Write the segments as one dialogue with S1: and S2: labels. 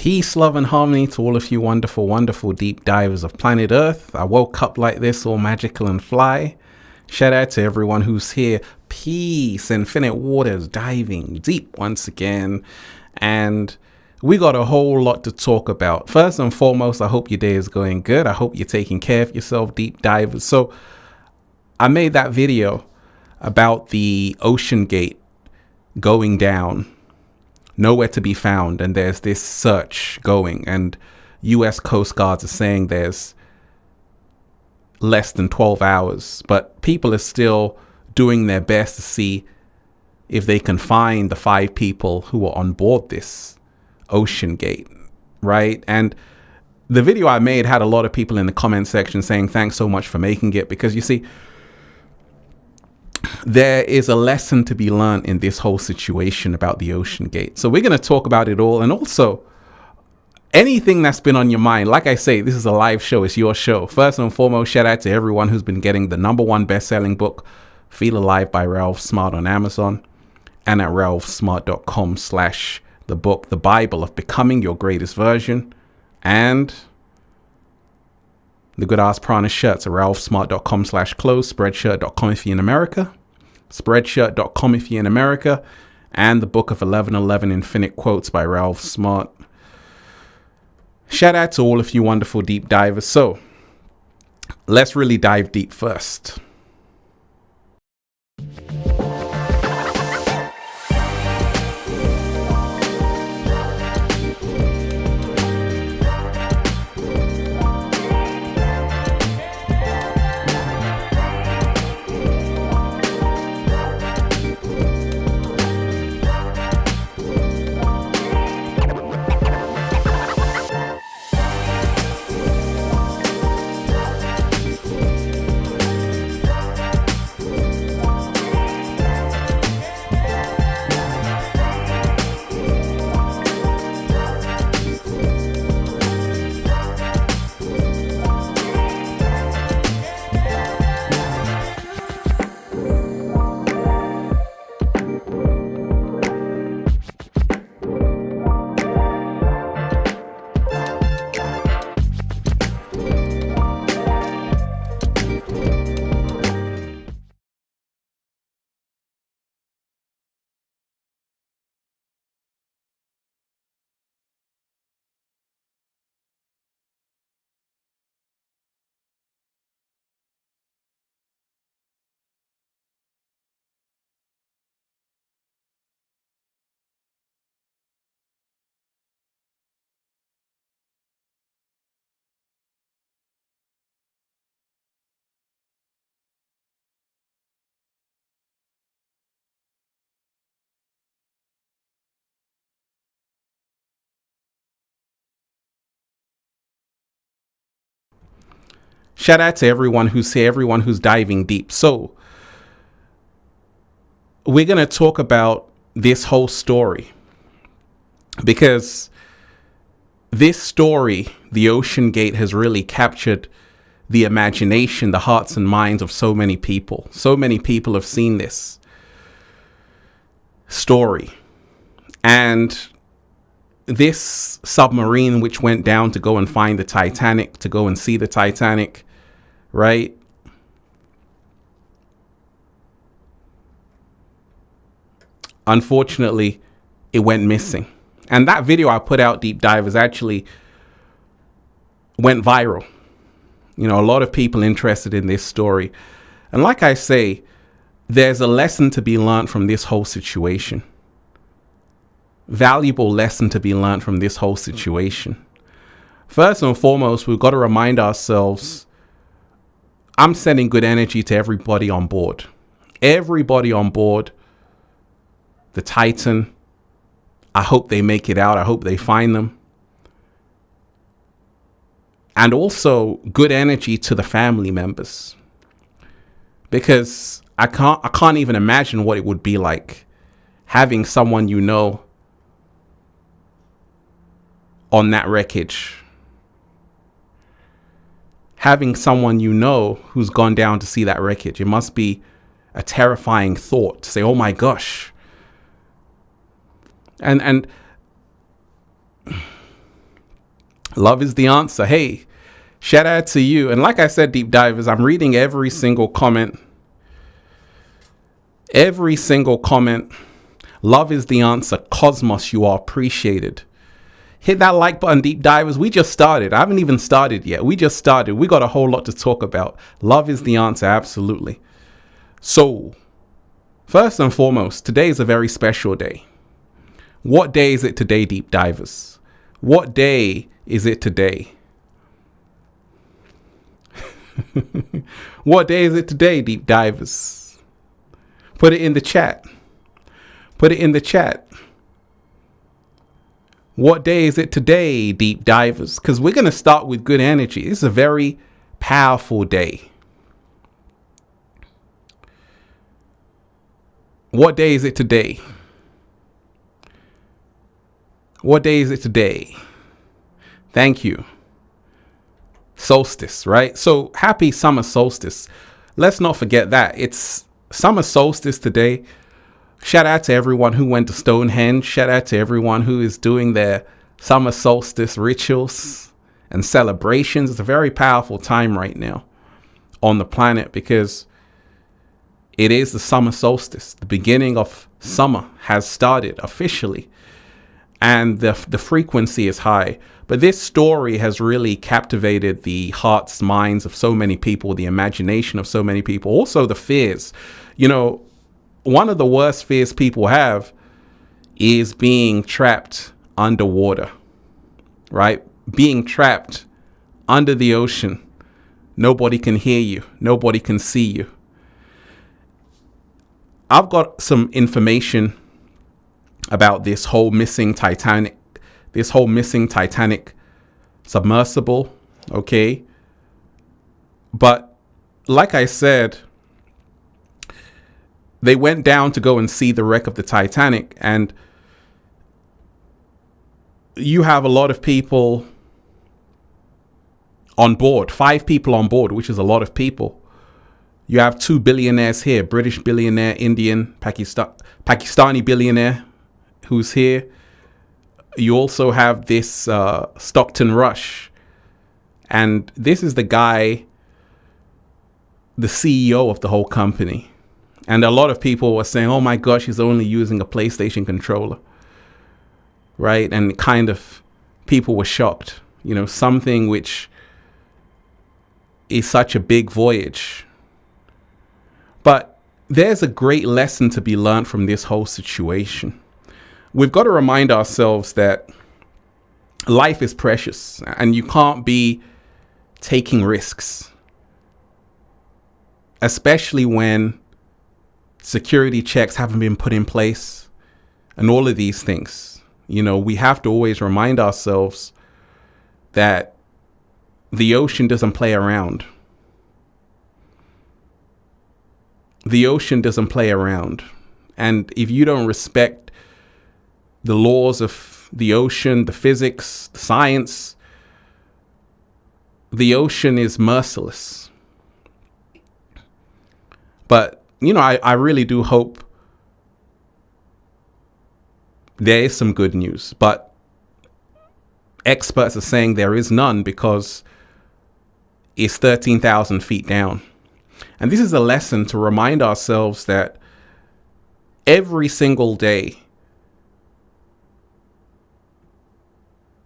S1: Peace, love, and harmony to all of you wonderful, wonderful deep divers of planet Earth. I woke up like this, all magical and fly. Shout out to everyone who's here. Peace, infinite waters, diving deep once again. And we got a whole lot to talk about. First and foremost, I hope your day is going good. I hope you're taking care of yourself, deep divers. So I made that video about the ocean gate going down, nowhere to be found, and there's this search going, and US Coast Guards are saying there's less than 12 hours, but people are still doing their best to see if they can find the 5 people who were on board this ocean gate, right? And the video I made had a lot of people in the comment section saying thanks so much for making it, because you see, there is a lesson to be learned in this whole situation about the ocean gate. So we're going to talk about it all, and also anything that's been on your mind. Like I say, this is a live show. It's your show. First and foremost, shout out to everyone who's been getting the #1 best-selling book, Feel Alive by Ralph Smart, on Amazon, and at ralphsmart.com/the book, The Bible of Becoming Your Greatest Version, and the Good Ass Prana shirts at ralphsmart.com/clothes, spreadshirt.com if you're in America, spreadshirt.com if you're in America, and the book of 1111 Infinite Quotes by Ralph Smart. Shout out to all of you wonderful deep divers. So let's really dive deep first. Shout out to everyone who's here, everyone who's diving deep. So we're going to talk about this whole story, because this story, the ocean gate, has really captured the imagination, the hearts and minds of so many people. So many people have seen this story. And this submarine which went down to go and find the Titanic, to go and see the Titanic, right? Unfortunately, it went missing. And that video I put out, Deep Divers, actually went viral. You know, a lot of people interested in this story. And like I say, there's a lesson to be learned from this whole situation. Valuable lesson to be learned from this whole situation. First and foremost, we've got to remind ourselves, I'm sending good energy to everybody on board. Everybody on board the Titan. I hope they make it out. I hope they find them. And also good energy to the family members, because I can't even imagine what it would be like having someone you know on that wreckage, having someone you know who's gone down to see that wreckage. It must be a terrifying thought to say, oh my gosh. And Love is the answer. Hey, shout out to you. And like I said, deep divers, I'm reading every single comment. Every single comment. Love is the answer. Cosmos, you are appreciated. Hit that like button, deep divers. We just started. I haven't even started yet. We just started. We got a whole lot to talk about. Love is the answer. Absolutely. So, first and foremost, today is a very special day. What day is it today, deep divers? What day is it today? What day is it today, deep divers? Put it in the chat. Put it in the chat. What day is it today, deep divers? Because we're going to start with good energy. This is a very powerful day. What day is it today? What day is it today? Thank you. Solstice, right? So happy summer solstice. Let's not forget that. It's summer solstice today. Shout out to everyone who went to Stonehenge. Shout out to everyone who is doing their summer solstice rituals and celebrations. It's a very powerful time right now on the planet because it is the summer solstice. The beginning of summer has started officially, and the frequency is high. But this story has really captivated the hearts, minds of so many people, the imagination of so many people, also the fears. You know, one of the worst fears people have is being trapped underwater, right? Being trapped under the ocean. Nobody can hear you. Nobody can see you. I've got some information about this whole missing Titanic submersible, okay? But like I said, they went down to go and see the wreck of the Titanic, and you have a lot of people on board, 5 people on board, which is a lot of people. You have 2 billionaires here, British billionaire, Indian, Pakistani billionaire who's here. You also have this Stockton Rush, and this is the guy, the CEO of the whole company. And a lot of people were saying, oh my gosh, he's only using a PlayStation controller, right? And kind of people were shocked, you know, something which is such a big voyage. But there's a great lesson to be learned from this whole situation. We've got to remind ourselves that life is precious and you can't be taking risks, especially when security checks haven't been put in place and all of these things. You know, we have to always remind ourselves that the ocean doesn't play around. The ocean doesn't play around. And if you don't respect the laws of the ocean, the physics, the science, the ocean is merciless. But you know, I really do hope there is some good news, but experts are saying there is none because it's 13,000 feet down. And this is a lesson to remind ourselves that every single day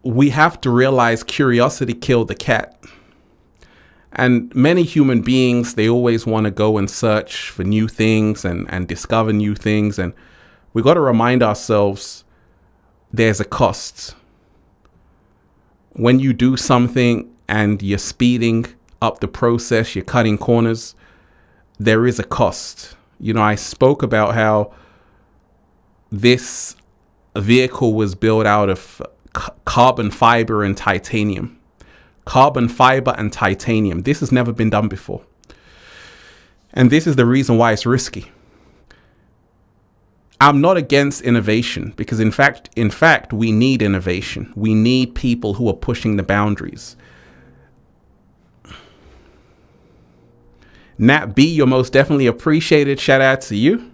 S1: we have to realize curiosity killed the cat. And many human beings, they always want to go and search for new things and discover new things. And we got to remind ourselves there's a cost. When you do something and you're speeding up the process, you're cutting corners, there is a cost. You know, I spoke about how this vehicle was built out of carbon fiber and titanium. Carbon fiber and titanium. This has never been done before. And this is the reason why it's risky. I'm not against innovation because in fact, we need innovation. We need people who are pushing the boundaries. Nat B, you're most definitely appreciated. Shout out to you.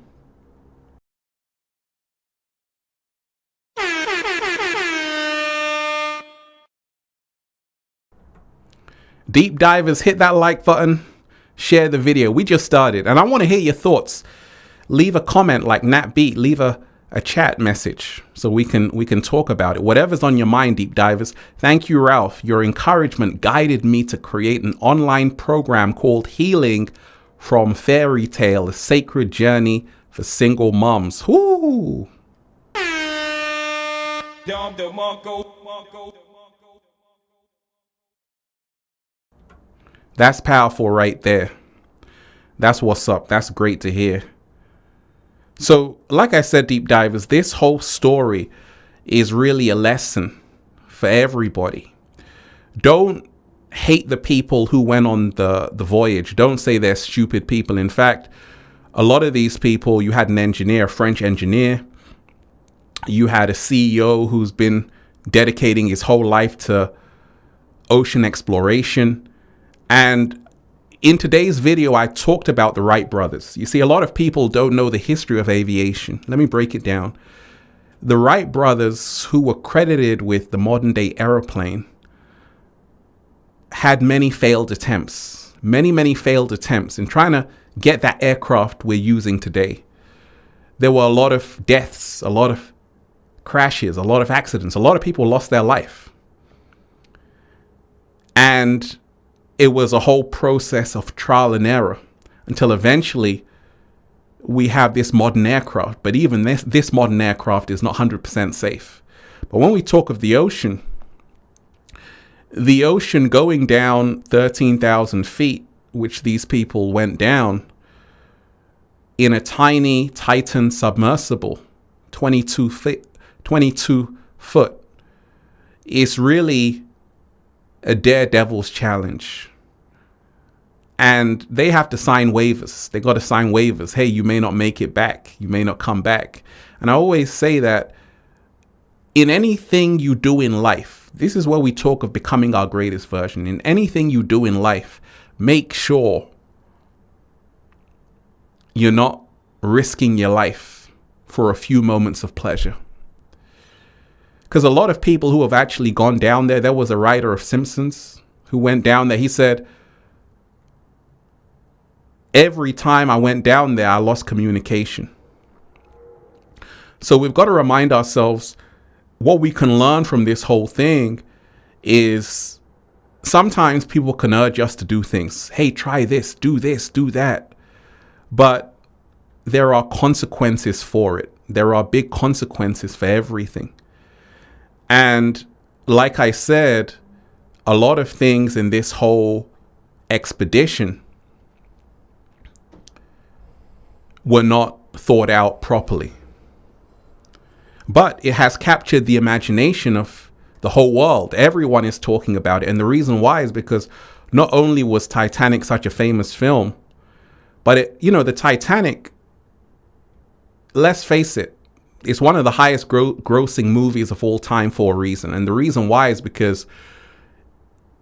S1: Deep divers, hit that like button, share the video. We just started, and I want to hear your thoughts. Leave a comment like Nat Beat, leave a chat message so we can talk about it. Whatever's on your mind, deep divers. Thank you, Ralph. Your encouragement guided me to create an online program called Healing from Fairy Tale, a sacred journey for single moms. Whoo! That's powerful right there. That's what's up. That's great to hear. So, like I said, deep divers, this whole story is really a lesson for everybody. Don't hate the people who went on the voyage. Don't say they're stupid people. In fact, a lot of these people, you had an engineer, a French engineer. You had a CEO who's been dedicating his whole life to ocean exploration. And in today's video, I talked about the Wright brothers. You see, a lot of people don't know the history of aviation. Let me break it down. The Wright brothers, who were credited with the modern day airplane, had many failed attempts, many failed attempts in trying to get that aircraft we're using today. There were a lot of deaths, a lot of crashes, a lot of accidents. A lot of people lost their life. And it was a whole process of trial and error until eventually we have this modern aircraft. But even this modern aircraft is not 100% safe. But when we talk of the ocean going down 13,000 feet, which these people went down in a tiny Titan submersible, 22 foot, is really a daredevil's challenge. And they have to sign waivers. They got to sign waivers. Hey, you may not make it back. You may not come back. And I always say that in anything you do in life, this is where we talk of becoming our greatest version. In anything you do in life, make sure you're not risking your life for a few moments of pleasure. Because a lot of people who have actually gone down there, there was a writer of Simpsons who went down there. He said, every time I went down there, I lost communication. So we've got to remind ourselves what we can learn from this whole thing is sometimes people can urge us to do things. Hey, try this, do that. But there are consequences for it. There are big consequences for everything. And like I said, a lot of things in this whole expedition were not thought out properly. But it has captured the imagination of the whole world. Everyone is talking about it. And the reason why is because not only was Titanic such a famous film, but the Titanic, let's face it, it's one of the highest grossing movies of all time for a reason. And the reason why is because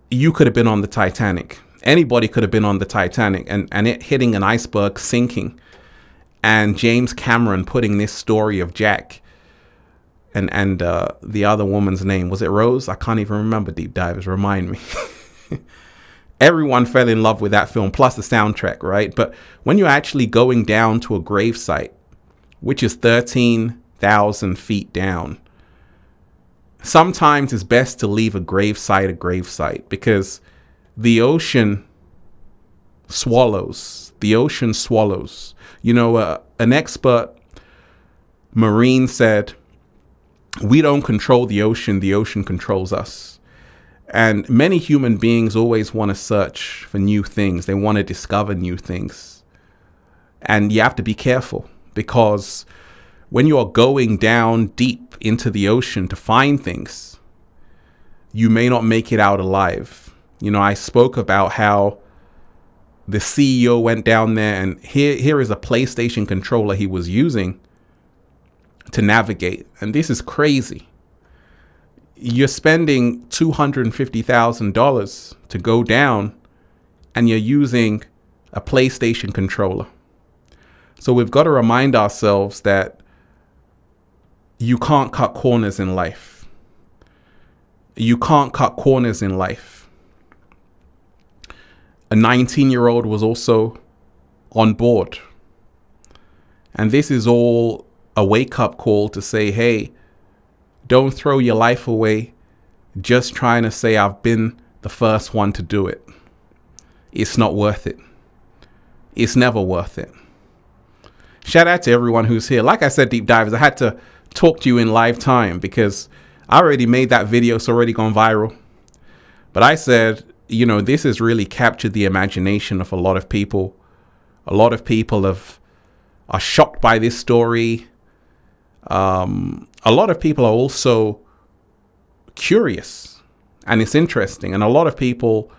S1: you could have been on the Titanic. Anybody could have been on the Titanic and it hitting an iceberg, sinking. And James Cameron putting this story of Jack and the other woman's name. Was it Rose? I can't even remember, deep divers. Remind me. Everyone fell in love with that film, plus the soundtrack, right? But when you're actually going down to a gravesite, which is 13,000 feet down, sometimes it's best to leave a gravesite because the ocean swallows. The ocean swallows. An expert marine said, we don't control the ocean controls us. And many human beings always want to search for new things. They want to discover new things. And you have to be careful because when you are going down deep into the ocean to find things, you may not make it out alive. I spoke about how the CEO went down there and here is a PlayStation controller he was using to navigate. And this is crazy. You're spending $250,000 to go down and you're using a PlayStation controller. So we've got to remind ourselves that you can't cut corners in life. You can't cut corners in life. A 19-year-old was also on board. And this is all a wake-up call to say, hey, don't throw your life away just trying to say I've been the first one to do it. It's not worth it. It's never worth it. Shout out to everyone who's here. Like I said, deep divers, I had to talk to you in live time because I already made that video. It's already gone viral. But I said, you know, this has really captured the imagination of a lot of people. A lot of people are shocked by this story. A lot of people are also curious, and it's interesting. And a lot of people,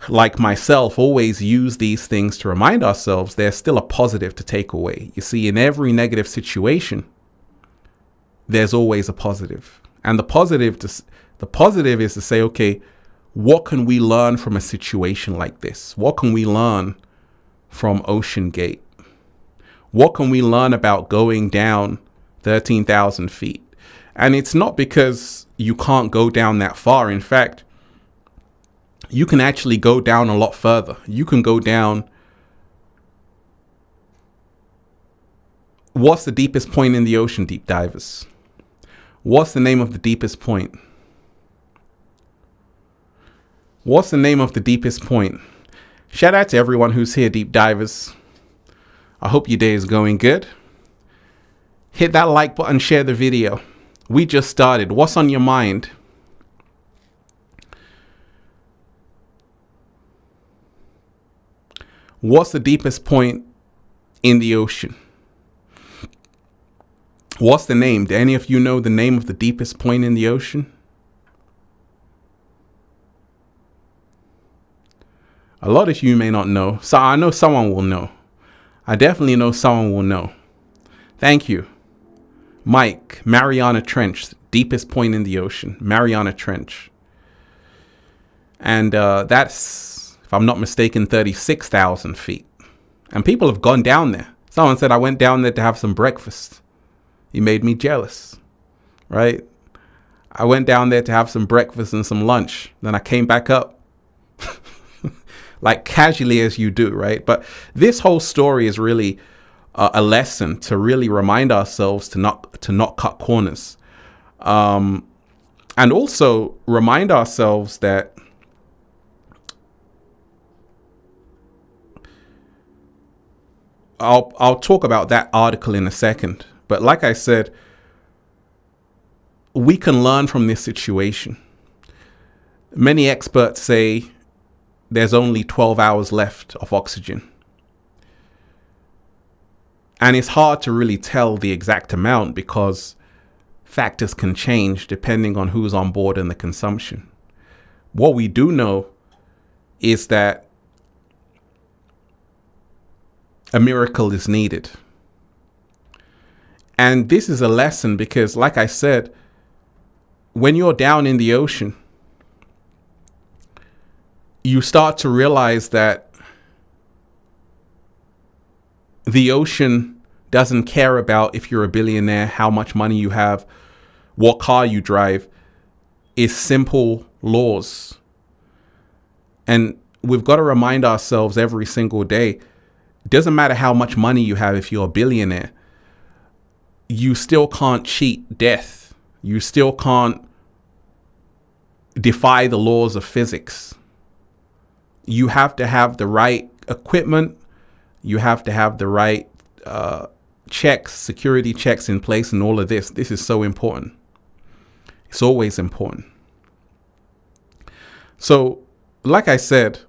S1: like myself, always use these things to remind ourselves there's still a positive to take away. You see, in every negative situation, there's always a positive. And the positive is to say, okay, what can we learn from a situation like this? What can we learn from Ocean Gate? What can we learn about going down 13,000 feet? And it's not because you can't go down that far. In fact, you can actually go down a lot further. You can go down. What's the deepest point in the ocean, deep divers? What's the name of the deepest point? What's the name of the deepest point? Shout out to everyone who's here, deep divers. I hope your day is going good. Hit that like button, share the video. We just started. What's on your mind? What's the deepest point in the ocean? What's the name? Do any of you know the name of the deepest point in the ocean? A lot of you may not know. So I know someone will know. I definitely know someone will know. Thank you. Mike, Mariana Trench, deepest point in the ocean, Mariana Trench. And that's, if I'm not mistaken, 36,000 feet. And people have gone down there. Someone said, I went down there to have some breakfast. He made me jealous, right? I went down there to have some breakfast and some lunch. Then I came back up. Like casually as you do, right? But this whole story is really a lesson to really remind ourselves to not cut corners, and also remind ourselves that I'll talk about that article in a second. But like I said, we can learn from this situation. Many experts say there's only 12 hours left of oxygen. And it's hard to really tell the exact amount because factors can change depending on who's on board and the consumption. What we do know is that a miracle is needed. And this is a lesson because, like I said, when you're down in the ocean, you start to realize that the ocean doesn't care about if you're a billionaire, how much money you have, what car you drive. It's simple laws. And we've got to remind ourselves every single day, it doesn't matter how much money you have if you're a billionaire, you still can't cheat death. You still can't defy the laws of physics. You have to have the right equipment. You have to have the right checks, security checks in place, and all of this. This is so important. It's always important. So, like I said,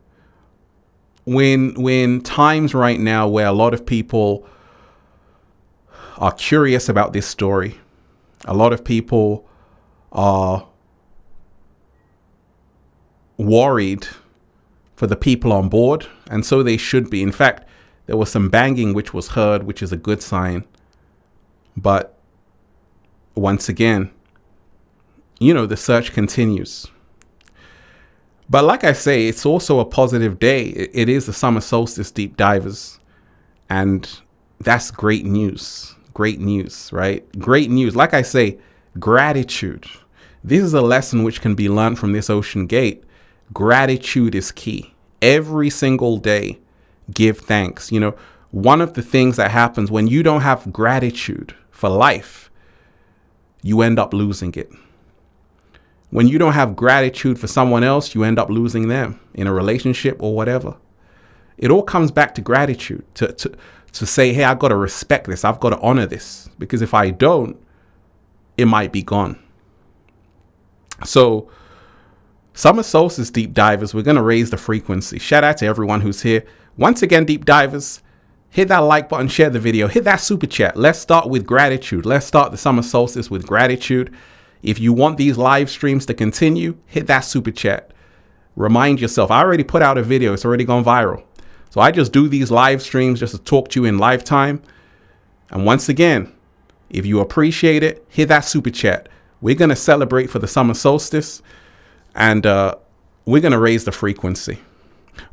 S1: when times right now where a lot of people are curious about this story, a lot of people are worried for the people on board, and so they should be. In fact, there was some banging which was heard, which is a good sign. But once again, you know, the search continues. But like I say, it's also a positive day. It is the summer solstice, deep divers. And that's great news. Great news, right? Great news. Like I say, gratitude. This is a lesson which can be learned from this Ocean Gate. Gratitude is key. Every single day, give thanks. You know, one of the things that happens when you don't have gratitude for life, you end up losing it. When you don't have gratitude for someone else, you end up losing them in a relationship or whatever. It all comes back to gratitude, to say, hey, I've got to respect this. I've got to honor this, because if I don't, it might be gone. So Summer Solstice deep divers, we're going to raise the frequency. Shout out to everyone who's here. Once again, deep divers, hit that like button, share the video, hit that super chat. Let's start with gratitude. Let's start the Summer Solstice with gratitude. If you want these live streams to continue, hit that super chat. Remind yourself, I already put out a video. It's already gone viral. So I just do these live streams just to talk to you in lifetime. And once again, if you appreciate it, hit that super chat. We're going to celebrate for the Summer Solstice. And we're going to raise the frequency.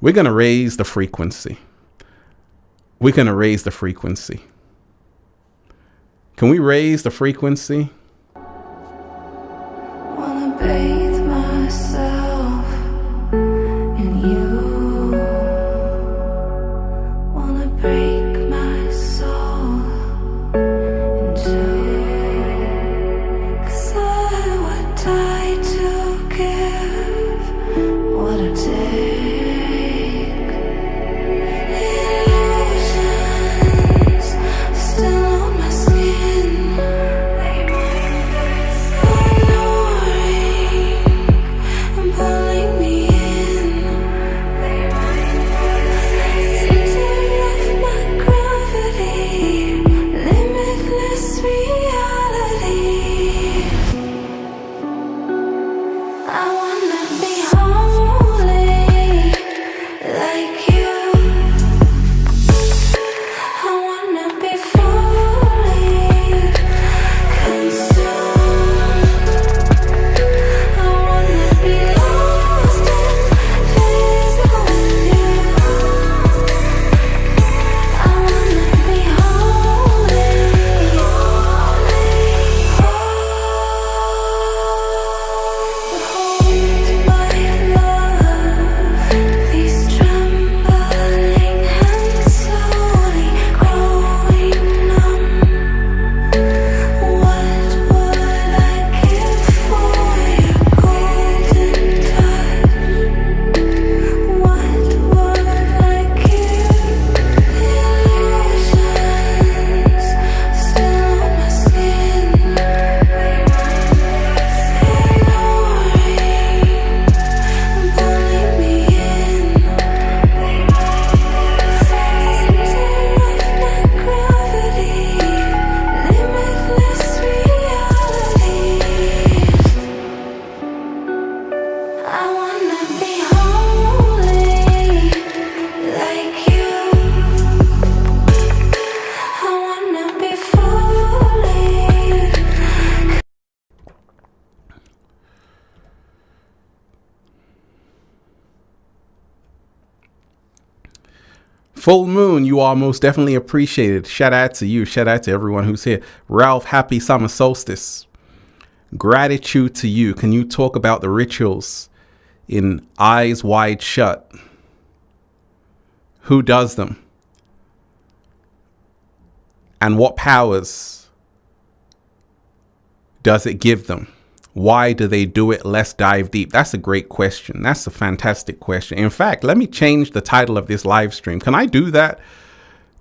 S1: We're going to raise the frequency. We're going to raise the frequency. Can we raise the frequency?
S2: Wanna bathe myself in you. Wanna break my soul in two. 'Cause I would die to give what I take. Illusions still on my skin. Alluring and pulling me in. Center of my gravity, limitless reality. I wanna be holy like you. I wanna be fully consumed. I wanna be lost in physical with you. I wanna be holy, hold my love, these trembling hands slowly growing numb. What would I give for your golden touch? What would I give? Illusions still on my skin. Alluring and pulling me in. Center of my gravity, limitless realities. I wanna be holy like you. I wanna be fully.
S1: Full moon, you are most definitely appreciated. Shout out to you. Shout out to everyone who's here. Ralph, happy Summer Solstice. Gratitude to you. Can you talk about the rituals in Eyes Wide Shut? Who does them? And what powers does it give them? Why do they do it? Let's dive deep. That's a great question. That's a fantastic question. In fact, let me change the title of this live stream. Can I do that?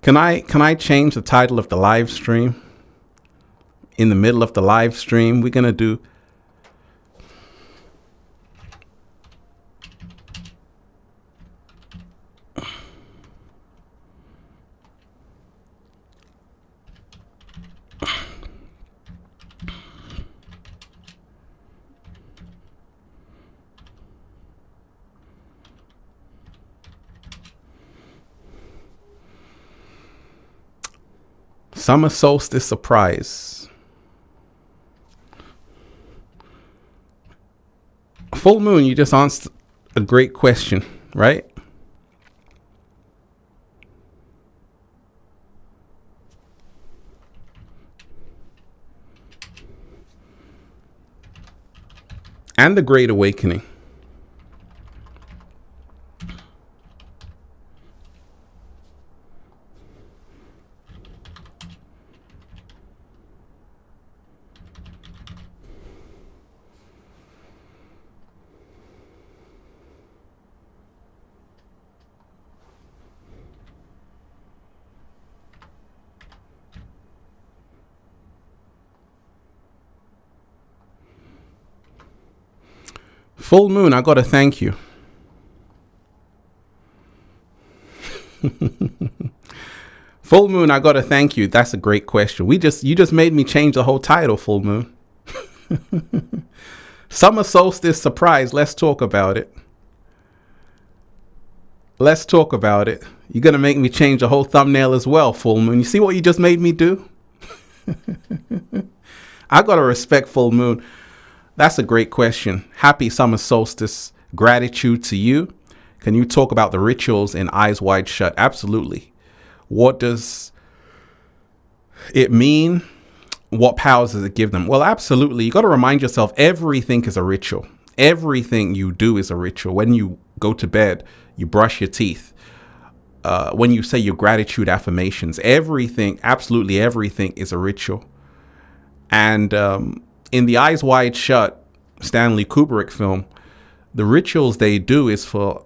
S1: Can I change the title of the live stream? In the middle of the live stream, we're going to do Summer Solstice Surprise. Full moon, you just answered a great question, right? And the Great Awakening. Full moon, I got to thank you. Full moon, I got to thank you. That's a great question. You just made me change the whole title, full moon. Summer solstice surprise. Let's talk about it. Let's talk about it. You're going to make me change the whole thumbnail as well, full moon. You see what you just made me do? I got to respect full moon. That's a great question. Happy summer solstice. Gratitude to you. Can you talk about the rituals in Eyes Wide Shut? Absolutely. What does it mean? What powers does it give them? Well, absolutely. You got to remind yourself everything is a ritual. Everything you do is a ritual. When you go to bed, you brush your teeth. When you say your gratitude affirmations, everything, absolutely everything is a ritual. And in the Eyes Wide Shut Stanley Kubrick film, the rituals they do is for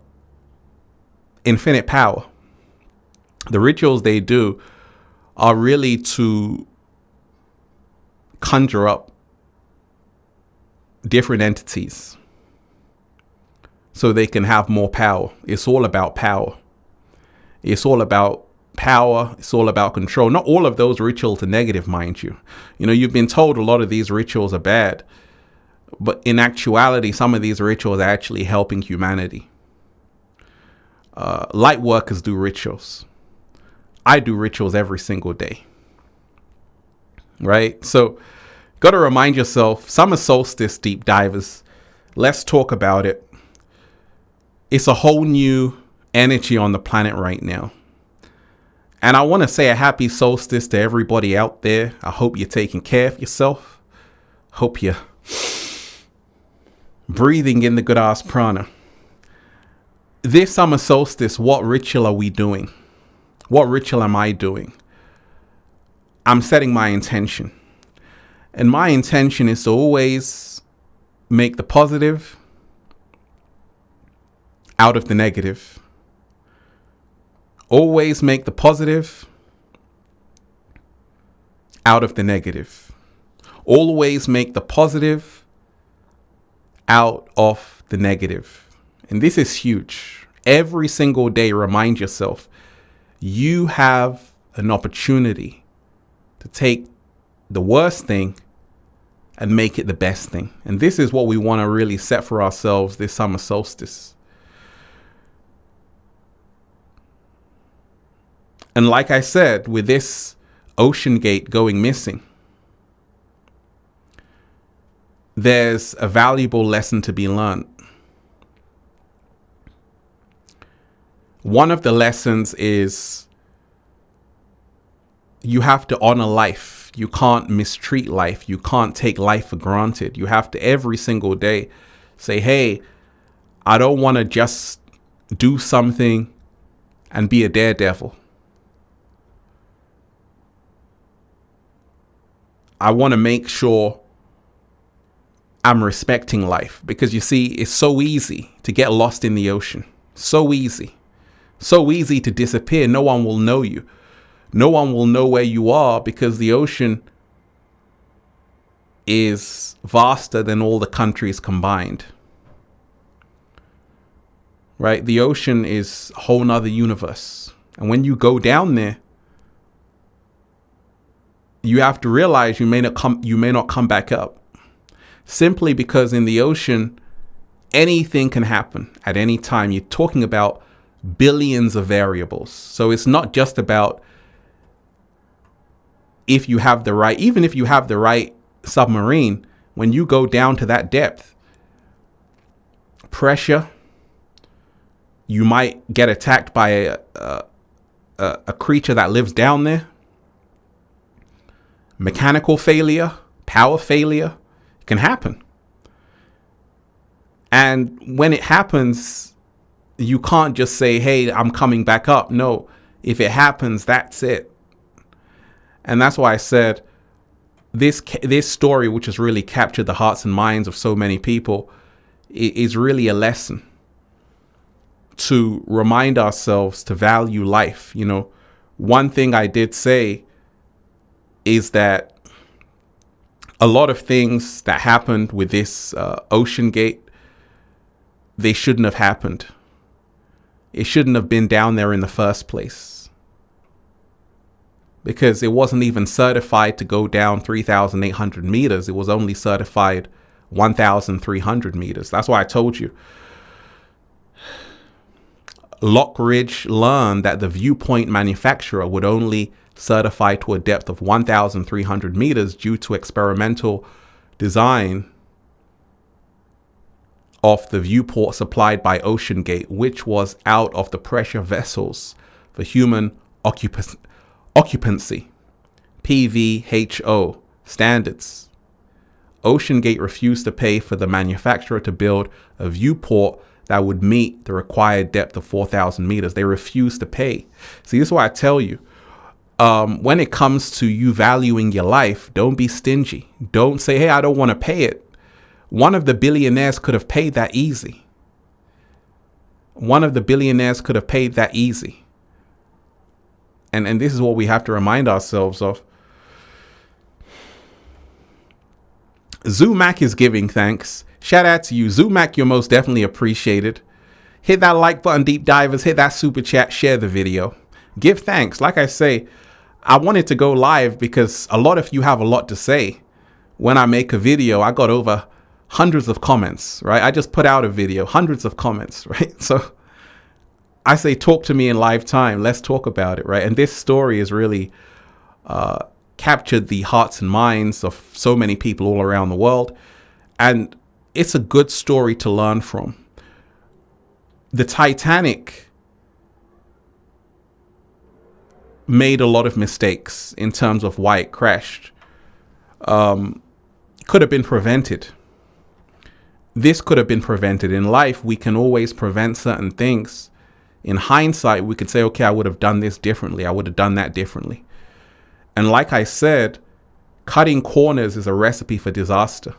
S1: infinite power. The rituals they do are really to conjure up different entities so they can have more power. It's all about power. It's all about power. It's all about control. Not all of those rituals are negative, mind you. You know, you've been told a lot of these rituals are bad, but in actuality, some of these rituals are actually helping humanity. Light workers do rituals. I do rituals every single day. Right? So, got to remind yourself, summer solstice deep divers, let's talk about it. It's a whole new energy on the planet right now. And I want to say a happy solstice to everybody out there. I hope you're taking care of yourself. Hope you're breathing in the good ass prana. This summer solstice, what ritual are we doing? What ritual am I doing? I'm setting my intention. And my intention is to always make the positive out of the negative. Always make the positive out of the negative. Always make the positive out of the negative. And this is huge. Every single day, remind yourself, you have an opportunity to take the worst thing and make it the best thing. And this is what we want to really set for ourselves this summer solstice. And like I said, with this ocean gate going missing, there's a valuable lesson to be learned. One of the lessons is you have to honor life. You can't mistreat life. You can't take life for granted. You have to every single day say, hey, I don't want to just do something and be a daredevil. I want to make sure I'm respecting life, because you see, it's so easy to get lost in the ocean. So easy. So easy to disappear. No one will know you. No one will know where you are, because the ocean is vaster than all the countries combined. Right? The ocean is a whole nother universe. And when you go down there, you have to realize you may not come back up. Simply because in the ocean, anything can happen at any time. You're talking about billions of variables. So it's not just about if you have the right, even if you have the right submarine, when you go down to that depth, pressure, you might get attacked by a creature that lives down there. Mechanical failure, power failure can happen. And when it happens, you can't just say, hey, I'm coming back up. No, if it happens, that's it. And that's why I said this story, which has really captured the hearts and minds of so many people, is really a lesson to remind ourselves to value life. You know, one thing I did say is that a lot of things that happened with this ocean gate they shouldn't have happened. It shouldn't have been down there in the first place, because it wasn't even certified to go down 3,800 meters. It was only certified 1,300 meters. That's why I told you. Lockridge learned that the viewpoint manufacturer would only certify to a depth of 1,300 meters due to experimental design of the viewport supplied by OceanGate, which was out of the pressure vessels for human occupancy, PVHO standards. OceanGate refused to pay for the manufacturer to build a viewport that would meet the required depth of 4,000 meters. They refused to pay. See, this is why I tell you, when it comes to you valuing your life, don't be stingy. Don't say, hey, I don't want to pay it. One of the billionaires could have paid that easy. One of the billionaires could have paid that easy. And this is what we have to remind ourselves of. Zumac is giving thanks. Shout out to you. Zumac, you're most definitely appreciated. Hit that like button, deep divers. Hit that super chat. Share the video. Give thanks. Like I say, I wanted to go live because a lot of you have a lot to say. When I make a video, I got over hundreds of comments, right? I just put out a video, hundreds of comments, right? So I say, talk to me in live time. Let's talk about it, right? And this story has really captured the hearts and minds of so many people all around the world. And it's a good story to learn from. The Titanic made a lot of mistakes in terms of why it crashed. Could have been prevented. This could have been prevented. In life, we can always prevent certain things. In hindsight, we could say, okay, I would have done this differently. I would have done that differently. And like I said, cutting corners is a recipe for disaster.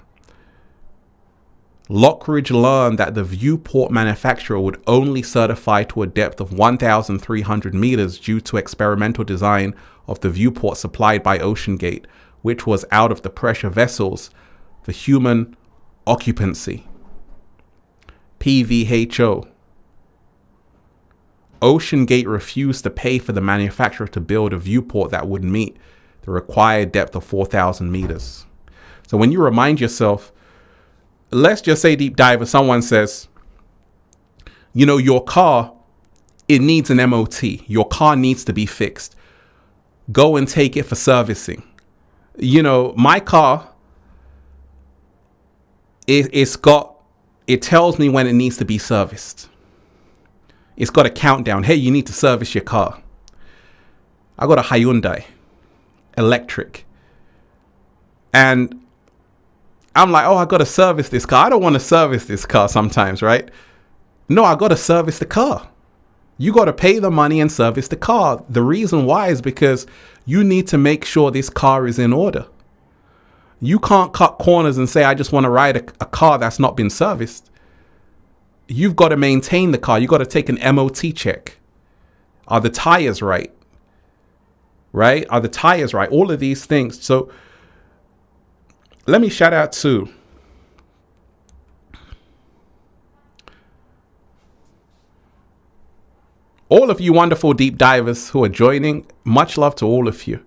S1: Lockridge learned that the viewport manufacturer would only certify to a depth of 1,300 meters due to experimental design of the viewport supplied by OceanGate, which was out of the pressure vessels for human occupancy, PVHO. OceanGate refused to pay for the manufacturer to build a viewport that would meet the required depth of 4,000 meters. So when you remind yourself, let's just say, deep diver, someone says, you know, your car, it needs an MOT. Your car needs to be fixed. Go and take it for servicing. You know, my car, it tells me when it needs to be serviced. It's got a countdown. Hey, you need to service your car. I got a Hyundai electric. And I'm like, oh, I got to service this car. I don't want to service this car sometimes, right? No, I got to service the car. You got to pay the money and service the car. The reason why is because you need to make sure this car is in order. You can't cut corners and say, I just want to ride a car that's not been serviced. You've got to maintain the car. You've got to take an MOT check. Are the tires right? Right? Are the tires right? All of these things. So let me shout out to all of you wonderful deep divers who are joining. Much love to all of you.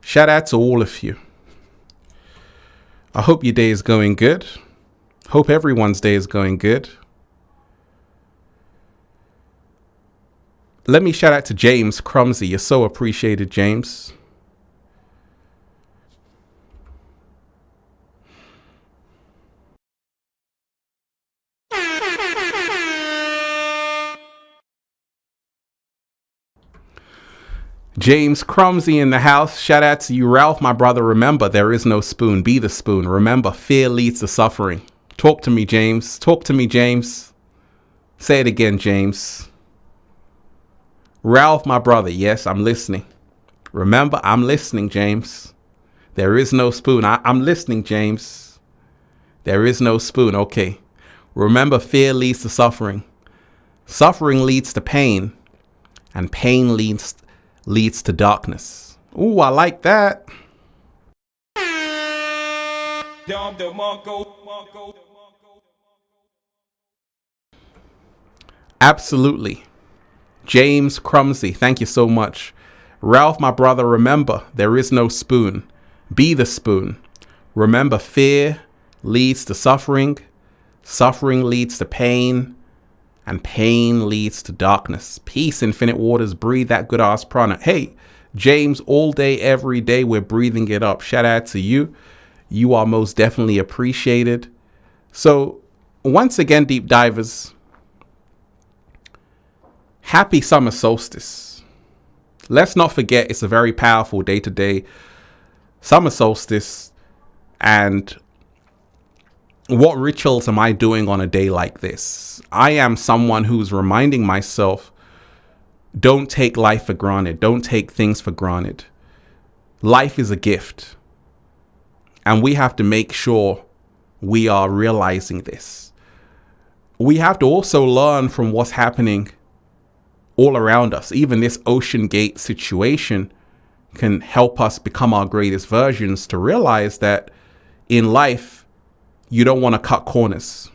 S1: Shout out to all of you. I hope your day is going good. Hope everyone's day is going good. Let me shout out to James Crumsey. You're so appreciated, James. James Crumsey in the house. Shout out to you, Ralph, my brother. Remember, there is no spoon. Be the spoon. Remember, fear leads to suffering. Talk to me, James. Talk to me, James. Say it again, James. Ralph, my brother. Yes, I'm listening. Remember, I'm listening, James. There is no spoon. I'm listening, James. There is no spoon. Okay. Remember, fear leads to suffering. Suffering leads to pain. And pain leads to darkness. Ooh, I like that. Absolutely. James Crumsey, thank you so much. Ralph, my brother, remember, there is no spoon. Be the spoon. Remember, fear leads to suffering. Suffering leads to pain. And pain leads to darkness. Peace, infinite waters. Breathe that good ass prana. Hey, James, all day, every day, we're breathing it up. Shout out to you. You are most definitely appreciated. So, once again, deep divers, happy summer solstice. Let's not forget it's a very powerful day today, summer solstice. And what rituals am I doing on a day like this? I am someone who's reminding myself, don't take life for granted. Don't take things for granted. Life is a gift. And we have to make sure we are realizing this. We have to also learn from what's happening all around us. Even this Ocean Gate situation can help us become our greatest versions, to realize that in life, you don't want to cut corners.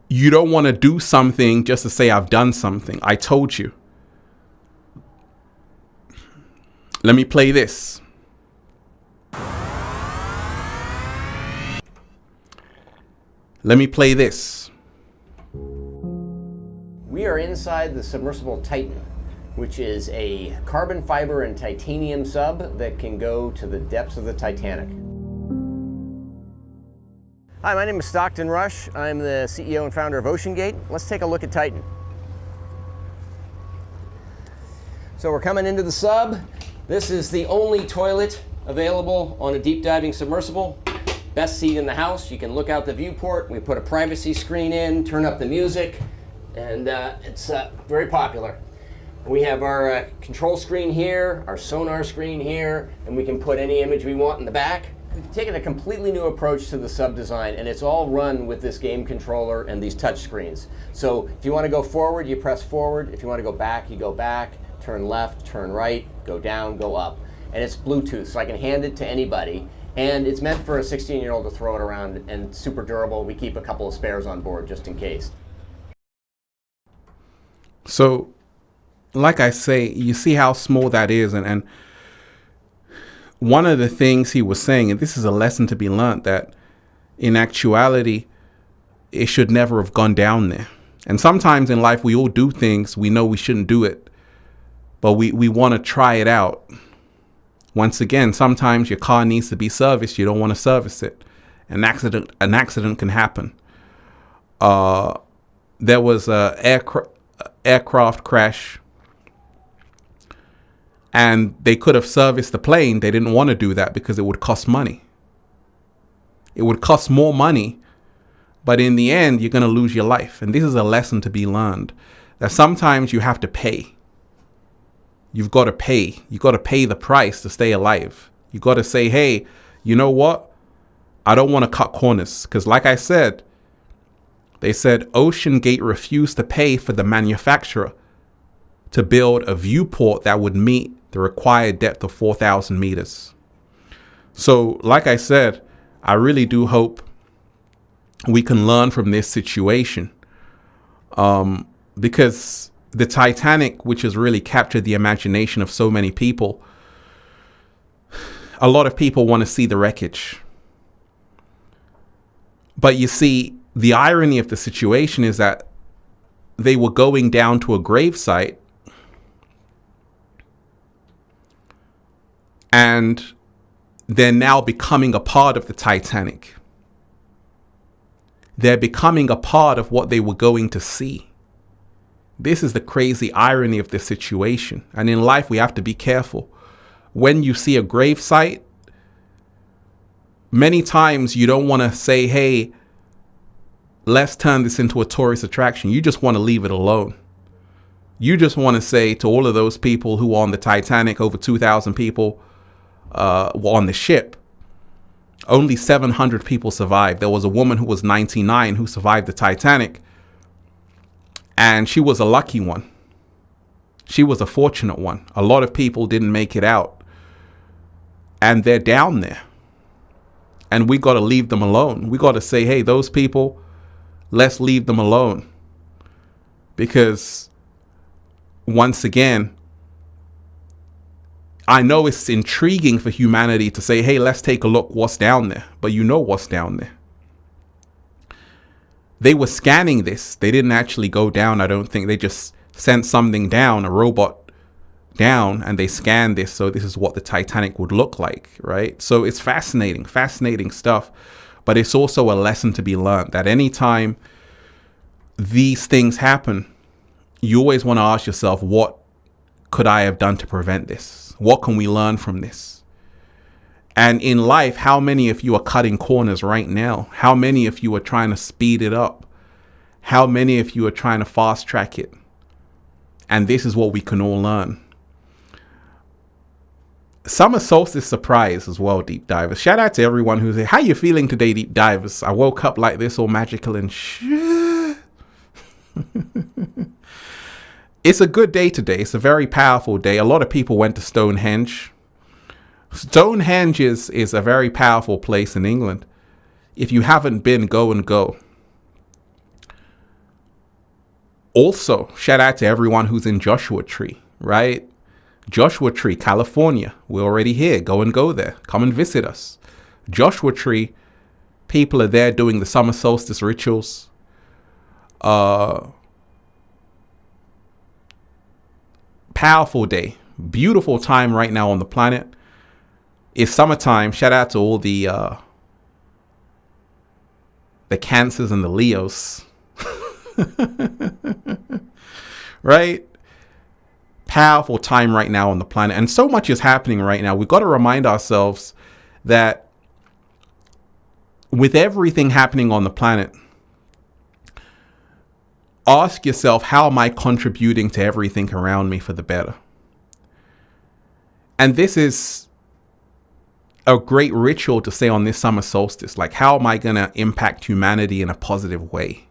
S1: You don't want to do something just to say, I've done something. I told you. Let me play this. Let me play this.
S3: We are inside the submersible Titan, which is a carbon fiber and titanium sub that can go to the depths of the Titanic. Hi, my name is Stockton Rush. I'm the CEO and founder of OceanGate. Let's take a look at Titan. So we're coming into the sub. This is the only toilet available on a deep diving submersible. Best seat in the house. You can look out the viewport. We put a privacy screen in, turn up the music, and it's very popular. We have our control screen here, our sonar screen here, and we can put any image we want in the back. We've taken a completely new approach to the sub design, and it's all run with this game controller and these touch screens. So if you want to go forward, you press forward. If you want to go back, you go back. Turn left, turn right, go down, go up. And it's Bluetooth, so I can hand it to anybody. And it's meant for a 16-year-old to throw it around, and super durable. We keep a couple of spares on board just in case.
S1: So, like I say, you see how small that is, and one of the things he was saying, and this is a lesson to be learned, that in actuality, it should never have gone down there. And sometimes in life, we all do things we know we shouldn't do it, but we want to try it out. Once again, sometimes your car needs to be serviced. You don't want to service it. An accident can happen. There was a aircraft crash, and they could have serviced the plane. They didn't want to do that because it would cost money. It would cost more money, but in the end, you're going to lose your life. And this is a lesson to be learned, that sometimes you have to pay. You've got to pay. You've got to pay the price to stay alive. You've got to say, hey, you know what? I don't want to cut corners. Because like I said, they said OceanGate refused to pay for the manufacturer to build a viewport that would meet the required depth of 4,000 meters. So, like I said, I really do hope we can learn from this situation, because the Titanic, which has really captured the imagination of so many people, a lot of people want to see the wreckage. But you see, the irony of the situation is that they were going down to a gravesite, and they're now becoming a part of the Titanic. They're becoming a part of what they were going to see. This is the crazy irony of this situation. And in life, we have to be careful. When you see a gravesite, many times you don't want to say, hey, let's turn this into a tourist attraction. You just want to leave it alone. You just want to say to all of those people who were on the Titanic, over 2,000 people were on the ship, only 700 people survived. There was a woman who was 99 who survived the Titanic, and she was a lucky one. She was a fortunate one. A lot of people didn't make it out, and they're down there, and we got to leave them alone. We got to say, hey, those people, let's leave them alone. Because once again, I know it's intriguing for humanity to say, hey, let's take a look what's down there. But you know what's down there. They were scanning this. They didn't actually go down. I don't think. They just sent something down, a robot down, and they scanned this. So this is what the Titanic would look like, right? So it's fascinating stuff. But it's also a lesson to be learned that anytime these things happen, you always want to ask yourself, what could I have done to prevent this? What can we learn from this? And in life, how many of you are cutting corners right now? How many of you are trying to speed it up? How many of you are trying to fast track it? And this is what we can all learn. Summer solstice surprise as well, deep divers. Shout out to everyone who's here. How you feeling today, deep divers? I woke up like this, all magical and shit. It's a good day today. It's a very powerful day. A lot of people went to Stonehenge. Stonehenge is a very powerful place in England. If you haven't been, go and go. Also, shout out to everyone who's in Joshua Tree, right? Joshua Tree, California. We're already here. Go and go there. Come and visit us. Joshua Tree, people are there doing the summer solstice rituals. Powerful day. Beautiful time right now on the planet. It's summertime. Shout out to all the Cancers and the Leos. Right? Powerful time right now on the planet. And so much is happening right now. We've got to remind ourselves that with everything happening on the planet, ask yourself, how am I contributing to everything around me for the better? And this is a great ritual to say on this summer solstice. Like, how am I going to impact humanity in a positive way?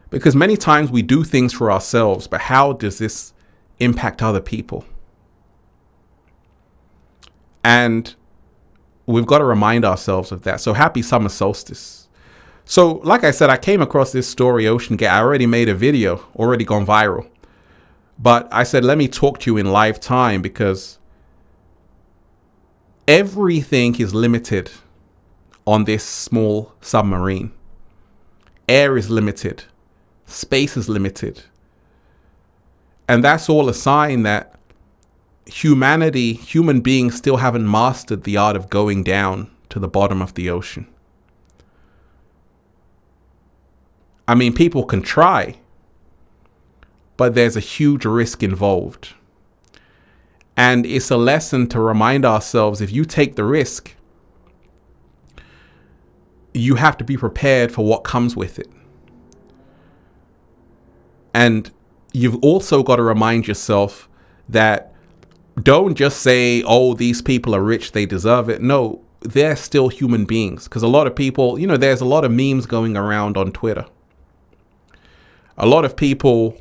S1: Because many times we do things for ourselves, but how does this impact other people? And we've got to remind ourselves of that. So happy summer solstice. So like I said, I came across this story, Ocean Gate. I already made a video, already gone viral. But I said, let me talk to you in live time, because everything is limited on this small submarine. Air is limited. Space is limited. And that's all a sign that humanity, human beings still haven't mastered the art of going down to the bottom of the ocean. I mean, people can try, but there's a huge risk involved. And it's a lesson to remind ourselves, if you take the risk, you have to be prepared for what comes with it. And you've also got to remind yourself that don't just say, oh, these people are rich, they deserve it. No, they're still human beings. Because a lot of people, you know, there's a lot of memes going around on Twitter. A lot of people,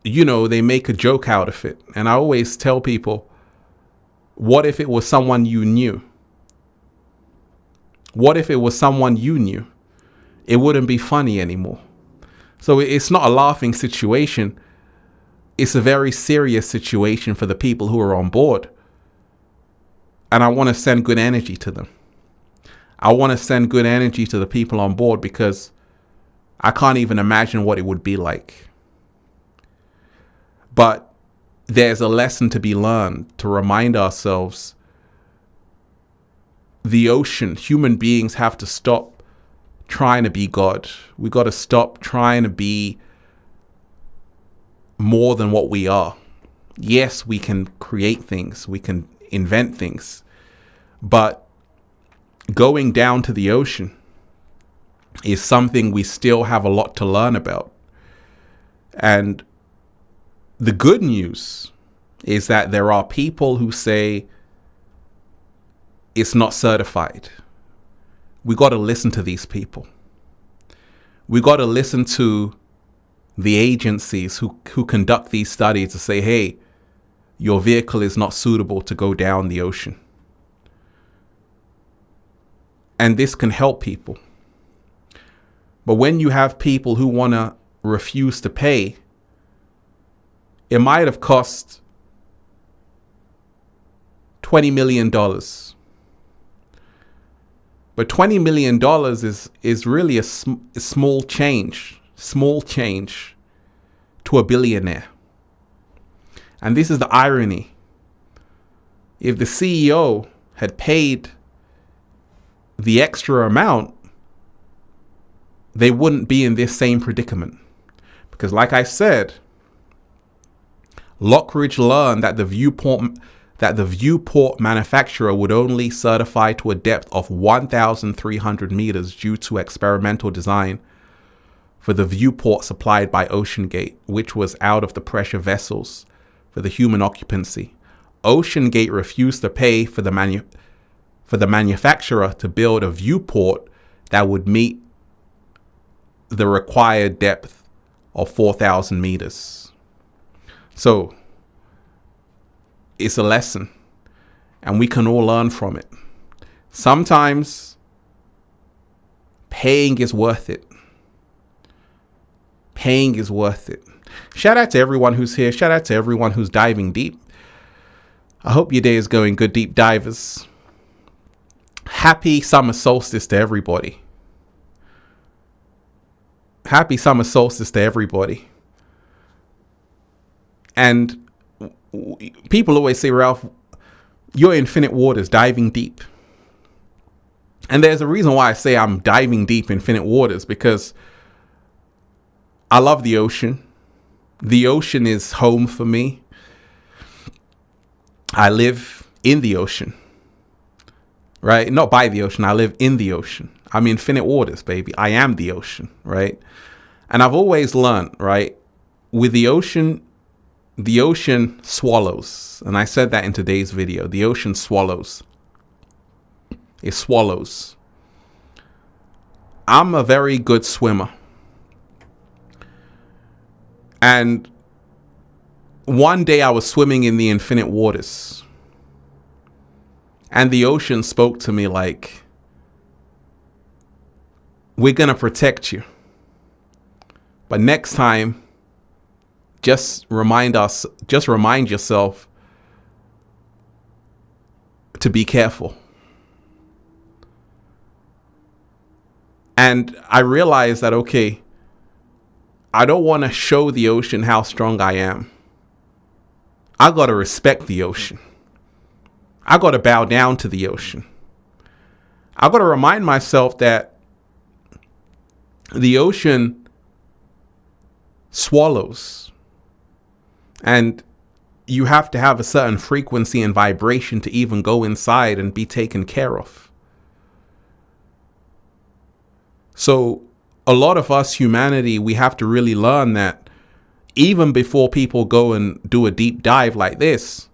S1: you know, they make a joke out of it. And I always tell people, what if it was someone you knew? What if it was someone you knew? It wouldn't be funny anymore. So it's not a laughing situation. It's a very serious situation for the people who are on board. And I want to send good energy to them. I want to send good energy to the people on board, because I can't even imagine what it would be like. But there's a lesson to be learned to remind ourselves the ocean, human beings have to stop trying to be God. We got to stop trying to be more than what we are. Yes, we can create things, we can invent things, but going down to the ocean is something we still have a lot to learn about. And the good news is that there are people who say it's not certified. We got to listen to these people. We got to listen to the agencies who conduct these studies to say, hey, your vehicle is not suitable to go down the ocean. And this can help people. But when you have people who want to refuse to pay, it might have cost $20 million. But $20 million is really a small change to a billionaire. And this is the irony. If the CEO had paid the extra amount, they wouldn't be in this same predicament. Because like I said, Lockridge learned that the viewport manufacturer would only certify to a depth of 1,300 meters due to experimental design for the viewport supplied by OceanGate, which was out of the pressure vessels for the human occupancy. OceanGate refused to pay for the manufacturer to build a viewport that would meet the required depth of 4,000 meters. So it's a lesson, and we can all learn from it. Sometimes paying is worth it. Paying is worth it. Shout out to everyone who's here. Shout out to everyone who's diving deep. I hope your day is going good, deep divers. Happy summer solstice to everybody. Happy summer solstice to everybody. And people always say, Ralph, you're infinite waters, diving deep. And there's a reason why I say I'm diving deep infinite waters, because I love the ocean. The ocean is home for me. I live in the ocean, right? Not by the ocean. I live in the ocean. I'm infinite waters, baby. I am the ocean, right? And I've always learned, right, with the ocean swallows. And I said that in today's video. The ocean swallows. It swallows. I'm a very good swimmer. And one day I was swimming in the infinite waters, and the ocean spoke to me like, we're going to protect you. But next time, just remind yourself to be careful. And I realized that, okay, I don't want to show the ocean how strong I am. I got to respect the ocean. I got to bow down to the ocean. I got to remind myself that the ocean swallows, and you have to have a certain frequency and vibration to even go inside and be taken care of. So a lot of us, humanity, we have to really learn that even before people go and do a deep dive like this,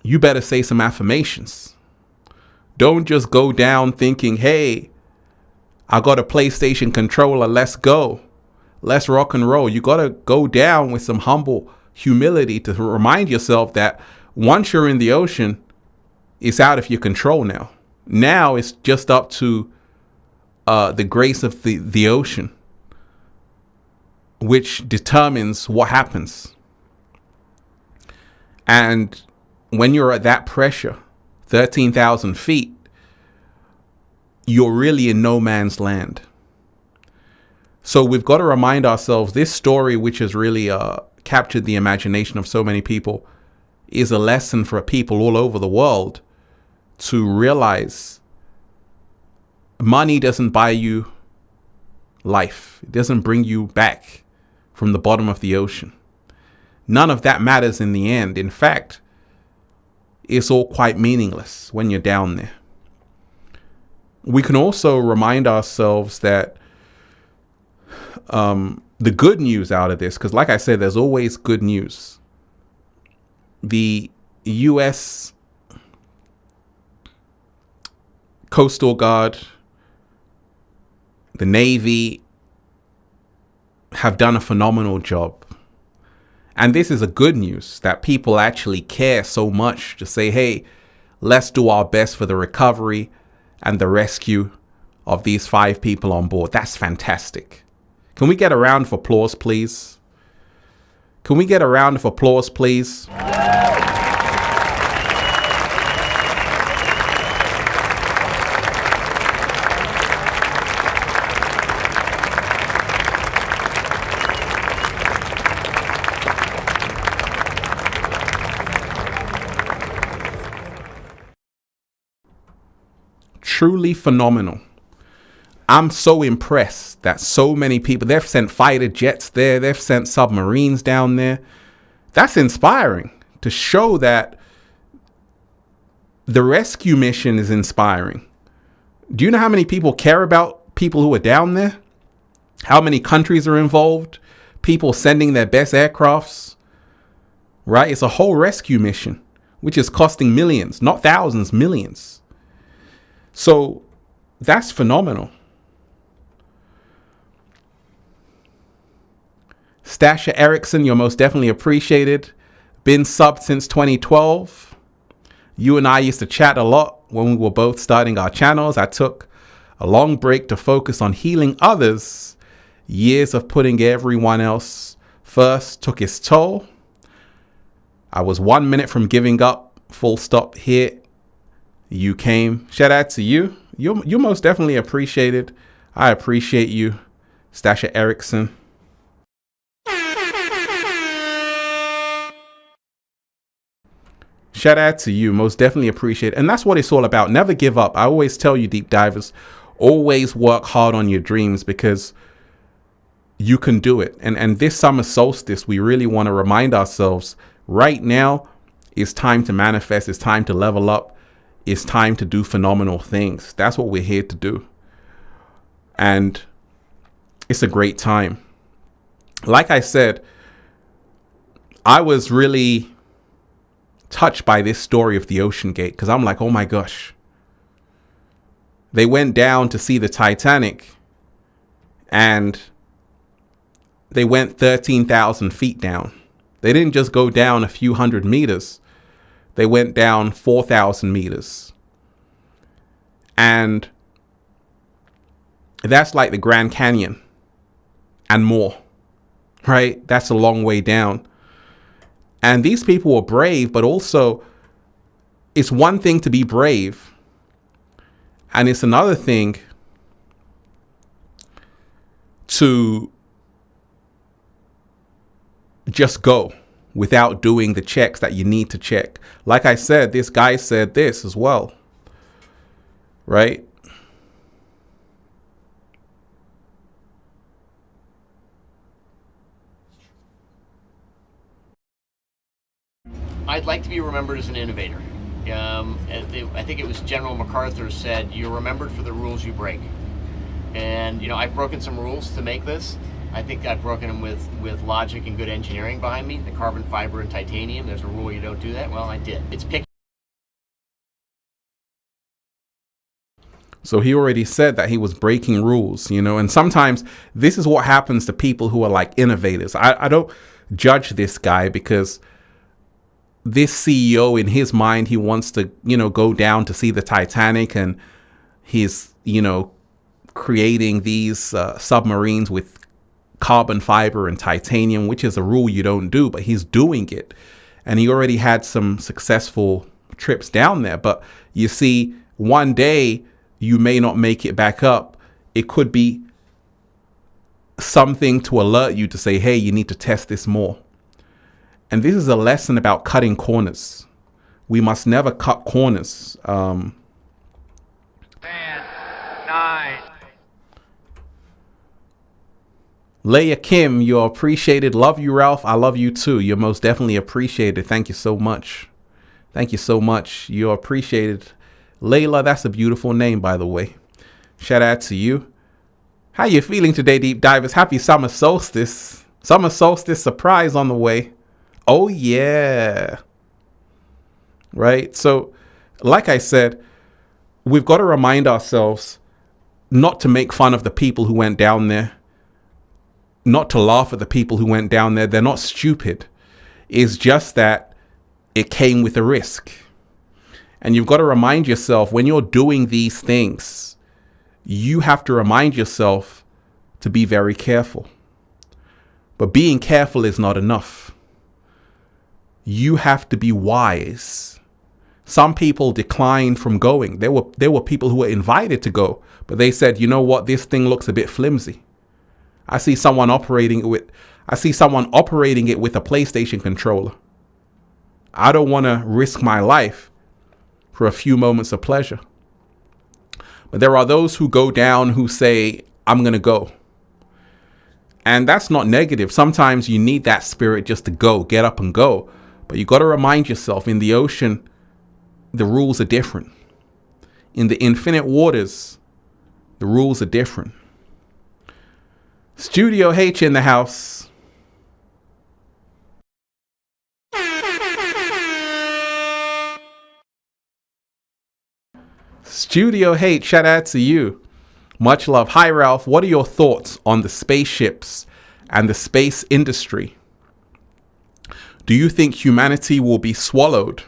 S1: you better say some affirmations. Don't just go down thinking, hey, I got a PlayStation controller, let's go. Let's rock and roll. You got to go down with some humble humility to remind yourself that once you're in the ocean, it's out of your control now. Now it's just up to the grace of the ocean, which determines what happens. And when you're at that pressure, 13,000 feet, you're really in no man's land. So we've got to remind ourselves this story, which has really captured the imagination of so many people, is a lesson for people all over the world to realize money doesn't buy you life. It doesn't bring you back from the bottom of the ocean. None of that matters in the end. In fact, it's all quite meaningless when you're down there. We can also remind ourselves that the good news out of this, because like I said, there's always good news. The U.S. Coastal Guard, the Navy have done a phenomenal job. And this is a good news that people actually care so much to say, hey, let's do our best for the recovery and the rescue of these 5 people on board. That's fantastic. Can we get a round of applause, please? Can we get a round of applause, please? Truly phenomenal. I'm so impressed that so many people, they've sent fighter jets there, they've sent submarines down there. That's inspiring to show that the rescue mission is inspiring. Do you know how many people care about people who are down there? How many countries are involved? People sending their best aircrafts, right? It's a whole rescue mission, which is costing millions, not thousands, millions. So that's phenomenal. Stasha Erickson, you're most definitely appreciated. Been subbed since 2012. You and I used to chat a lot when we were both starting our channels. I took a long break to focus on healing others. Years of putting everyone else first took its toll. I was 1 minute from giving up. Full stop. Here you came. Shout out to you. You're most definitely appreciated. I appreciate you, Stasha Erickson. Shout out to you. Most definitely appreciate it. And that's what it's all about. Never give up. I always tell you, deep divers, always work hard on your dreams, because you can do it. And this summer solstice, we really want to remind ourselves right now it's time to manifest. It's time to level up. It's time to do phenomenal things. That's what we're here to do. And it's a great time. Like I said, I was really touched by this story of the Ocean Gate, because I'm like, oh my gosh. They went down to see the Titanic and they went 13,000 feet down. They didn't just go down a few hundred meters. They went down 4,000 meters. And that's like the Grand Canyon and more, right? That's a long way down. And these people were brave, but also it's one thing to be brave, and it's another thing to just go without doing the checks that you need to check. Like I said, this guy said this as well, right?
S3: I'd like to be remembered as an innovator. I think it was General MacArthur said, "You're remembered for the rules you break." And I've broken some rules to make this. I think I've broken them with logic and good engineering behind me. The carbon fiber and titanium, there's a rule you don't do that. Well, I did. It's picky.
S1: So he already said that he was breaking rules, and sometimes this is what happens to people who are like innovators. I don't judge this guy, because this CEO, in his mind, he wants to, go down to see the Titanic, and he's, creating these submarines with carbon fiber and titanium, which is a rule you don't do, but he's doing it. And he already had some successful trips down there. But you see, one day you may not make it back up. It could be something to alert you to say, hey, you need to test this more. And this is a lesson about cutting corners. We must never cut corners.
S4: 10, 9.
S1: Leia Kim, you're appreciated. Love you, Ralph. I love you too. You're most definitely appreciated. Thank you so much. Thank you so much. You're appreciated. Layla, that's a beautiful name, by the way. Shout out to you. How you feeling today, deep divers? Happy summer solstice. Summer solstice surprise on the way. Oh, yeah. Right. So, like I said, we've got to remind ourselves not to make fun of the people who went down there, not to laugh at the people who went down there. They're not stupid. It's just that it came with a risk. And you've got to remind yourself, when you're doing these things, you have to remind yourself to be very careful. But being careful is not enough. You have to be wise. Some people declined from going. There were people who were invited to go, but they said, you know what, this thing looks a bit flimsy. I see someone operating it with a PlayStation controller. I don't want to risk my life for a few moments of pleasure. But there are those who go down who say, I'm going to go. And that's not negative. Sometimes you need that spirit just to go, get up and go. But you got to remind yourself, in the ocean, the rules are different. In the infinite waters, the rules are different. Studio H in the house. Studio H, shout out to you. Much love. Hi, Ralph. What are your thoughts on the spaceships and the space industry? Do you think humanity will be swallowed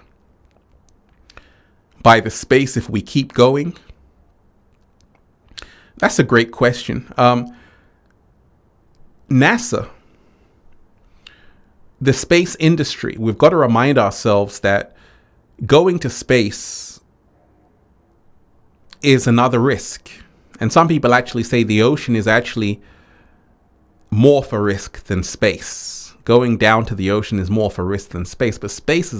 S1: by the space if we keep going? That's a great question. NASA, the space industry, we've got to remind ourselves that going to space is another risk. And some people actually say the ocean is actually more for risk than space. Going down to the ocean is more for risk than space, but space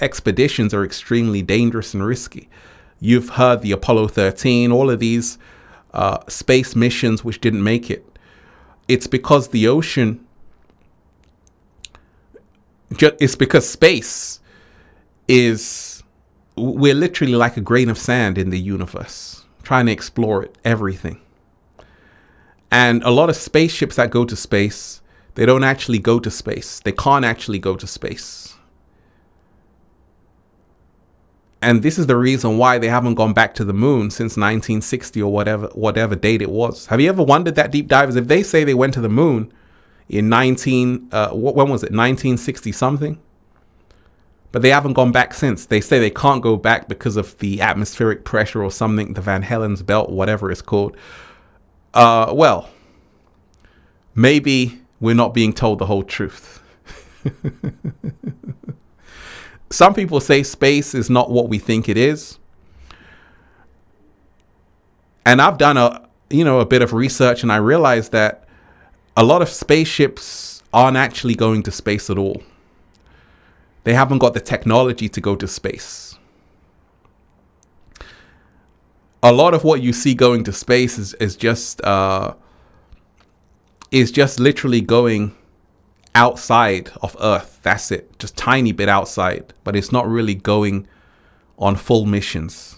S1: expeditions are extremely dangerous and risky. You've heard the Apollo 13, all of these space missions which didn't make it. It's because the ocean, it's because space is, we're literally like a grain of sand in the universe, trying to explore it, everything. And a lot of spaceships that go to space, they don't actually go to space. They can't actually go to space. And this is the reason why they haven't gone back to the moon since 1960 or whatever date it was. Have you ever wondered that, deep divers? If they say they went to the moon in when was it? 1960 something? But they haven't gone back since. They say they can't go back because of the atmospheric pressure or something, the Van Hellen's belt, whatever it's called. Well, maybe we're not being told the whole truth. Some people say space is not what we think it is. And I've done a bit of research, and I realized that a lot of spaceships aren't actually going to space at all. They haven't got the technology to go to space. A lot of what you see going to space is just literally going outside of Earth. That's it. Just tiny bit outside, but it's not really going on full missions.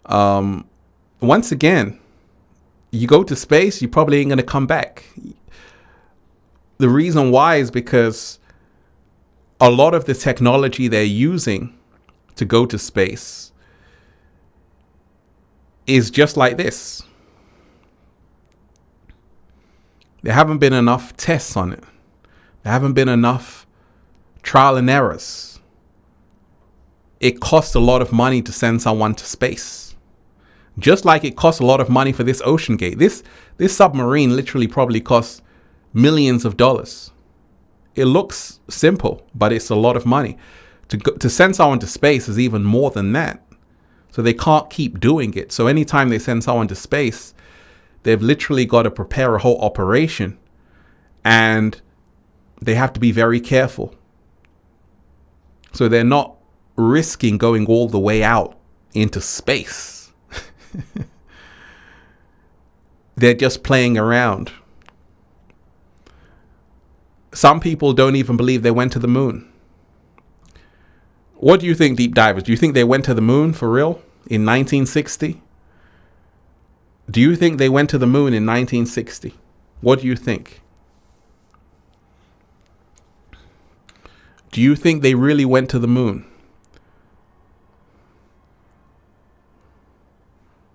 S1: Once again, you go to space, you probably ain't going to come back. The reason why is because a lot of the technology they're using to go to space is just like this. There haven't been enough tests on it. There haven't been enough trial and errors. It costs a lot of money to send someone to space. Just like it costs a lot of money for this ocean gate. This submarine literally probably costs millions of dollars. It looks simple, but it's a lot of money. To send someone to space is even more than that. So they can't keep doing it. So anytime they send someone to space, they've literally got to prepare a whole operation, and they have to be very careful. So they're not risking going all the way out into space. They're just playing around. Some people don't even believe they went to the moon. What do you think, deep divers? Do you think they went to the moon for real in 1960? Do you think they went to the moon in 1960? What do you think? Do you think they really went to the moon?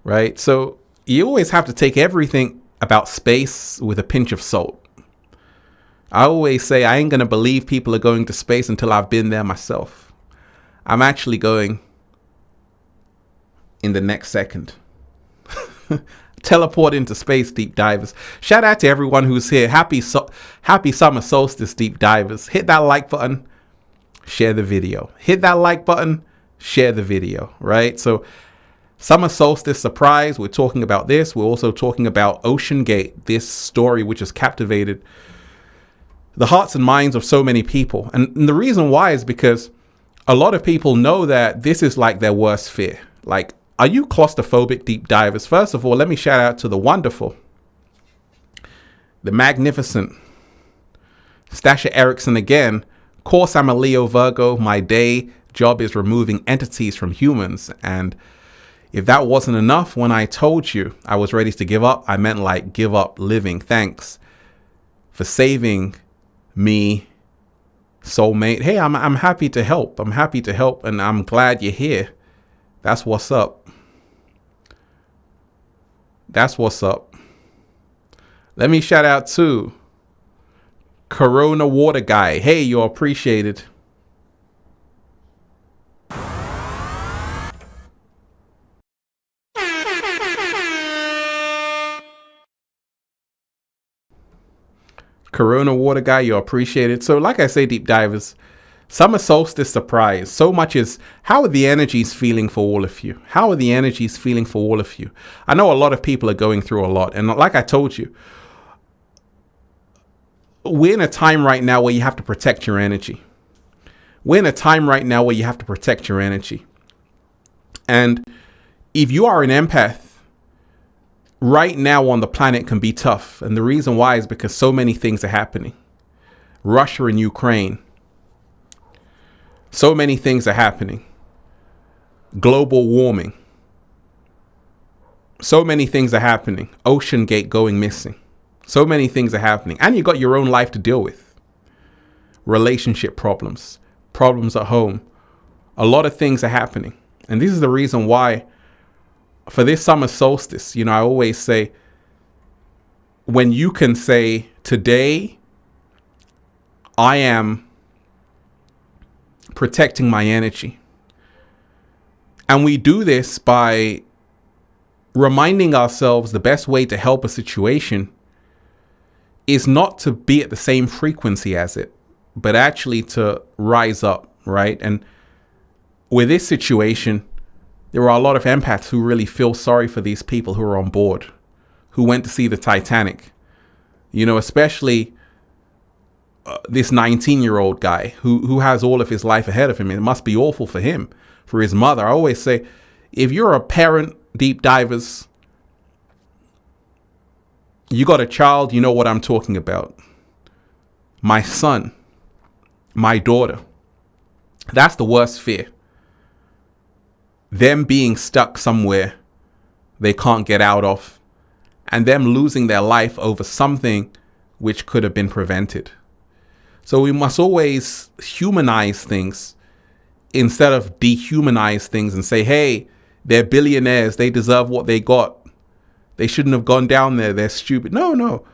S1: Right? So you always have to take everything about space with a pinch of salt. I always say I ain't going to believe people are going to space until I've been there myself. I'm actually going in the next second. Teleport into space, deep divers. Shout out to everyone who's here. Happy summer solstice, deep divers. Hit that like button, share the video. Hit that like button, share the video, right? So summer solstice surprise, we're talking about this. We're also talking about Ocean Gate, this story which has captivated the hearts and minds of so many people. And the reason why is because a lot of people know that this is like their worst fear. Like, are you claustrophobic, deep divers? First of all, let me shout out to the wonderful, the magnificent Stasha Erickson again. Of course, I'm a Leo Virgo. My day job is removing entities from humans. And if that wasn't enough, when I told you I was ready to give up, I meant like give up living. Thanks for saving me, soulmate. Hey, I'm happy to help. I'm happy to help, and I'm glad you're here. That's what's up. That's what's up. Let me shout out to Corona Water Guy. Hey, you're appreciated. Corona Water Guy, you're appreciated. So like I say, deep divers, summer solstice surprise. So much is, how are the energies feeling for all of you? How are the energies feeling for all of you? I know a lot of people are going through a lot. And like I told you, we're in a time right now where you have to protect your energy. We're in a time right now where you have to protect your energy. And if you are an empath, right now on the planet can be tough. And the reason why is because so many things are happening. Russia and Ukraine. So many things are happening. Global warming. So many things are happening. Ocean Gate going missing. So many things are happening. And you got your own life to deal with. Relationship problems. Problems at home. A lot of things are happening. And this is the reason why for this summer solstice, I always say, when you can say, today, I am protecting my energy. And we do this by reminding ourselves the best way to help a situation is not to be at the same frequency as it, but actually to rise up, right? And with this situation, there are a lot of empaths who really feel sorry for these people who are on board, who went to see the Titanic, especially this 19-year-old guy who has all of his life ahead of him. It must be awful for him, for his mother. I always say, if you're a parent, deep divers, you got a child, you know what I'm talking about. My son, my daughter, that's the worst fear. Them being stuck somewhere they can't get out of, and them losing their life over something which could have been prevented. So we must always humanize things instead of dehumanize things and say, hey, they're billionaires, they deserve what they got. They shouldn't have gone down there, they're stupid. No.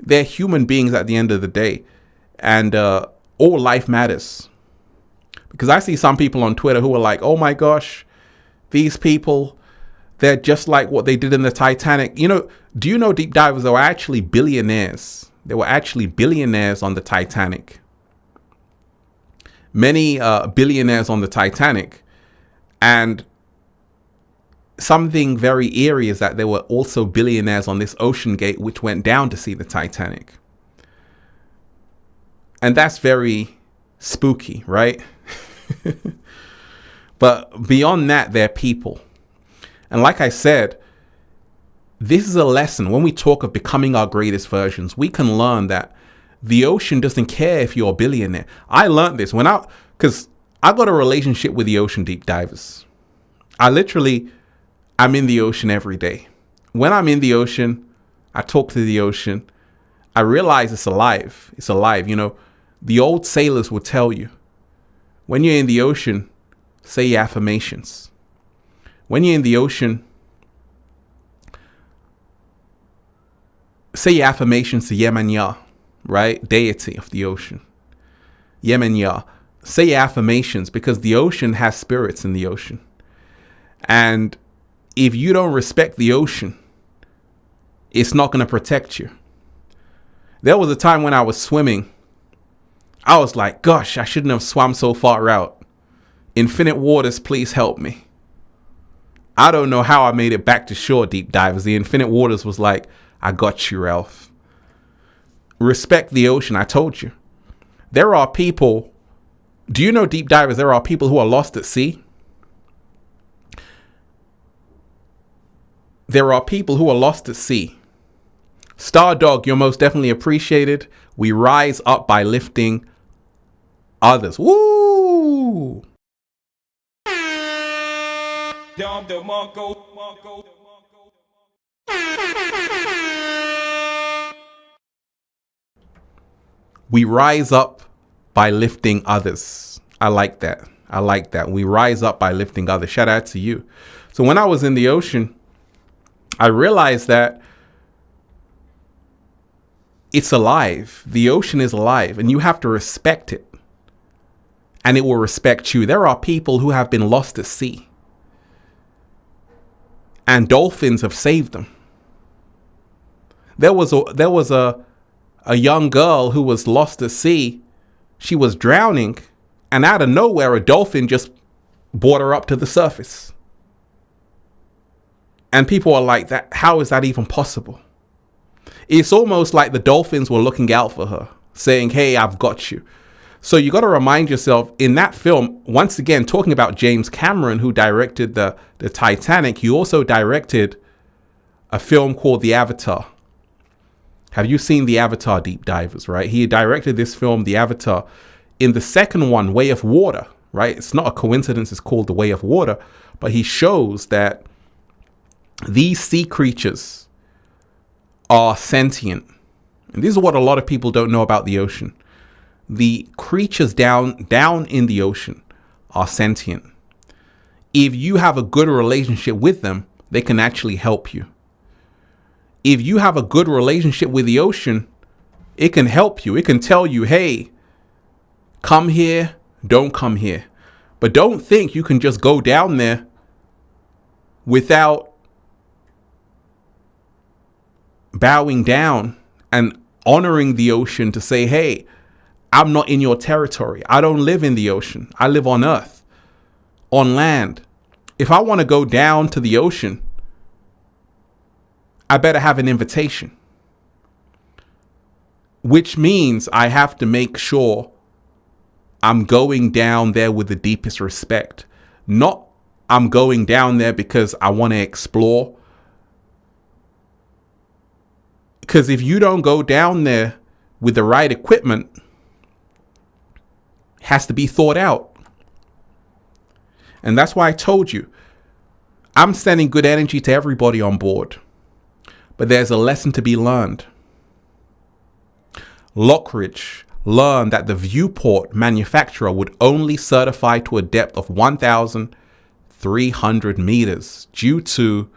S1: They're human beings at the end of the day. And all life matters. Because I see some people on Twitter who are like, oh my gosh, these people, they're just like what they did in the Titanic. Do you know, deep divers, there were actually billionaires. There were actually billionaires on the Titanic. Many billionaires on the Titanic. And something very eerie is that there were also billionaires on this Ocean Gate which went down to see the Titanic. And that's very spooky, right? But beyond that, they're people. And like I said, this is a lesson. When we talk of becoming our greatest versions, we can learn that the ocean doesn't care if you're a billionaire. I learned this because I got a relationship with the ocean, deep divers. I'm in the ocean every day. When I'm in the ocean, I talk to the ocean. I realize it's alive. It's alive. The old sailors would tell you, when you're in the ocean, say your affirmations. When you're in the ocean, say your affirmations to Yemenya, right? Deity of the ocean. Yemenya. Say your affirmations because the ocean has spirits in the ocean. And if you don't respect the ocean, it's not going to protect you. There was a time when I was swimming. I was like, gosh, I shouldn't have swam so far out. Infinite waters, please help me. I don't know how I made it back to shore, deep divers. The infinite waters was like, I got you, Ralph. Respect the ocean. I told you. There are people. Do you know, deep divers, there are people who are lost at sea? There are people who are lost at sea. Star Dog, you're most definitely appreciated. We rise up by lifting others. Woo! We rise up by lifting others. I like that. I like that. We rise up by lifting others. Shout out to you. So when I was in the ocean, I realized that it's alive. The ocean is alive, and you have to respect it. And it will respect you. There are people who have been lost at sea, and dolphins have saved them. There was a young girl who was lost at sea. She was drowning, and out of nowhere, a dolphin just brought her up to the surface. And people are like, that. How is that even possible? It's almost like the dolphins were looking out for her, saying, hey, I've got you. So you got to remind yourself, in that film, once again, talking about James Cameron, who directed the Titanic, he also directed a film called The Avatar. Have you seen The Avatar, deep divers, right? He directed this film, The Avatar. In the second one, Way of Water, right? It's not a coincidence it's called The Way of Water, but he shows that these sea creatures are sentient. And this is what a lot of people don't know about the ocean. The creatures down in the ocean are sentient. If you have a good relationship with them, they can actually help you. If you have a good relationship with the ocean, it can help you. It can tell you, hey, come here, don't come here. But don't think you can just go down there without bowing down and honoring the ocean to say, hey, I'm not in your territory. I don't live in the ocean. I live on earth, on land. If I want to go down to the ocean, I better have an invitation, which means I have to make sure I'm going down there with the deepest respect. Not I'm going down there because I want to explore. Because if you don't go down there with the right equipment, it has to be thought out. And that's why I told you, I'm sending good energy to everybody on board. But there's a lesson to be learned. Lockridge learned that the viewport manufacturer would only certify to a depth of 1,300 meters due to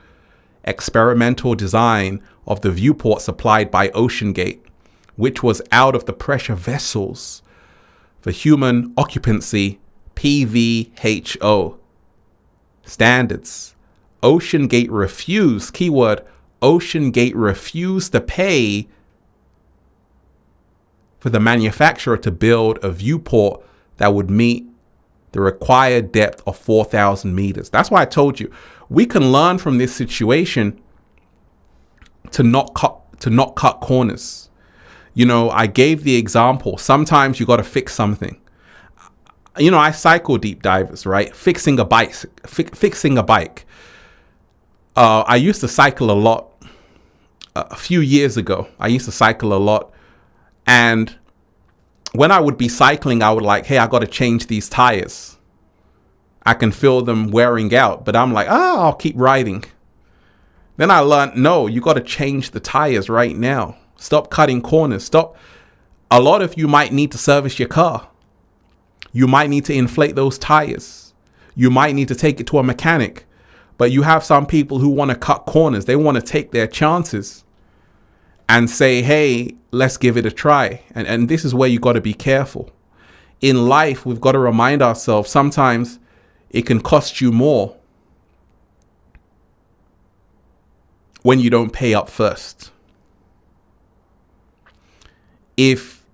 S1: experimental design of the viewport supplied by OceanGate, which was out of the pressure vessels for human occupancy PVHO standards. OceanGate refused, keyword, OceanGate refused to pay for the manufacturer to build a viewport that would meet the required depth of 4,000 meters. That's why I told you, we can learn from this situation to not cut corners. You know, I gave the example. Sometimes you got to fix something. You know, I cycle, deep divers, right? Fixing a bike. I used to cycle a lot. A few years ago, I used to cycle a lot. And when I would be cycling, I would like, hey, I got to change these tires. I can feel them wearing out, but I'm like, I'll keep riding. Then I learned, no, you got to change the tires right now. Stop cutting corners. Stop. A lot of you might need to service your car. You might need to inflate those tires. You might need to take it to a mechanic. But you have some people who want to cut corners. They want to take their chances and say, hey, let's give it a try. And this is where you got to be careful. In life, we've got to remind ourselves, sometimes it can cost you more when you don't pay up first. If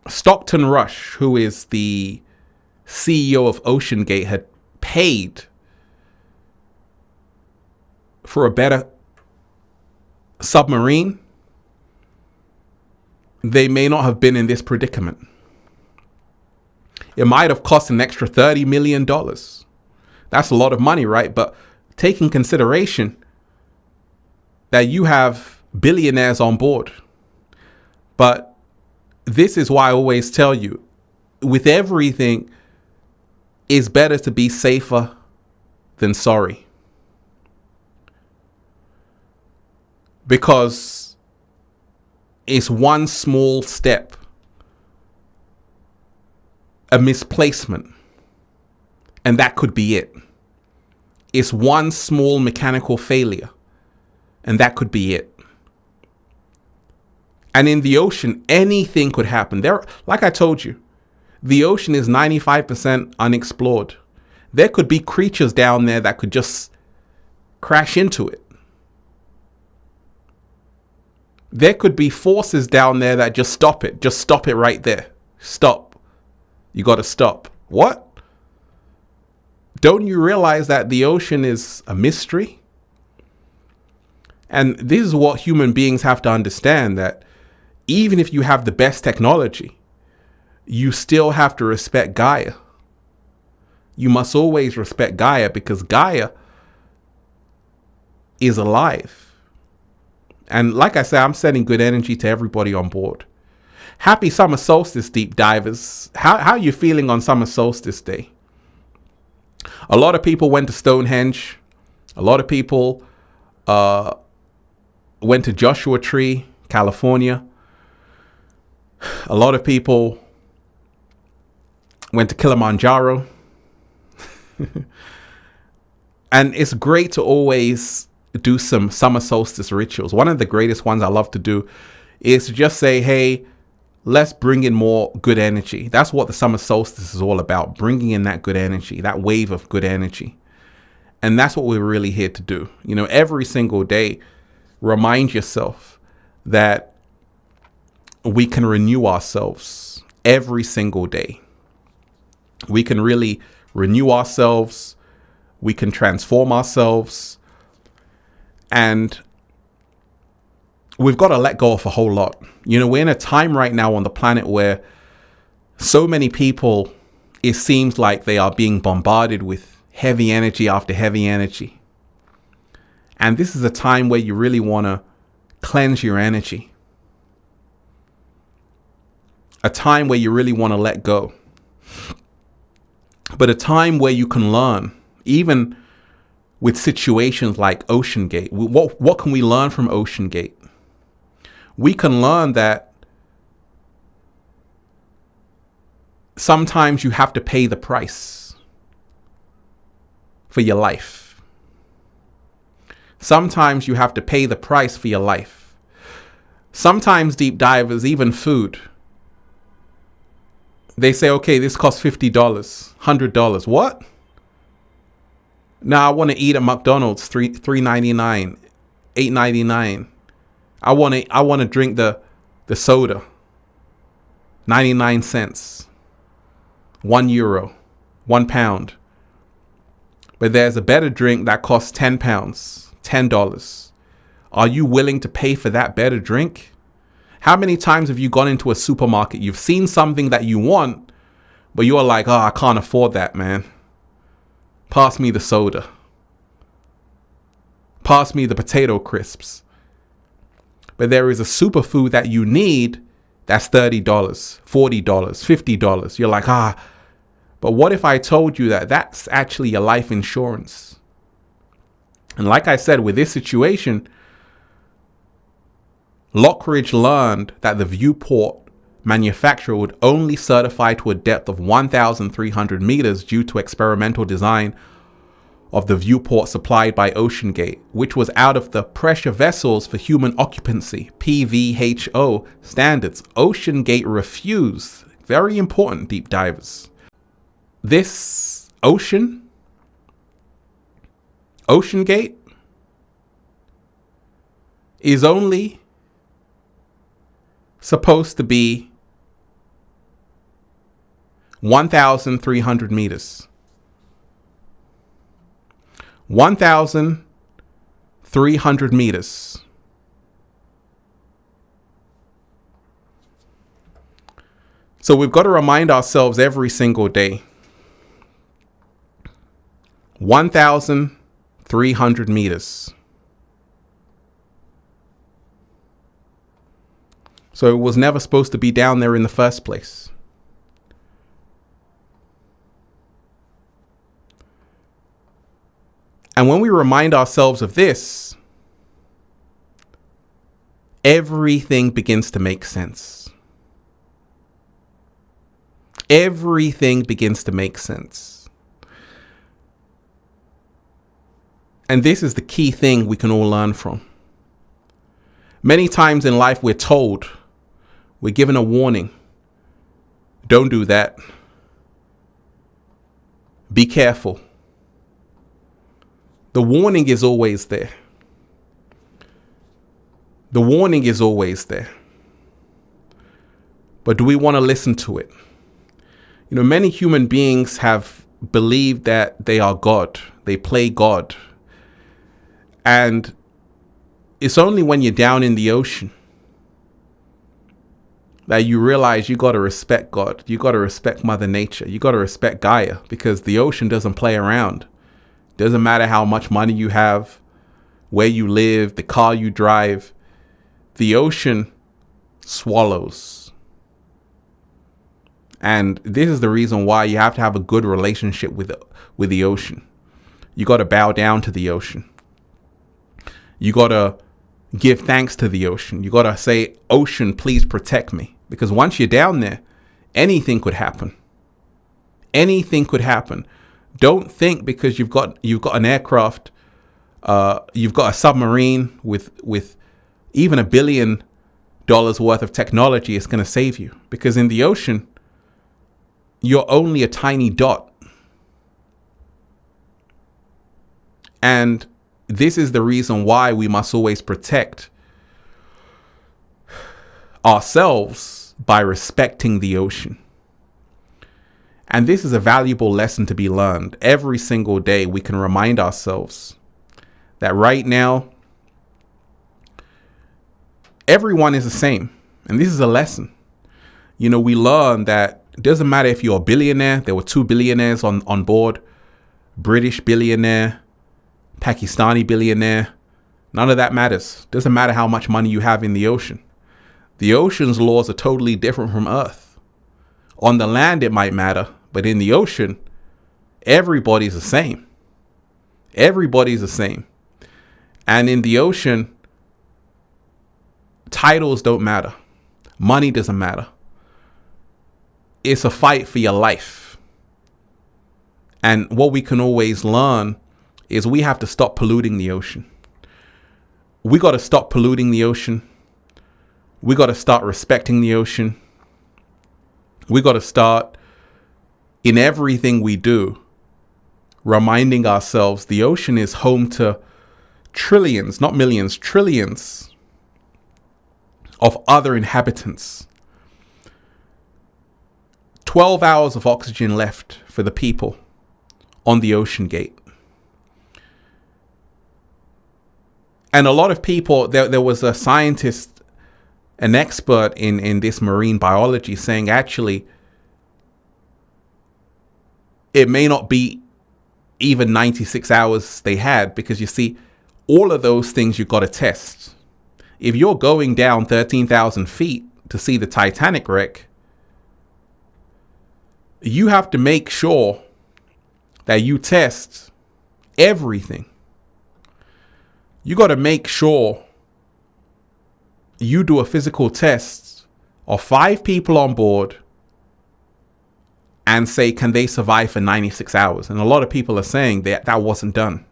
S1: Stockton Rush, who is the CEO of OceanGate, had paid for a better submarine, they may not have been in this predicament. It might have cost an extra $30 million. That's a lot of money, right? But take in consideration that you have billionaires on board. But this is why I always tell you, with everything, it's better to be safer than sorry. Because it's one small step, a misplacement, and that could be it. It's one small mechanical failure, and that could be it. And in the ocean, anything could happen. Like I told you, the ocean is 95% unexplored. There could be creatures down there that could just crash into it. There could be forces down there that just stop it. Just stop it right there. Stop. You got to stop. What? Don't you realize that the ocean is a mystery? And this is what human beings have to understand, that even if you have the best technology, you still have to respect Gaia. You must always respect Gaia, because Gaia is alive. And like I said, I'm sending good energy to everybody on board. Happy summer solstice, deep divers. How are you feeling on summer solstice day? A lot of people went to Stonehenge. A lot of people went to Joshua Tree, California. A lot of people went to Kilimanjaro. And it's great to always do some summer solstice rituals. One of the greatest ones I love to do is to just say, hey, let's bring in more good energy. That's what the summer solstice is all about, bringing in that good energy, that wave of good energy. And that's what we're really here to do. You know, every single day, remind yourself that we can renew ourselves every single day. We can really renew ourselves. We can transform ourselves. And we've got to let go of a whole lot. You know, we're in a time right now on the planet where so many people, it seems like they are being bombarded with heavy energy after heavy energy. And this is a time where you really want to cleanse your energy. A time where you really want to let go. But a time where you can learn, even with situations like OceanGate. What can we learn from OceanGate? We can learn that sometimes you have to pay the price for your life. Sometimes you have to pay the price for your life. Sometimes, deep divers, even food, they say, okay, this costs $50, $100. What? Now I want to eat at McDonald's, $3.99, $8.99. I want to drink the soda, 99 cents, €1, £1. But there's a better drink that costs £10, $10. Are you willing to pay for that better drink? How many times have you gone into a supermarket? You've seen something that you want, but you're like, oh, I can't afford that, man. Pass me the soda. Pass me the potato crisps. But there is a superfood that you need that's $30, $40, $50. You're like, but what if I told you that that's actually your life insurance? And like I said, with this situation, Lockridge learned that the viewport manufacturer would only certify to a depth of 1,300 meters due to experimental design of the viewport supplied by OceanGate, which was out of the pressure vessels for human occupancy, PVHO standards. OceanGate refused. Very important, deep divers. This OceanGate, is only supposed to be 1,300 meters. 1,300 meters. So we've got to remind ourselves every single day. 1,300 meters. So it was never supposed to be down there in the first place. And when we remind ourselves of this, everything begins to make sense. Everything begins to make sense. And this is the key thing we can all learn from. Many times in life we're told, we're given a warning. Don't do that. Be careful. The warning is always there. The warning is always there. But do we want to listen to it? You know, many human beings have believed that they are God. They play God. And it's only when you're down in the ocean that you realize you got to respect God. You got to respect Mother Nature. You got to respect Gaia, because the ocean doesn't play around. Doesn't matter how much money you have, where you live, the car you drive. The ocean swallows. And this is the reason why you have to have a good relationship with the ocean. You got to bow down to the ocean. You got to give thanks to the ocean. You got to say, ocean, please protect me. Because once you're down there, anything could happen. Anything could happen. Don't think because you've got an aircraft, you've got a submarine with even $1 billion worth of technology, it's going to save you. Because in the ocean, you're only a tiny dot. And this is the reason why we must always protect ourselves by respecting the ocean. And this is a valuable lesson to be learned. Every single day we can remind ourselves that right now, everyone is the same. And this is a lesson. You know, we learn that it doesn't matter if you're a billionaire. There were 2 billionaires on board. British billionaire, Pakistani billionaire. None of that matters. Doesn't matter how much money you have in the ocean. The ocean's laws are totally different from Earth. On the land, it might matter, but in the ocean, everybody's the same. Everybody's the same. And in the ocean, titles don't matter. Money doesn't matter. It's a fight for your life. And what we can always learn is we have to stop polluting the ocean. We got to stop polluting the ocean. We got to start respecting the ocean. We got to start, in everything we do, reminding ourselves the ocean is home to trillions, not millions, trillions of other inhabitants. 12 hours of oxygen left for the people on the ocean gate. And a lot of people, there was a scientist, an expert in this marine biology, saying actually it may not be even 96 hours they had, because you see, all of those things you've got to test. If you're going down 13,000 feet to see the Titanic wreck, you have to make sure that you test everything. You got to make sure you do a physical test of 5 people on board and say, can they survive for 96 hours? And a lot of people are saying that wasn't done.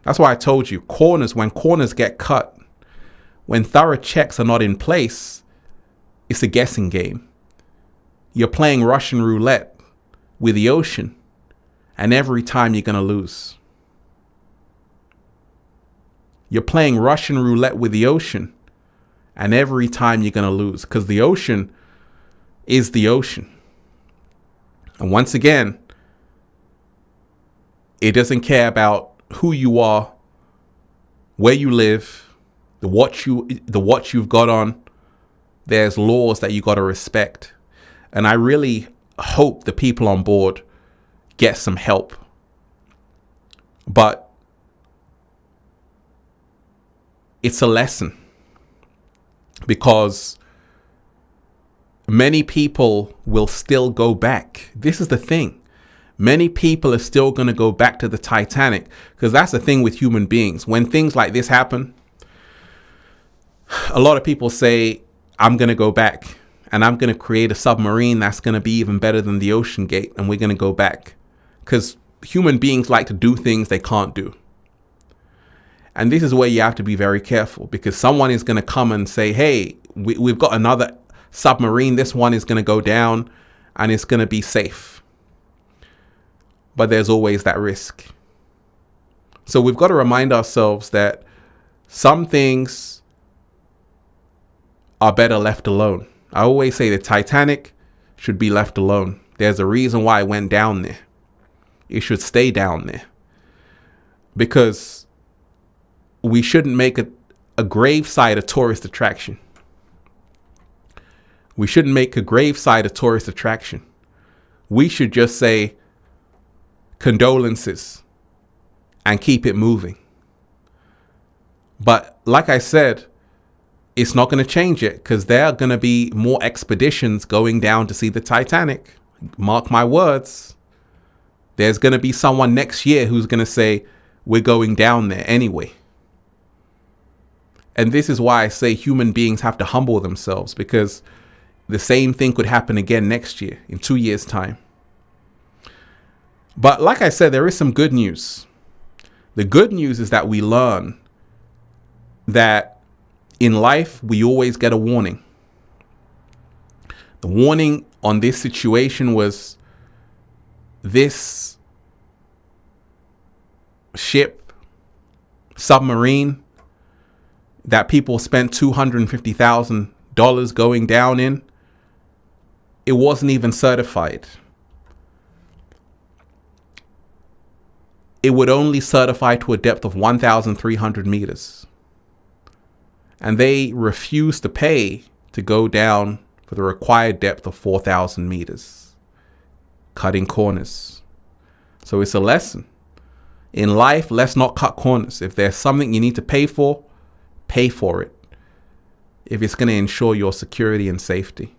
S1: That's why I told you, when corners get cut, when thorough checks are not in place, it's a guessing game. You're playing Russian roulette with the ocean, and every time you're going to lose. you're playing Russian roulette with the ocean. And every time you're going to lose, because the ocean is the ocean. And once again, it doesn't care about who you are, where you live, the watch you've got on. There's laws that you got to respect. And I really hope the people on board get some help. But it's a lesson, because many people will still go back. This is the thing. Many people are still going to go back to the Titanic, because that's the thing with human beings. When things like this happen, a lot of people say, I'm going to go back and I'm going to create a submarine that's going to be even better than the Ocean Gate, and we're going to go back, because human beings like to do things they can't do. And this is where you have to be very careful, because someone is going to come and say, hey, we've got another submarine. This one is going to go down and it's going to be safe. But there's always that risk. So we've got to remind ourselves that some things are better left alone. I always say the Titanic should be left alone. There's a reason why it went down there. It should stay down there. Because we shouldn't make a graveside a tourist attraction. We shouldn't make a graveside a tourist attraction. We should just say condolences and keep it moving. But like I said, it's not going to change it, because there are going to be more expeditions going down to see the Titanic. Mark my words. There's going to be someone next year who's going to say, we're going down there anyway. And this is why I say human beings have to humble themselves, because the same thing could happen again next year, in 2 years' time. But like I said, there is some good news. The good news is that we learn that in life, we always get a warning. The warning on this situation was this ship, submarine, that people spent $250,000 going down in, it wasn't even certified. It would only certify to a depth of 1,300 meters. And they refused to pay to go down for the required depth of 4,000 meters, cutting corners. So it's a lesson. In life, let's not cut corners. If there's something you need to pay for it. If it's going to ensure your security and safety.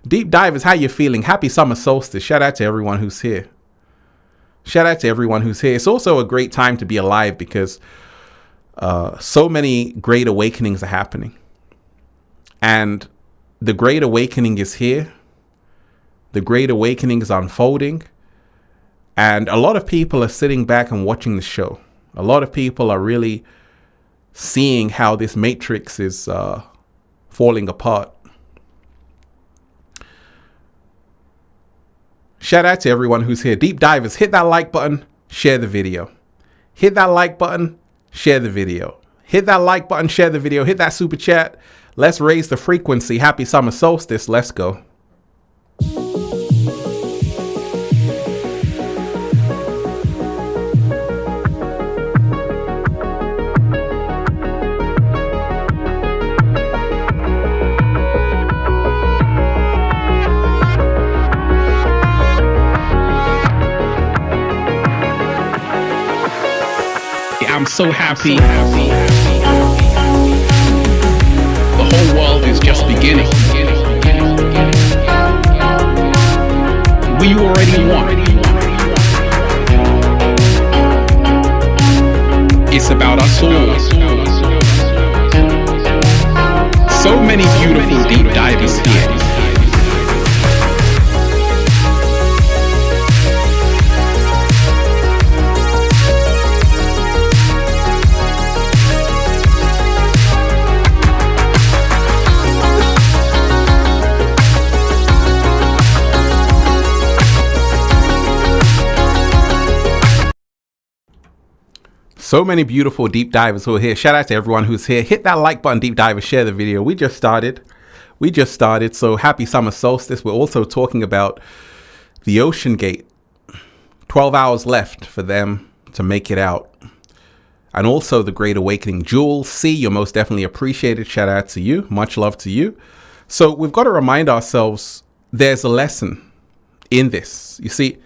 S1: Deep divers, how you feeling? Happy summer solstice. Shout out to everyone who's here. Shout out to everyone who's here. It's also a great time to be alive, because so many great awakenings are happening. And the great awakening is here. The great awakening is unfolding. And a lot of people are sitting back and watching the show. A lot of people are really seeing how this matrix is falling apart. Shout out to everyone who's here. Deep divers, hit that like button, share the video. Hit that like button, share the video. Hit that like button, share the video. Hit that super chat. Let's raise the frequency. Happy summer solstice. Let's go.
S4: I'm so happy. The whole world is just beginning. We already won. It's about us all. So many beautiful deep divers here.
S1: So many beautiful deep divers who are here. Shout out to everyone who's here. Hit that like button, deep diver, share the video. We just started. So happy summer solstice. We're also talking about the Ocean Gate. 12 hours left for them to make it out. And also the Great Awakening. Jules C, you're most definitely appreciated. Shout out to you. Much love to you. So we've got to remind ourselves there's a lesson in this. You see,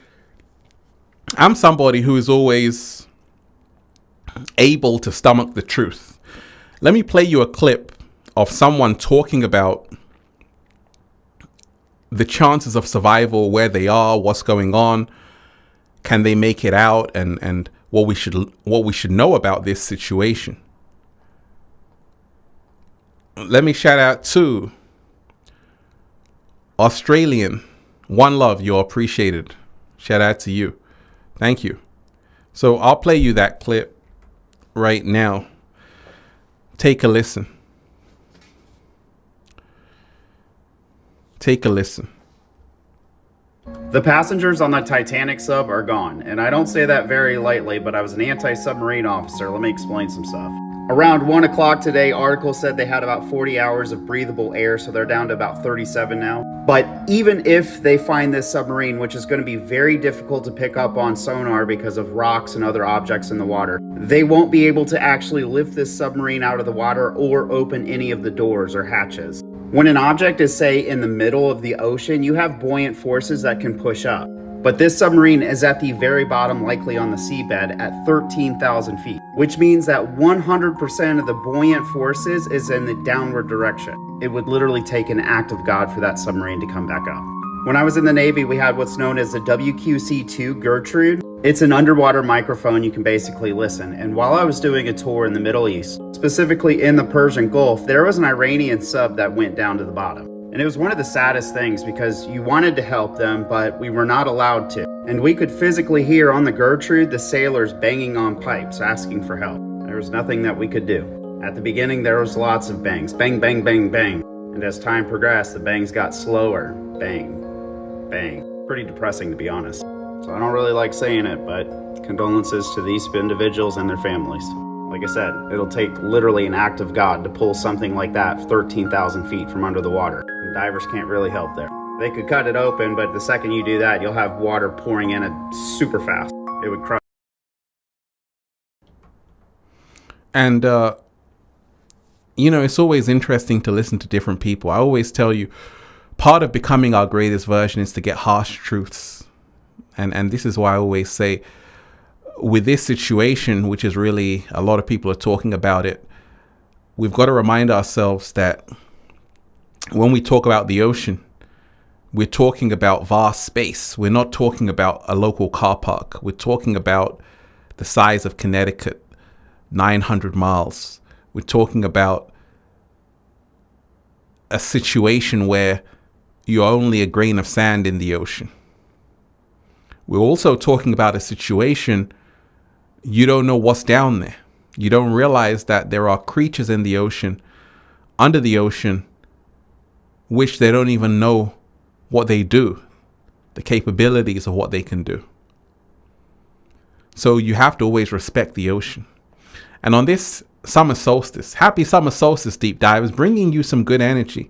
S1: I'm somebody who is always able to stomach the truth. Let me play you a clip of someone talking about the chances of survival, where they are, what's going on, can they make it out, and what we should know about this situation. Let me shout out to Australian. One love, you're appreciated. Shout out to you. Thank you. So I'll play you that clip right now. Take a listen. Take a listen.
S5: The passengers on the Titanic sub are gone, and I don't say that very lightly, but I was an anti-submarine officer. Let me explain some stuff. Around 1 o'clock today, articles said they had about 40 hours of breathable air, so they're down to about 37 now. But even if they find this submarine, which is going to be very difficult to pick up on sonar because of rocks and other objects in the water, they won't be able to actually lift this submarine out of the water or open any of the doors or hatches. When an object is, say, in the middle of the ocean, you have buoyant forces that can push up. But this submarine is at the very bottom, likely on the seabed, at 13,000 feet, which means that 100% of the buoyant forces is in the downward direction. It would literally take an act of God for that submarine to come back up. When I was in the Navy, we had what's known as the WQC-2 Gertrude. It's an underwater microphone you can basically listen. And while I was doing a tour in the Middle East, specifically in the Persian Gulf, there was an Iranian sub that went down to the bottom. And it was one of the saddest things because you wanted to help them, but we were not allowed to. And we could physically hear on the Gertrude the sailors banging on pipes, asking for help. There was nothing that we could do. At the beginning, there was lots of bangs. Bang, bang, bang, bang. And as time progressed, the bangs got slower. Bang, bang. Pretty depressing, to be honest. So I don't really like saying it, but condolences to these individuals and their families. Like I said, it'll take literally an act of God to pull something like that 13,000 feet from under the water. And divers can't really help there. They could cut it open, but the second you do that, you'll have water pouring in it super fast. It would crush.
S1: And, it's always interesting to listen to different people. I always tell you, part of becoming our greatest version is to get harsh truths. And this is why I always say, with this situation, which is really, a lot of people are talking about it, we've got to remind ourselves that when we talk about the ocean, we're talking about vast space. We're not talking about a local car park. We're talking about the size of Connecticut, 900 miles. We're talking about a situation where you're only a grain of sand in the ocean. We're also talking about a situation you don't know what's down there. You don't realize that there are creatures in the ocean, under the ocean, which they don't even know what they do, the capabilities of what they can do. So you have to always respect the ocean. And on this summer solstice, happy summer solstice, deep divers, bringing you some good energy.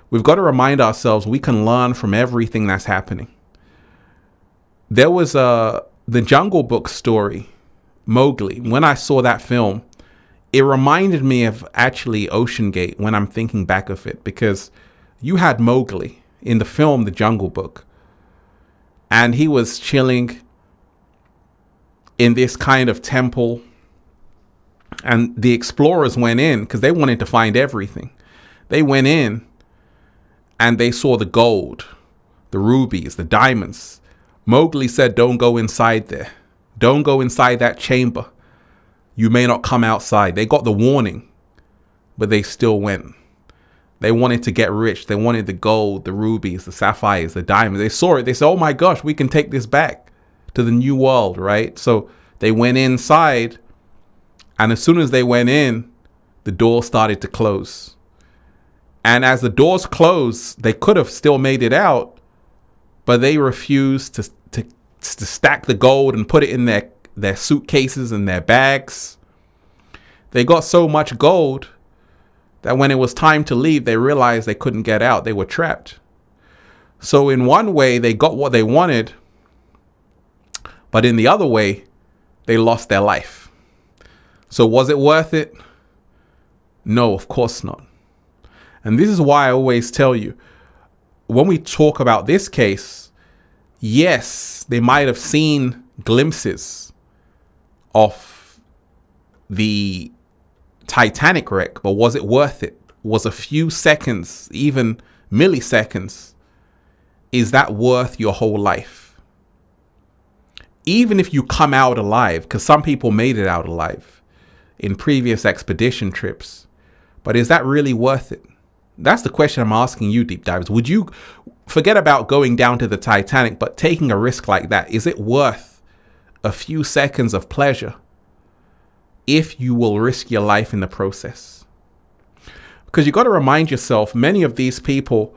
S1: We've got to remind ourselves we can learn from everything that's happening. There was the Jungle Book story, Mowgli. When I saw that film, it reminded me of actually Ocean Gate when I'm thinking back of it, because you had Mowgli in the film The Jungle Book, and he was chilling in this kind of temple, and the explorers went in because they wanted to find everything. They went in and they saw the gold, the rubies, the diamonds. Mowgli said, "Don't go inside there. Don't go inside that chamber. You may not come outside." They got the warning, but they still went. They wanted to get rich. They wanted the gold, the rubies, the sapphires, the diamonds. They saw it. They said, "Oh my gosh, we can take this back to the new world," right? So they went inside, and as soon as they went in, the door started to close. And as the doors closed, they could have still made it out, but they refused to stack the gold and put it in their suitcases and their bags. They got so much gold that when it was time to leave, they realized they couldn't get out. They were trapped. So in one way, they got what they wanted, but in the other way, they lost their life. So was it worth it? No, of course not. And this is why I always tell you, when we talk about this case, yes, they might have seen glimpses of the Titanic wreck, but was it worth it? Was a few seconds, even milliseconds, is that worth your whole life? Even if you come out alive, because some people made it out alive in previous expedition trips, but is that really worth it? That's the question I'm asking you, deep divers. Would you forget about going down to the Titanic, but taking a risk like that, is it worth a few seconds of pleasure if you will risk your life in the process? Because you got to remind yourself, many of these people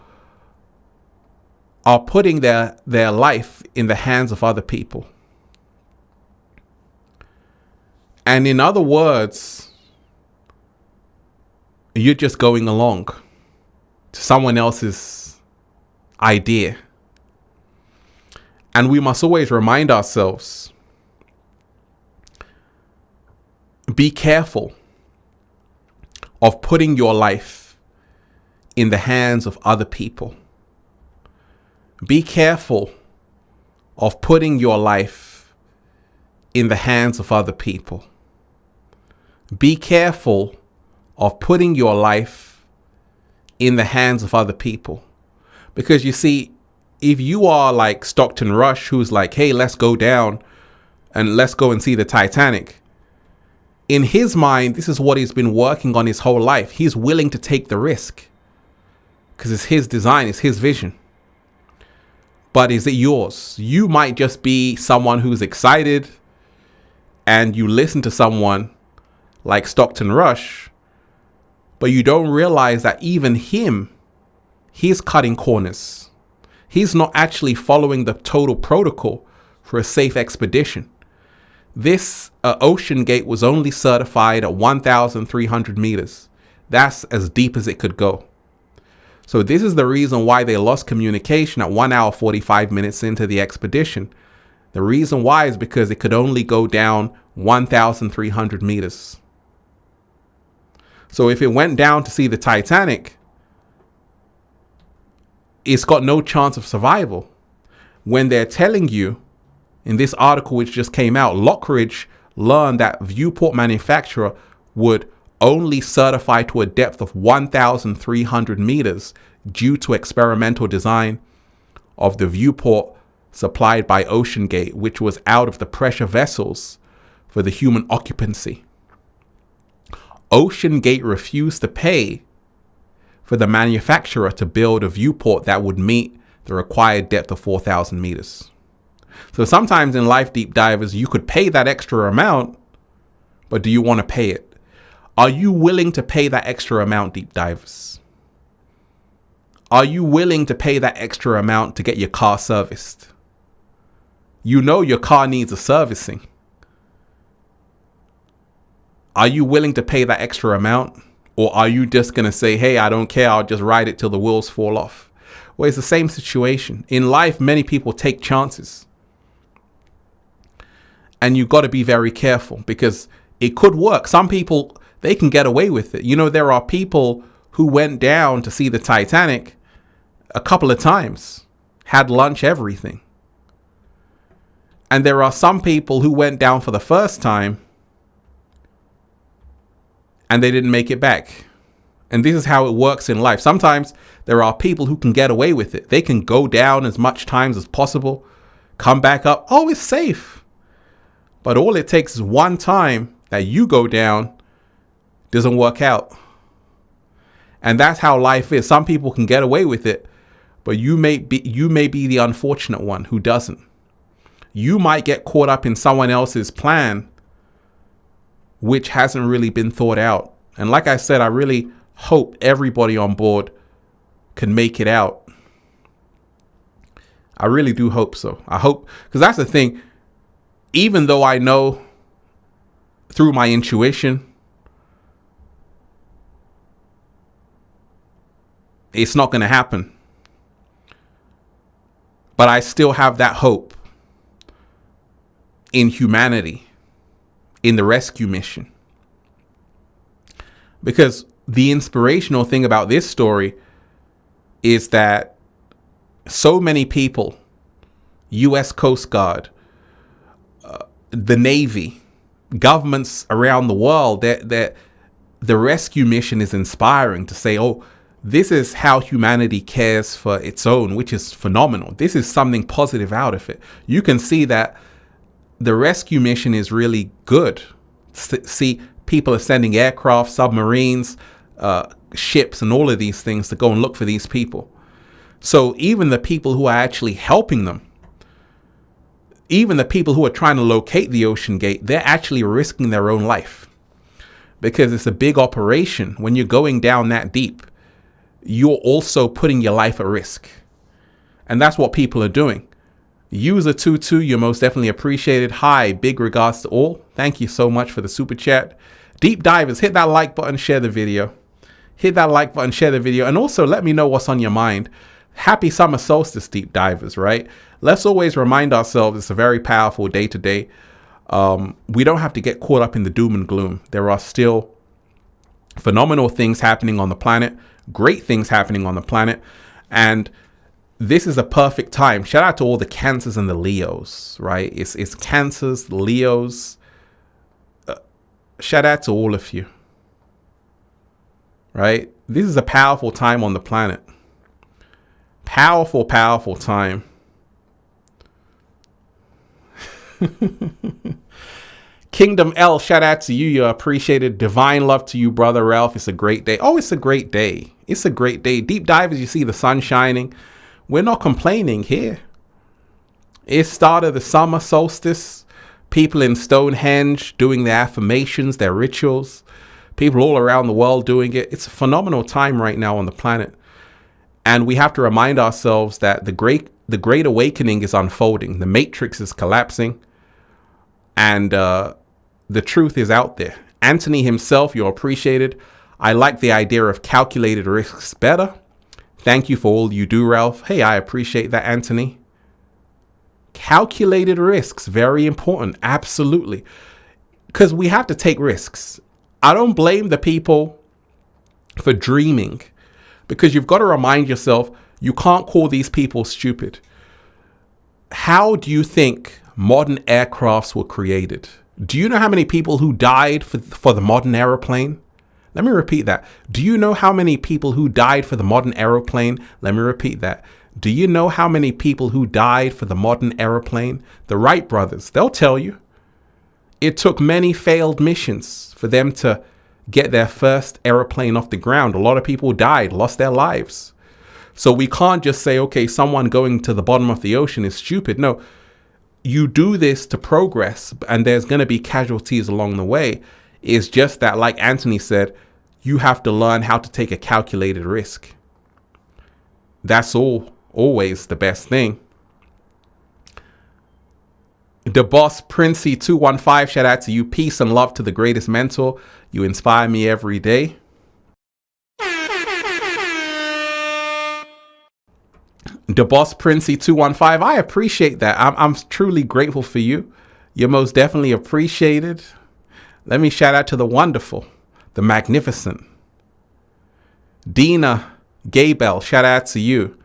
S1: are putting their life in the hands of other people. And in other words, you're just going along to someone else's idea. And we must always remind ourselves, be careful of putting your life in the hands of other people. Be careful of putting your life in the hands of other people. Be careful of putting your life in the hands of other people. Because you see, if you are like Stockton Rush, who's like, hey, let's go down and let's go and see the Titanic. In his mind, this is what he's been working on his whole life. He's willing to take the risk because it's his design, it's his vision. But is it yours? You might just be someone who's excited and you listen to someone like Stockton Rush, but you don't realize that even he's cutting corners. He's not actually following the total protocol for a safe expedition. This Ocean Gate was only certified at 1,300 meters. That's as deep as it could go. So this is the reason why they lost communication at 1 hour 45 minutes into the expedition. The reason why is because it could only go down 1,300 meters. So if it went down to see the Titanic, it's got no chance of survival. When they're telling you, in this article which just came out, Lockridge learned that viewport manufacturer would only certify to a depth of 1,300 meters due to experimental design of the viewport supplied by Ocean Gate, which was out of the pressure vessels for the human occupancy. Ocean Gate refused to pay for the manufacturer to build a viewport that would meet the required depth of 4,000 meters. So sometimes in life, deep divers, you could pay that extra amount, but do you want to pay it? Are you willing to pay that extra amount, deep divers? Are you willing to pay that extra amount to get your car serviced? You know your car needs a servicing. Are you willing to pay that extra amount? Or are you just going to say, hey, I don't care, I'll just ride it till the wheels fall off? Well, it's the same situation. In life, many people take chances. And you've got to be very careful because it could work. Some people, they can get away with it. You know, there are people who went down to see the Titanic a couple of times, had lunch, everything. And there are some people who went down for the first time and they didn't make it back. And this is how it works in life. Sometimes there are people who can get away with it. They can go down as much times as possible, come back up. Oh, it's safe. But all it takes is one time that you go down, doesn't work out. And that's how life is. Some people can get away with it, but you may be the unfortunate one who doesn't. You might get caught up in someone else's plan, which hasn't really been thought out. And like I said, I really hope everybody on board can make it out. I really do hope so. I hope, because that's the thing. even though I know through my intuition it's not going to happen, but I still have that hope in humanity, in the rescue mission. Because the inspirational thing about this story is that so many people, U.S. Coast Guard, the Navy, governments around the world, that the rescue mission is inspiring to say, oh, this is how humanity cares for its own, which is phenomenal. This is something positive out of it. You can see that the rescue mission is really good. See, people are sending aircraft, submarines, ships, and all of these things to go and look for these people. So even the people who are actually helping them, even the people who are trying to locate the Ocean Gate, they're actually risking their own life, because it's a big operation. When you're going down that deep, you're also putting your life at risk. And that's what people are doing. User 22, you're most definitely appreciated. Hi, big regards to all. Thank you so much for the super chat. Deep divers, hit that like button, share the video. Hit that like button, share the video, and also let me know what's on your mind. Happy summer solstice, deep divers, right? Let's always remind ourselves it's a very powerful day today. We don't have to get caught up in the doom and gloom. There are still phenomenal things happening on the planet, great things happening on the planet, and this is a perfect time. Shout out to all the Cancers and the Leos, right? It's Cancers, Leos. Shout out to all of you, right? This is a powerful time on the planet. Powerful, powerful time. Kingdom L, shout out to you. You're appreciated. Divine love to you, brother Ralph. It's a great day. Oh, it's a great day. It's a great day. Deep divers, you see the sun shining. We're not complaining here. It's start of the summer solstice. People in Stonehenge doing their affirmations, their rituals. People all around the world doing it. It's a phenomenal time right now on the planet. And we have to remind ourselves that the great awakening is unfolding. The matrix is collapsing. And the truth is out there. Anthony himself, you're appreciated. I like the idea of calculated risks better. Thank you for all you do, Ralph. Hey, I appreciate that, Anthony. Calculated risks, very important. Absolutely. Because we have to take risks. I don't blame the people for dreaming, because you've got to remind yourself, you can't call these people stupid. How do you think modern aircrafts were created? Do you know how many people who died for the modern aeroplane? Let me repeat that. Do you know how many people who died for the modern aeroplane? Let me repeat that. Do you know how many people who died for the modern aeroplane? The Wright brothers, they'll tell you. It took many failed missions for them to get their first aeroplane off the ground. A lot of people died, lost their lives. So we can't just say, okay, someone going to the bottom of the ocean is stupid. No, you do this to progress, and there's going to be casualties along the way. It's just that, like Anthony said, you have to learn how to take a calculated risk. That's always the best thing. The boss Princey 215, shout out to you. Peace and love to the greatest mentor. You inspire me every day. The boss Princey 215, I appreciate that. I'm truly grateful for you. You're most definitely appreciated. Let me shout out to the wonderful, the magnificent Dina Gaybell, shout out to you.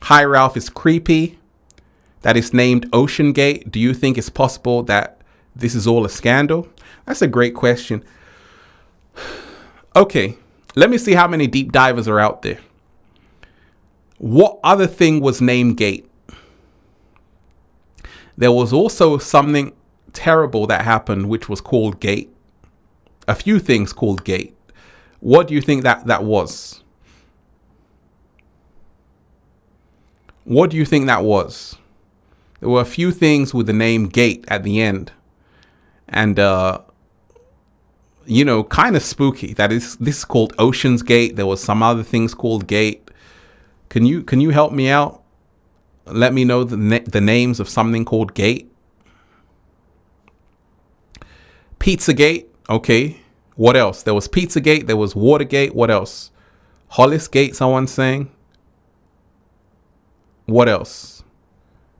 S1: Hi, Ralph, it's creepy that it's named Ocean Gate. Do you think it's possible that this is all a scandal? That's a great question. Okay, let me see how many deep divers are out there. What other thing was named Gate? There was also something terrible that happened, which was called Gate. A few things called Gate. What do you think that was? What do you think that was? There were a few things with the name Gate at the end. And, you know, kind of spooky. This is called Ocean's Gate. There was some other things called Gate. Can you help me out? Let me know the names of something called Gate. Pizzagate. Okay. What else? There was Pizzagate. There was Watergate. What else? Hollis Gate, someone's saying. What else?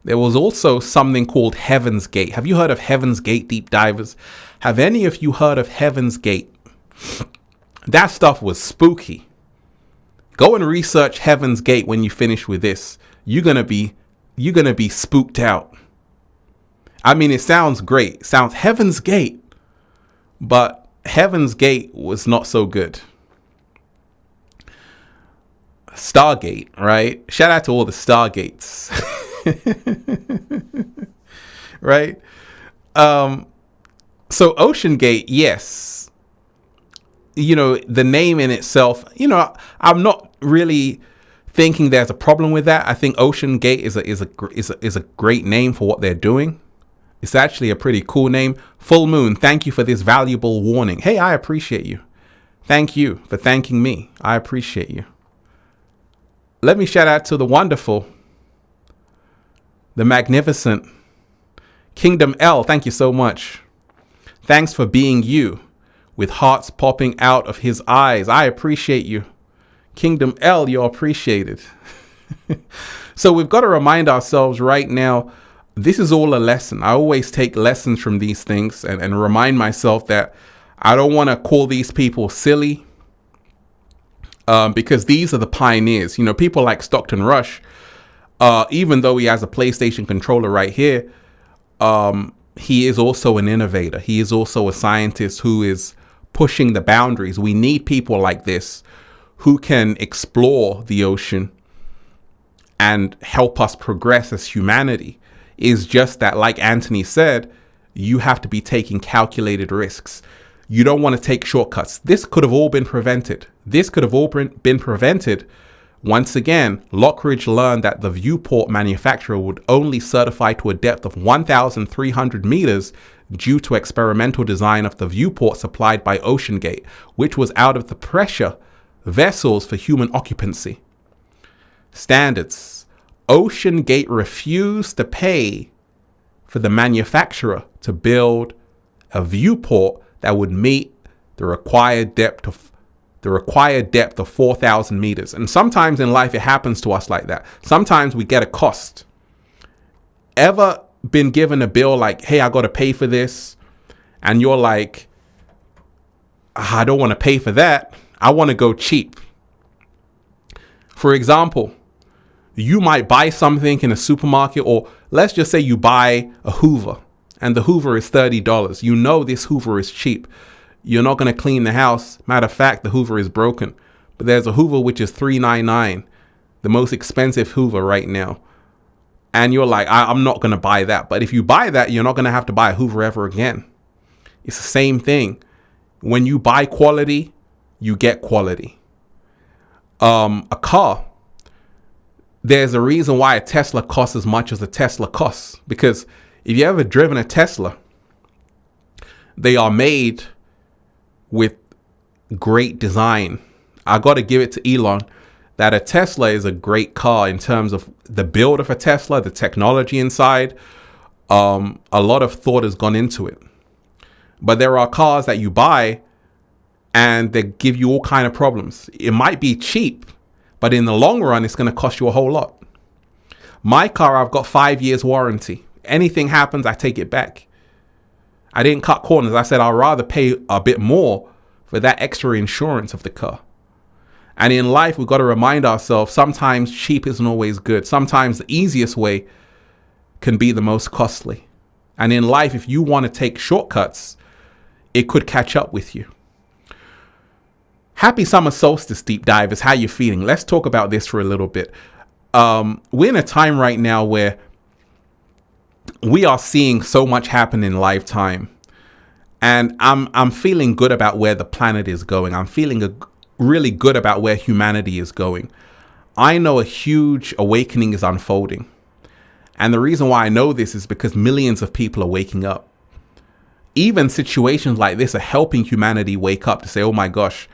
S1: There was also something called Heaven's Gate. Have you heard of Heaven's Gate, deep divers? Have any of you heard of Heaven's Gate? That stuff was spooky. Go and research Heaven's Gate when you finish with this. You're gonna be spooked out. I mean, it sounds great. It sounds Heaven's Gate, but Heaven's Gate was not so good. Stargate, right? Shout out to all the Stargates. Right? So Ocean Gate, yes. You know, the name in itself, you know, I'm not really thinking there's a problem with that. I think Ocean Gate is a great name for what they're doing. It's actually a pretty cool name. Full Moon, thank you for this valuable warning. Hey, I appreciate you. Thank you for thanking me. I appreciate you. Let me shout out to the wonderful, the magnificent Kingdom L. Thank you so much. Thanks for being you, with hearts popping out of his eyes. I appreciate you. Kingdom L, you're appreciated. So we've got to remind ourselves right now, this is all a lesson. I always take lessons from these things and remind myself that I don't want to call these people silly, because these are the pioneers. You know, people like Stockton Rush, even though he has a PlayStation controller right here, he is also an innovator. He is also a scientist who is pushing the boundaries. We need people like this who can explore the ocean and help us progress as humanity. Is just that, like Anthony said, you have to be taking calculated risks. You don't want to take shortcuts. This could have all been prevented. This could have all been prevented. Once again, Lockridge learned that the viewport manufacturer would only certify to a depth of 1,300 meters due to experimental design of the viewport supplied by OceanGate, which was out of the pressure vessels for human occupancy. Standards. OceanGate refused to pay for the manufacturer to build a viewport that would meet the required depth of 4,000 meters. And sometimes in life it happens to us like that. Sometimes we get a cost. Ever been given a bill like, hey, I got to pay for this, and you're like, I don't want to pay for that. I want to go cheap. For example, you might buy something in a supermarket, or let's just say you buy a Hoover and the Hoover is $30. You know this Hoover is cheap. You're not going to clean the house. Matter of fact, the Hoover is broken. But there's a Hoover which is $399, the most expensive Hoover right now. And you're like, I'm not going to buy that. But if you buy that, you're not going to have to buy a Hoover ever again. It's the same thing. When you buy quality, you get quality. A car. There's a reason why a Tesla costs as much as a Tesla costs. Because if you ever driven a Tesla, they are made with great design. I got to give it to Elon that a Tesla is a great car in terms of the build of a Tesla, the technology inside. A lot of thought has gone into it. But there are cars that you buy and they give you all kind of problems. It might be cheap, but in the long run, it's going to cost you a whole lot. My car, I've got 5 years warranty. Anything happens, I take it back. I didn't cut corners. I said I'd rather pay a bit more for that extra insurance of the car. And in life, we've got to remind ourselves, sometimes cheap isn't always good. Sometimes the easiest way can be the most costly. And in life, if you want to take shortcuts, it could catch up with you. Happy summer solstice, deep divers. How you feeling? Let's talk about this for a little bit. We're in a time right now where we are seeing so much happen in lifetime. And I'm feeling good about where the planet is going. I'm feeling really good about where humanity is going. I know a huge awakening is unfolding. And the reason why I know this is because millions of people are waking up. Even situations like this are helping humanity wake up to say, oh my gosh,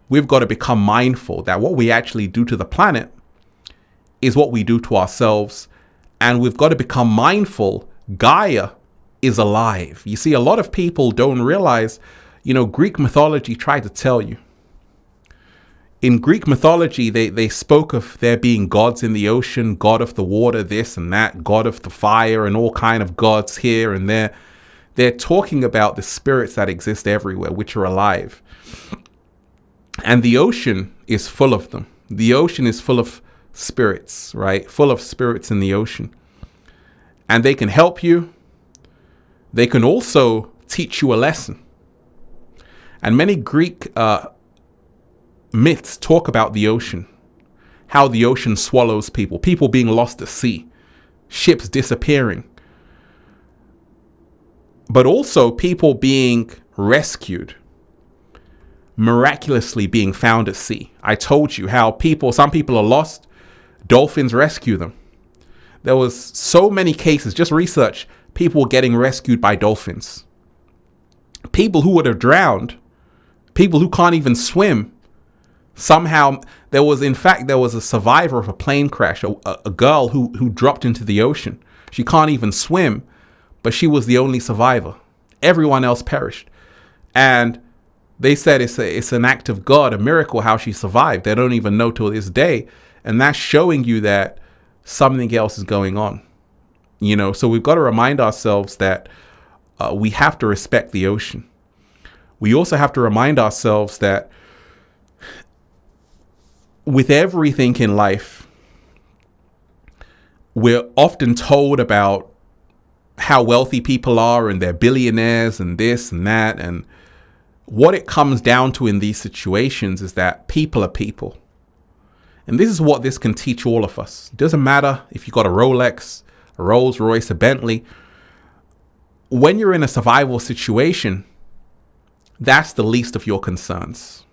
S1: we've got to become mindful that what we actually do to the planet is what we do to ourselves. And we've got to become mindful. Gaia is alive. You see, a lot of people don't realize, Greek mythology tried to tell you. In Greek mythology, they spoke of there being gods in the ocean, god of the water, this and that, god of the fire, and all kind of gods here and there. They're talking about the spirits that exist everywhere, which are alive. And the ocean is full of them. The ocean is full of spirits, right? Full of spirits in the ocean. And they can help you. They can also teach you a lesson. And many Greek myths talk about the ocean, how the ocean swallows people being lost at sea, ships disappearing, but also people being rescued, miraculously being found at sea. I told you how some people are lost, dolphins rescue them. There was so many cases, just research, people getting rescued by dolphins. People who would have drowned, people who can't even swim. Somehow there was a survivor of a plane crash, a girl who dropped into the ocean. She can't even swim, but she was the only survivor. Everyone else perished. And they said it's an act of God, a miracle how she survived. They don't even know till this day. And that's showing you that something else is going on. So we've got to remind ourselves that we have to respect the ocean. We also have to remind ourselves that with everything in life, we're often told about how wealthy people are and they're billionaires and this and that. And what it comes down to in these situations is that people are people. And this is what this can teach all of us. It doesn't matter if you've got a Rolex, a Rolls Royce, a Bentley. When you're in a survival situation, that's the least of your concerns.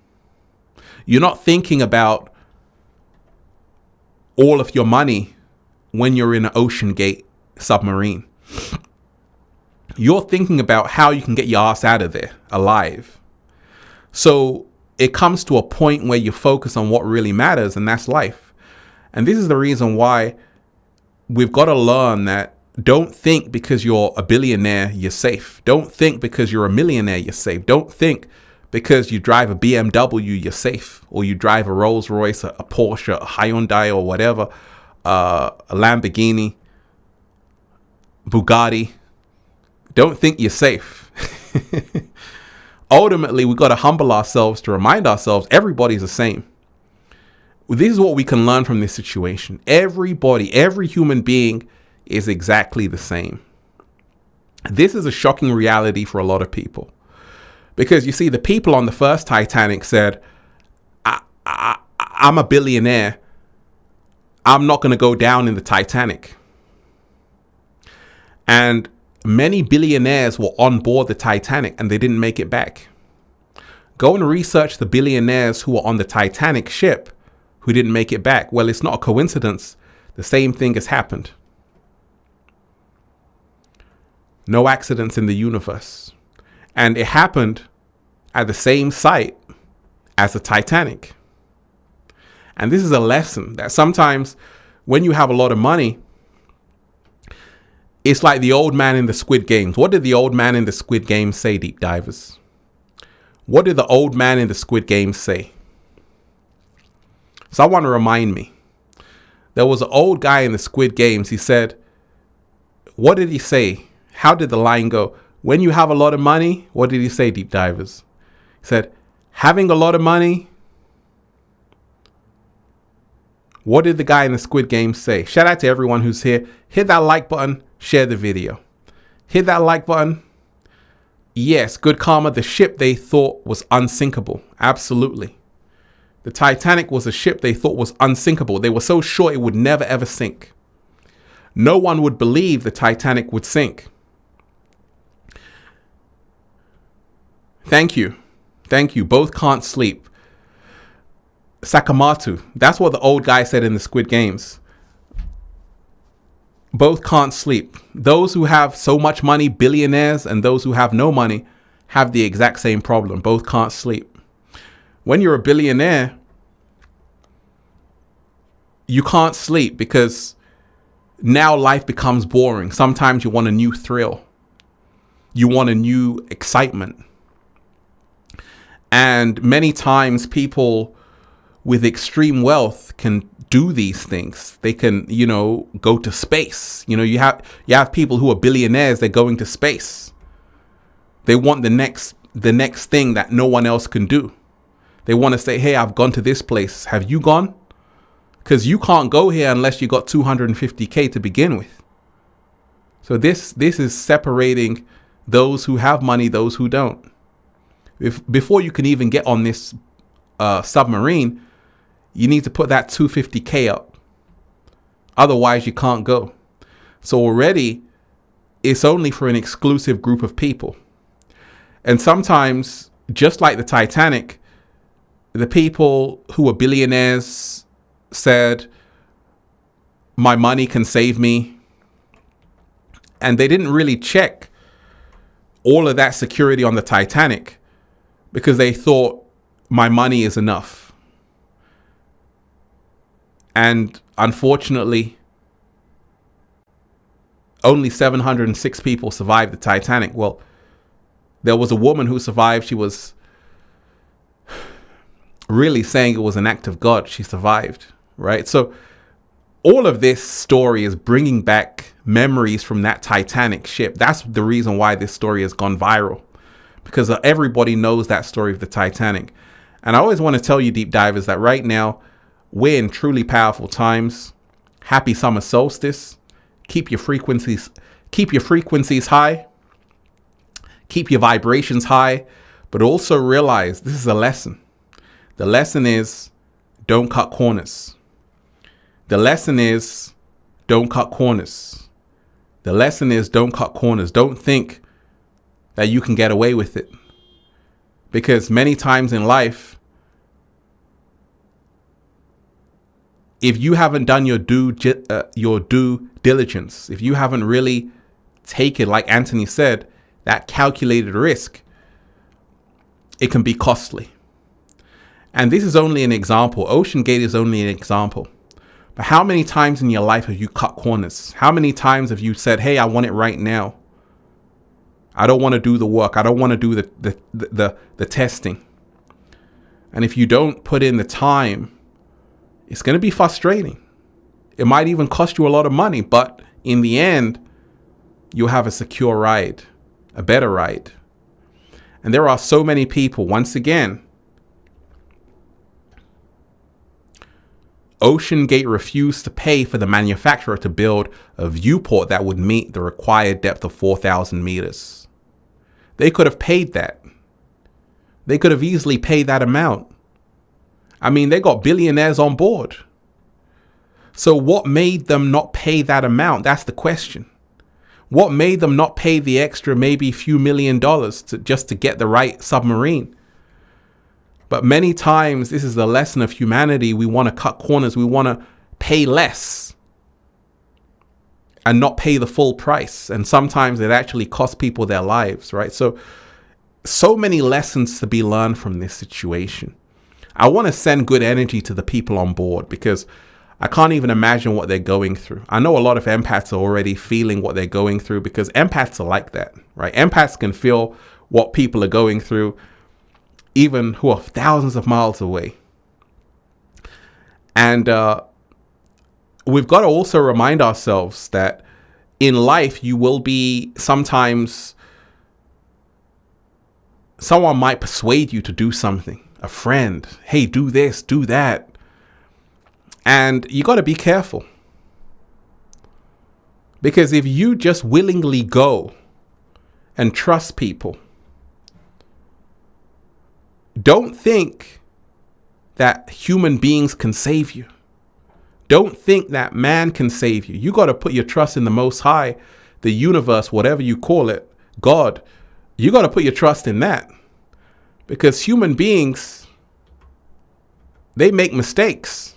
S1: You're not thinking about all of your money when you're in an Ocean Gate submarine. You're thinking about how you can get your ass out of there alive. So it comes to a point where you focus on what really matters, and that's life. And this is the reason why we've got to learn that don't think because you're a billionaire, you're safe. Don't think because you're a millionaire, you're safe. Don't think because you drive a BMW, you're safe. Or you drive a Rolls Royce, a Porsche, a Hyundai or whatever, a Lamborghini, Bugatti. Don't think you're safe. Ultimately, we've got to humble ourselves to remind ourselves everybody's the same. This is what we can learn from this situation. Everybody, every human being is exactly the same. This is a shocking reality for a lot of people. Because you see, the people on the first Titanic said, I'm a billionaire. I'm not going to go down in the Titanic. And many billionaires were on board the Titanic and they didn't make it back. Go and research the billionaires who were on the Titanic ship who didn't make it back. Well, it's not a coincidence. The same thing has happened. No accidents in the universe. And it happened at the same site as the Titanic. And this is a lesson that sometimes when you have a lot of money, it's like the old man in the Squid Games. What did the old man in the Squid Games say, deep divers? What did the old man in the Squid Games say? So I want to remind me. There was an old guy in the Squid Games. He said, what did he say? How did the line go? When you have a lot of money, what did he say, deep divers? He said, having a lot of money. What did the guy in the Squid Game say? Shout out to everyone who's here. Hit that like button. Share the video. Hit that like button. Yes, good karma. The ship they thought was unsinkable. Absolutely. The Titanic was a ship they thought was unsinkable. They were so sure it would never ever sink. No one would believe the Titanic would sink. Thank you. Thank you. Both can't sleep. Sakamoto. That's what the old guy said in the Squid Games. Both can't sleep. Those who have so much money, billionaires, and those who have no money have the exact same problem. Both can't sleep. When you're a billionaire, you can't sleep because now life becomes boring. Sometimes you want a new thrill. You want a new excitement. And many times people with extreme wealth can do these things. They can, go to space. You have people who are billionaires, they're going to space. They want the next thing that no one else can do. They want to say, hey, I've gone to this place. Have you gone? Because you can't go here unless you got 250K to begin with. So this is separating those who have money, those who don't. Before you can even get on this submarine, you need to put that 250K up. Otherwise, you can't go. So already, it's only for an exclusive group of people. And sometimes, just like the Titanic, the people who were billionaires said, my money can save me. And they didn't really check all of that security on the Titanic because they thought my money is enough. And unfortunately, only 706 people survived the Titanic. Well, there was a woman who survived. She was really saying it was an act of God. She survived, right? So all of this story is bringing back memories from that Titanic ship. That's the reason why this story has gone viral, because everybody knows that story of the Titanic. And I always want to tell you, deep divers, that right now we're in truly powerful times. Happy summer solstice. Keep your frequencies high. Keep your vibrations high, but also realize this is a lesson. The lesson is don't cut corners. The lesson is don't cut corners. The lesson is don't cut corners. Don't think that you can get away with it. Because many times in life, if you haven't done your due diligence, if you haven't really taken, like Anthony said, that calculated risk, it can be costly. And this is only an example. Ocean Gate is only an example. But how many times in your life have you cut corners? How many times have you said, hey, I want it right now. I don't want to do the work. I don't want to do the testing. And if you don't put in the time, it's going to be frustrating. It might even cost you a lot of money, but in the end, you'll have a secure ride, a better ride. And there are so many people, once again, Ocean Gate refused to pay for the manufacturer to build a viewport that would meet the required depth of 4,000 meters. They could have paid that. They could have easily paid that amount. I mean, they got billionaires on board. So what made them not pay that amount? That's the question. What made them not pay the extra, maybe few $1 million just to get the right submarine? But many times, this is the lesson of humanity. We want to cut corners. We want to pay less and not pay the full price. And sometimes it actually costs people their lives, right? So many lessons to be learned from this situation. I want to send good energy to the people on board because I can't even imagine what they're going through. I know a lot of empaths are already feeling what they're going through because empaths are like that, right? Empaths can feel what people are going through, even who are thousands of miles away. And we've got to also remind ourselves that in life, you will be sometimes, someone might persuade you to do something. A friend, hey, do this, do that. And you got to be careful. Because if you just willingly go and trust people, don't think that human beings can save you. Don't think that man can save you. You got to put your trust in the Most High, the universe, whatever you call it, God. You got to put your trust in that. Because human beings, they make mistakes,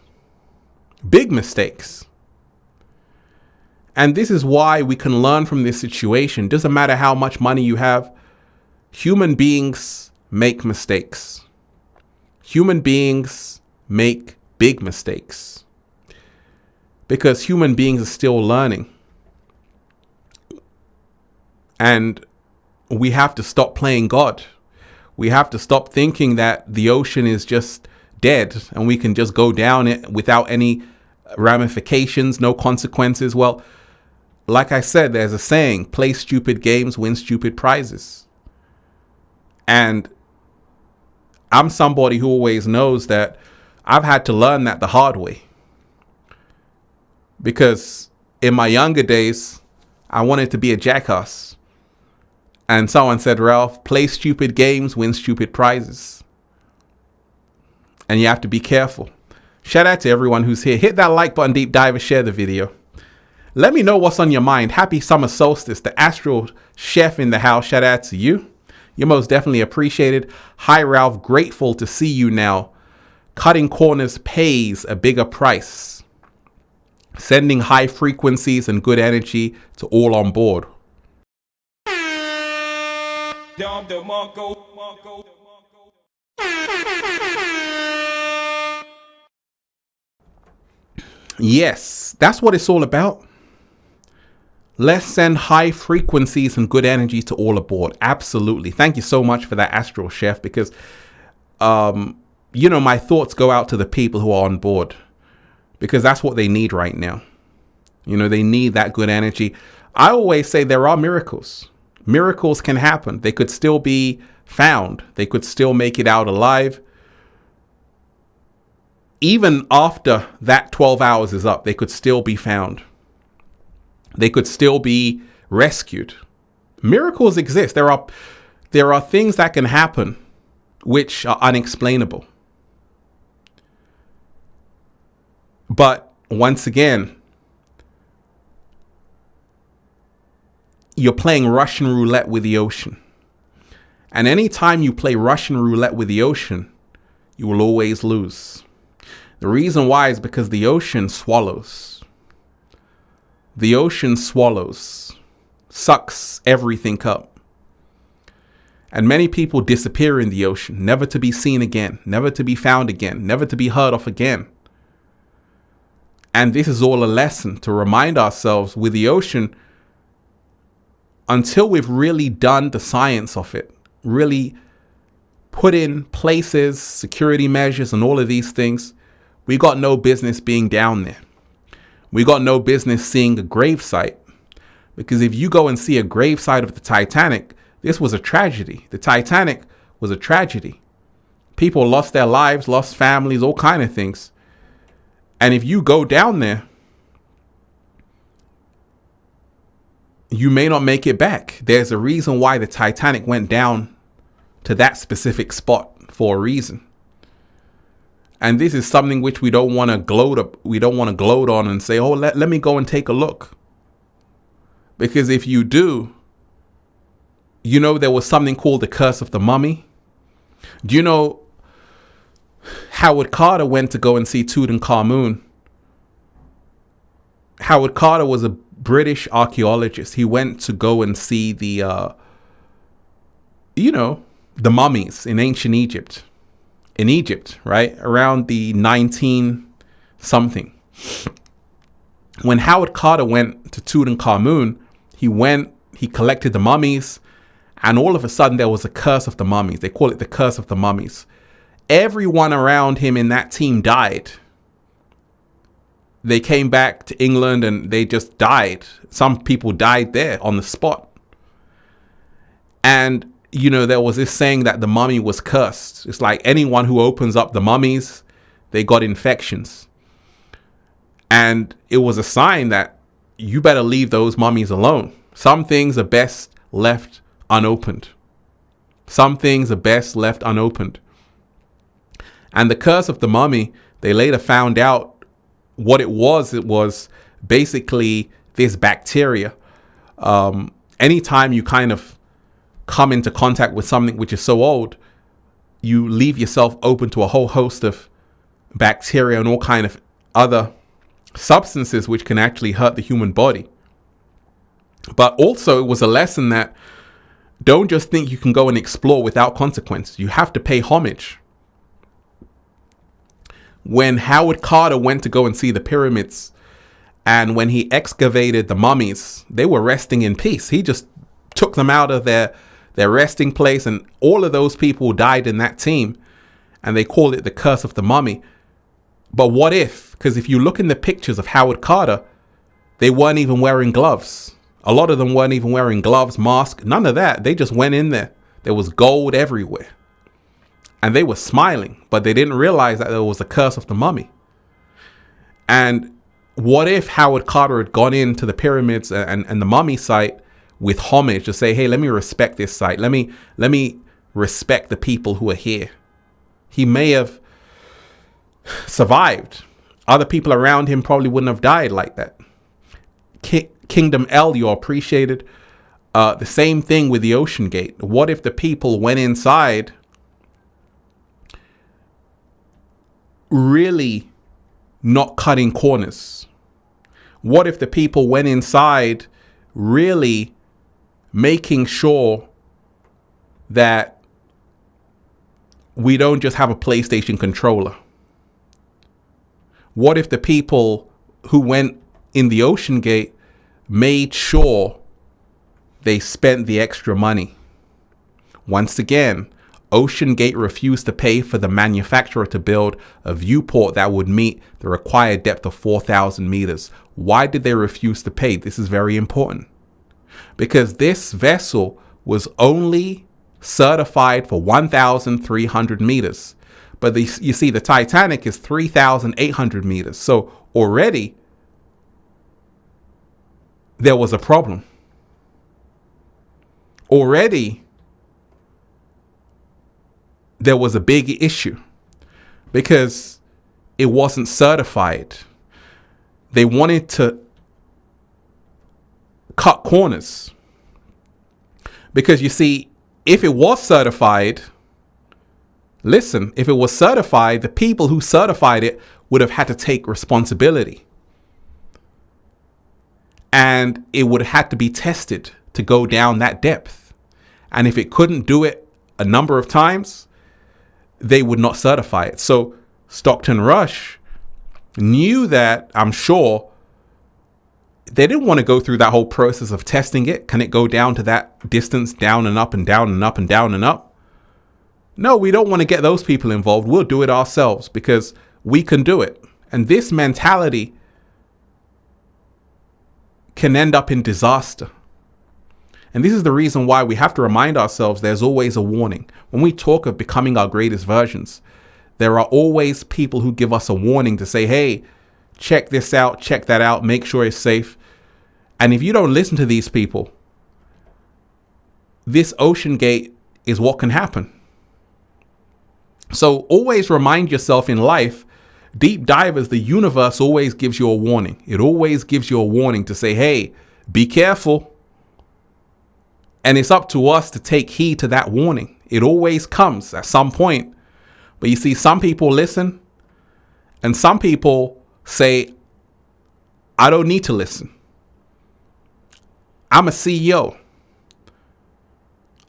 S1: big mistakes. And this is why we can learn from this situation. Doesn't matter how much money you have, human beings make mistakes. Human beings make big mistakes because human beings are still learning. And we have to stop playing God. We have to stop thinking that the ocean is just dead and we can just go down it without any ramifications, no consequences. Well, like I said, there's a saying, play stupid games, win stupid prizes. And I'm somebody who always knows that I've had to learn that the hard way. Because in my younger days, I wanted to be a jackass. And someone said, Ralph, play stupid games, win stupid prizes. And you have to be careful. Shout out to everyone who's here. Hit that like button, deep dive, and share the video. Let me know what's on your mind. Happy summer solstice. The astral chef in the house. Shout out to you. You're most definitely appreciated. Hi, Ralph. Grateful to see you now. Cutting corners pays a bigger price. Sending high frequencies and good energy to all on board. Yes, that's what it's all about. Let's send high frequencies and good energy to all aboard. Absolutely. Thank you so much for that, Astral Chef, because, my thoughts go out to the people who are on board, because that's what they need right now. They need that good energy. I always say there are miracles. Miracles can happen. They could still be found. They could still make it out alive. Even after that 12 hours is up, they could still be found. They could still be rescued. Miracles exist. There are things that can happen which are unexplainable. But once again, you're playing Russian roulette with the ocean. And anytime you play Russian roulette with the ocean, you will always lose. The reason why is because the ocean swallows. The ocean swallows, sucks everything up. And many people disappear in the ocean, never to be seen again, never to be found again, never to be heard of again. And this is all a lesson to remind ourselves with the ocean, until we've really done the science of it, really put in places, security measures, and all of these things, we got no business being down there. We got no business seeing a gravesite, because if you go and see a gravesite of the Titanic, this was a tragedy. The Titanic was a tragedy. People lost their lives, lost families, all kind of things. And if you go down there, you may not make it back. There's a reason why the Titanic went down to that specific spot for a reason. And this is something which we don't want to gloat on and say, oh, let me go and take a look. Because if you do, there was something called the curse of the mummy. Do you know Howard Carter went to go and see Tutankhamun? Howard Carter was a British archaeologist. He went to go and see the mummies in ancient Egypt. In Egypt, right? Around the 19 something. When Howard Carter went to Tutankhamun, he collected the mummies, and all of a sudden there was a curse of the mummies. They call it the curse of the mummies. Everyone around him in that team died. They came back to England and they just died. Some people died there on the spot. And there was this saying that the mummy was cursed. It's like anyone who opens up the mummies, they got infections. And it was a sign that you better leave those mummies alone. Some things are best left unopened. Some things are best left unopened. And the curse of the mummy, they later found out what it was. It was basically this bacteria. Anytime you kind of come into contact with something which is so old, you leave yourself open to a whole host of bacteria and all kind of other substances which can actually hurt the human body. But also it was a lesson that don't just think you can go and explore without consequences. You have to pay homage. When Howard Carter went to go and see the pyramids, and when he excavated the mummies, they were resting in peace. He just took them out of their their resting place, and all of those people died in that team, and they call it the curse of the mummy. But what if? Because if you look in the pictures of Howard Carter, they weren't even wearing gloves. A lot of them weren't even wearing gloves, mask, none of that. They just went in there. There was gold everywhere. And they were smiling, but they didn't realize that there was a curse of the mummy. And what if Howard Carter had gone into the pyramids and the mummy site with homage to say, hey, let me respect this site. Let me respect the people who are here. He may have survived. Other people around him probably wouldn't have died like that. Kingdom L, you're appreciated. The same thing with the Ocean Gate. What if the people went inside really not cutting corners? What if the people went inside really making sure that we don't just have a PlayStation controller? What if the people who went in the Ocean Gate made sure they spent the extra money? Once again, Ocean Gate refused to pay for the manufacturer to build a viewport that would meet the required depth of 4,000 meters. Why did they refuse to pay? This is very important. Because this vessel was only certified for 1,300 meters. But you see, the Titanic is 3,800 meters. So already there was a problem. Already there was a big issue because it wasn't certified. They wanted to cut corners because, you see, if it was certified, listen, if it was certified, the people who certified it would have had to take responsibility. And it would have had to be tested to go down that depth. And if it couldn't do it a number of times, they would not certify it. So Stockton Rush knew that, I'm sure, they didn't want to go through that whole process of testing it. Can it go down to that distance, down and up and down and up and down and up? No, we don't want to get those people involved. We'll do it ourselves because we can do it. And this mentality can end up in disaster. And this is the reason why we have to remind ourselves there's always a warning. When we talk of becoming our greatest versions, there are always people who give us a warning to say, hey, check this out, check that out, make sure it's safe. And if you don't listen to these people, this Ocean Gate is what can happen. So always remind yourself in life, deep divers, the universe always gives you a warning. It always gives you a warning to say, hey, be careful. And it's up to us to take heed to that warning. It always comes at some point. But you see, some people listen and some people say, I don't need to listen. I'm a CEO.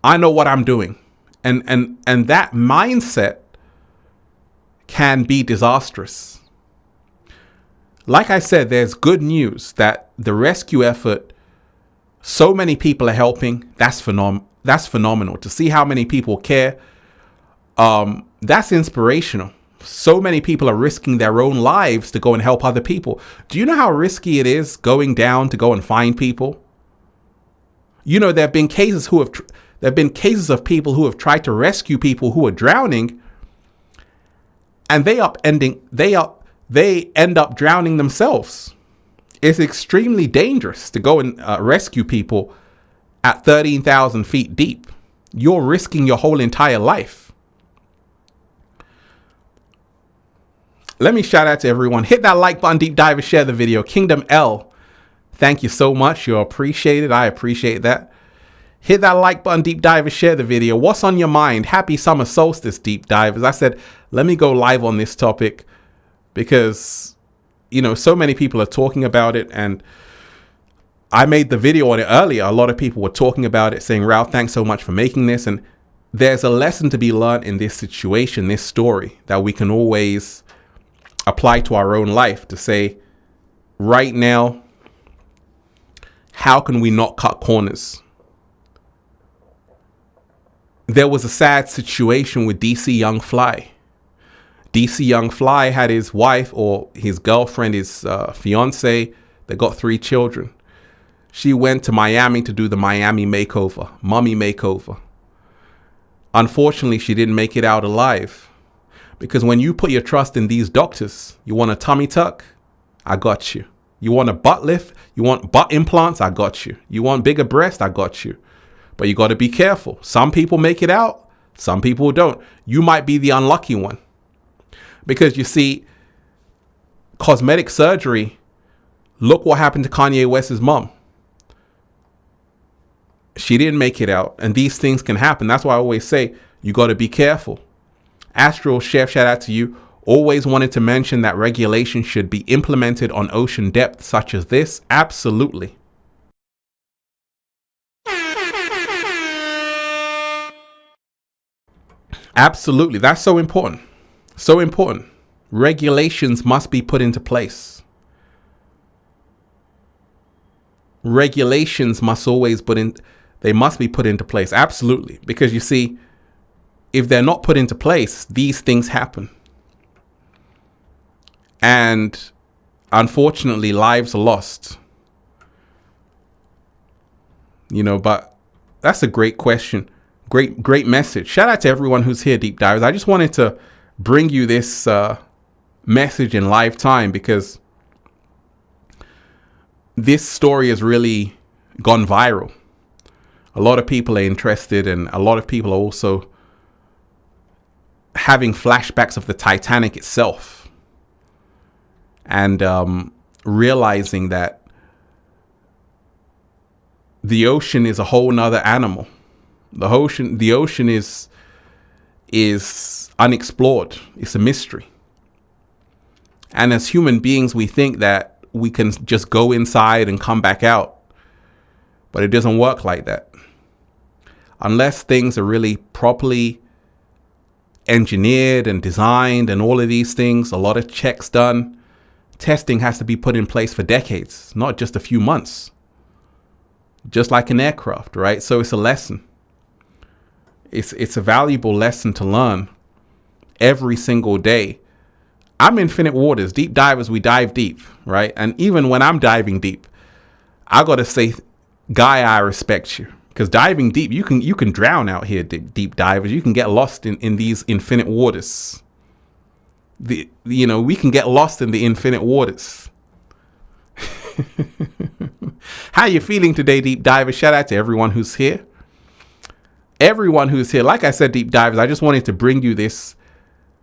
S1: I know what I'm doing. And that mindset can be disastrous. Like I said, there's good news that the rescue effort, so many people are helping. That's phenomenal. To see how many people care, that's inspirational. So many people are risking their own lives to go and help other people. Do you know how risky it is going down to go and find people? You know, there have been cases of people who have tried to rescue people who are drowning, and they end up drowning themselves. It's extremely dangerous to go and rescue people at 13,000 feet deep. You're risking your whole entire life. Let me shout out to everyone. Hit that like button, deep dive, and share the video. Kingdom L, thank you so much. You're appreciated. I appreciate that. Hit that like button, deep dive, and share the video. What's on your mind? Happy summer solstice, deep divers. I said, let me go live on this topic because, you know, so many people are talking about it, and I made the video on it earlier. A lot of people were talking about it, saying, Ralph, thanks so much for making this. And there's a lesson to be learned in this situation, this story, that we can always apply to our own life to say, right now, how can we not cut corners? there was a sad situation with DC Young Fly. DC Young Fly had his wife, or his girlfriend, his fiance. They got 3 children. She went to Miami to do the Miami makeover, mummy makeover. Unfortunately, she didn't make it out alive. Because when you put your trust in these doctors, you want a tummy tuck? I got you. You want a butt lift? You want butt implants? I got you. You want bigger breasts? I got you. But you got to be careful. Some people make it out. Some people don't. You might be the unlucky one. Because you see, cosmetic surgery, look what happened to Kanye West's mom. She didn't make it out. And these things can happen. That's why I always say, you got to be careful. Astral Chef, shout out to you. Always wanted to mention that regulations should be implemented on ocean depth such as this. Absolutely. Absolutely. That's so important. So important. Regulations must be put into place. Regulations must always they must be put into place. Absolutely. Because you see, if they're not put into place, these things happen. And unfortunately, lives are lost. But that's a great question. Great message. Shout out to everyone who's here, Deep Divers. I just wanted to bring you this message in live time because this story has really gone viral. A lot of people are interested, and a lot of people are also having flashbacks of the Titanic itself and realizing that the ocean is a whole nother animal. The ocean is unexplored. It's a mystery. And as human beings, we think that we can just go inside and come back out. But it doesn't work like that. Unless things are really properly engineered and designed and all of these things, a lot of checks done. Testing has to be put in place for decades, not just a few months. Just like an aircraft, right? So it's a lesson. It's a valuable lesson to learn every single day. I'm Infinite Waters. Deep divers, we dive deep, right? And even when I'm diving deep, I got to say, Guy, I respect you. Because diving deep, you can drown out here, deep divers. You can get lost in these infinite waters. We can get lost in the infinite waters. How you feeling today, deep divers? Shout out to everyone who's here. Everyone who's here. Like I said, deep divers, I just wanted to bring you this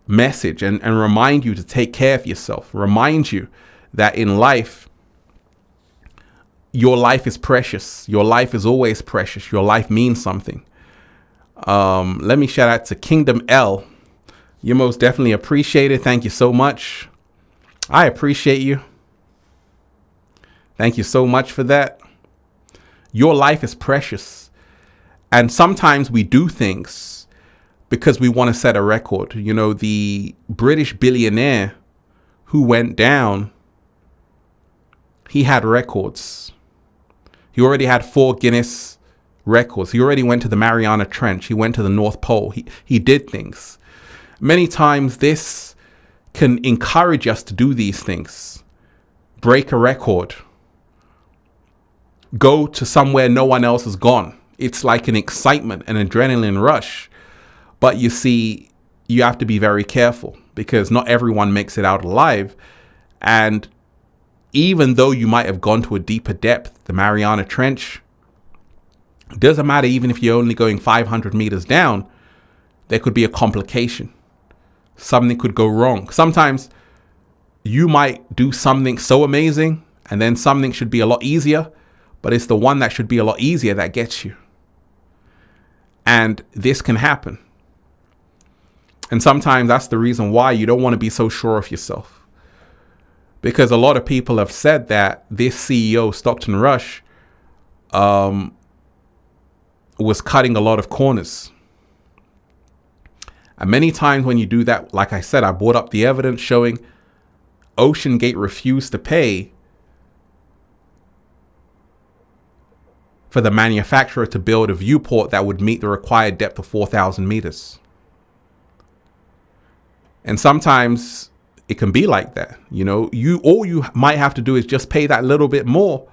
S1: message and remind you to take care of yourself. Remind you that in life, your life is precious. Your life is always precious. Your life means something. Let me shout out to Kingdom L. You're most definitely appreciated. Thank you so much. I appreciate you. Thank you so much for that. Your life is precious. And sometimes we do things because we want to set a record. The British billionaire who went down, he had records. He already had 4 Guinness records. He already went to the Mariana Trench. He went to the North Pole. He did things. Many times this can encourage us to do these things. Break a record. Go to somewhere no one else has gone. It's like an excitement, an adrenaline rush. But you see, you have to be very careful because not everyone makes it out alive. And even though you might have gone to a deeper depth, the Mariana Trench, doesn't matter. Even if you're only going 500 meters down, there could be a complication. Something could go wrong. Sometimes you might do something so amazing and then something should be a lot easier, but it's the one that should be a lot easier that gets you. And this can happen. And sometimes that's the reason why you don't want to be so sure of yourself. Because a lot of people have said that this CEO, Stockton Rush, was cutting a lot of corners. And many times when you do that, like I said, I brought up the evidence showing OceanGate refused to pay for the manufacturer to build a viewport that would meet the required depth of 4,000 meters. And sometimes it can be like that. You know, all you might have to do is just pay that little bit more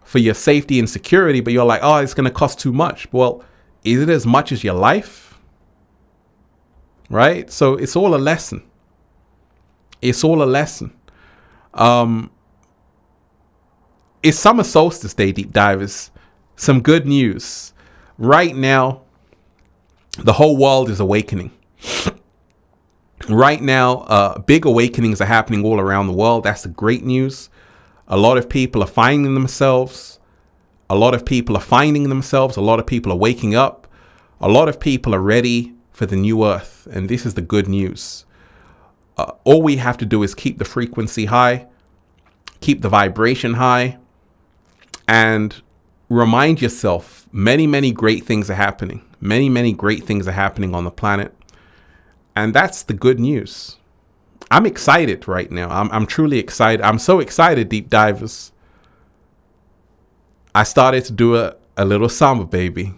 S1: for your safety and security, but you're like, oh, it's going to cost too much. Well, is it as much as your life? Right? So it's all a lesson. It's all a lesson. It's summer solstice day, deep divers. Some good news. Right now, the whole world is awakening. Right now, big awakenings are happening all around the world. That's the great news. A lot of people are finding themselves. A lot of people are finding themselves. A lot of people are waking up. A lot of people are ready for the new earth. And this is the good news. All we have to do is keep the frequency high, keep the vibration high, and remind yourself many, many great things are happening. Many, many great things are happening on the planet. And that's the good news. I'm excited right now. I'm truly excited. I'm so excited, deep divers. I started to do a little samba, baby.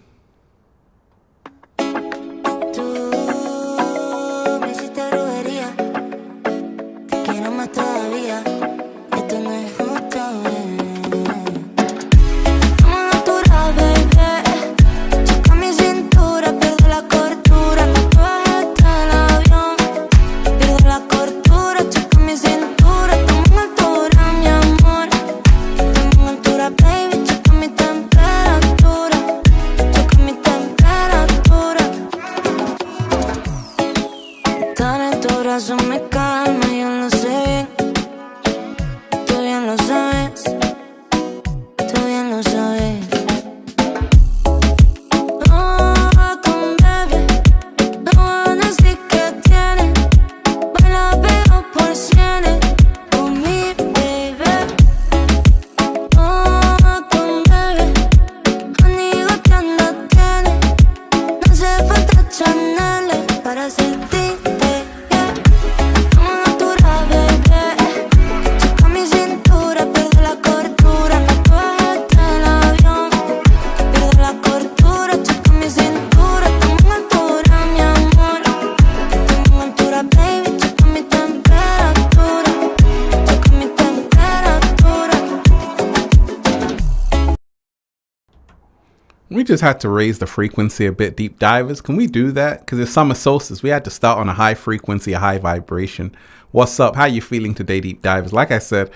S1: We just had to raise the frequency a bit, deep divers. Can we do that? Because it's summer solstice. We had to start on a high frequency, a high vibration. What's up? How you feeling today, deep divers? Like I said,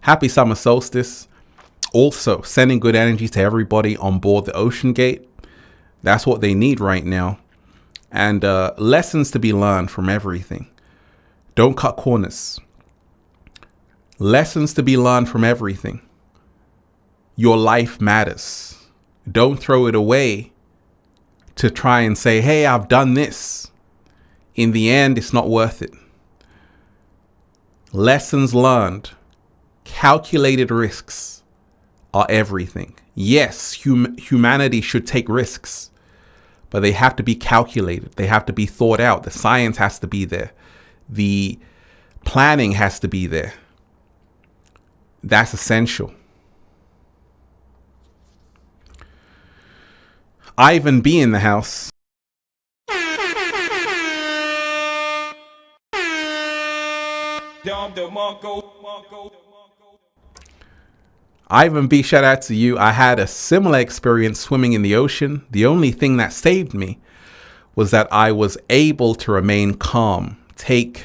S1: happy summer solstice. Also, sending good energy to everybody on board the Ocean Gate. That's what they need right now. And lessons to be learned from everything. Don't cut corners. Lessons to be learned from everything. Your life matters. Don't throw it away to try and say, hey, I've done this. In the end, it's not worth it. Lessons learned, calculated risks are everything. Yes, humanity should take risks, but they have to be calculated. They have to be thought out. The science has to be there. The planning has to be there. That's essential. Ivan B in the house. Ivan B, shout out to you. I had a similar experience swimming in the ocean. The only thing that saved me was that I was able to remain calm, take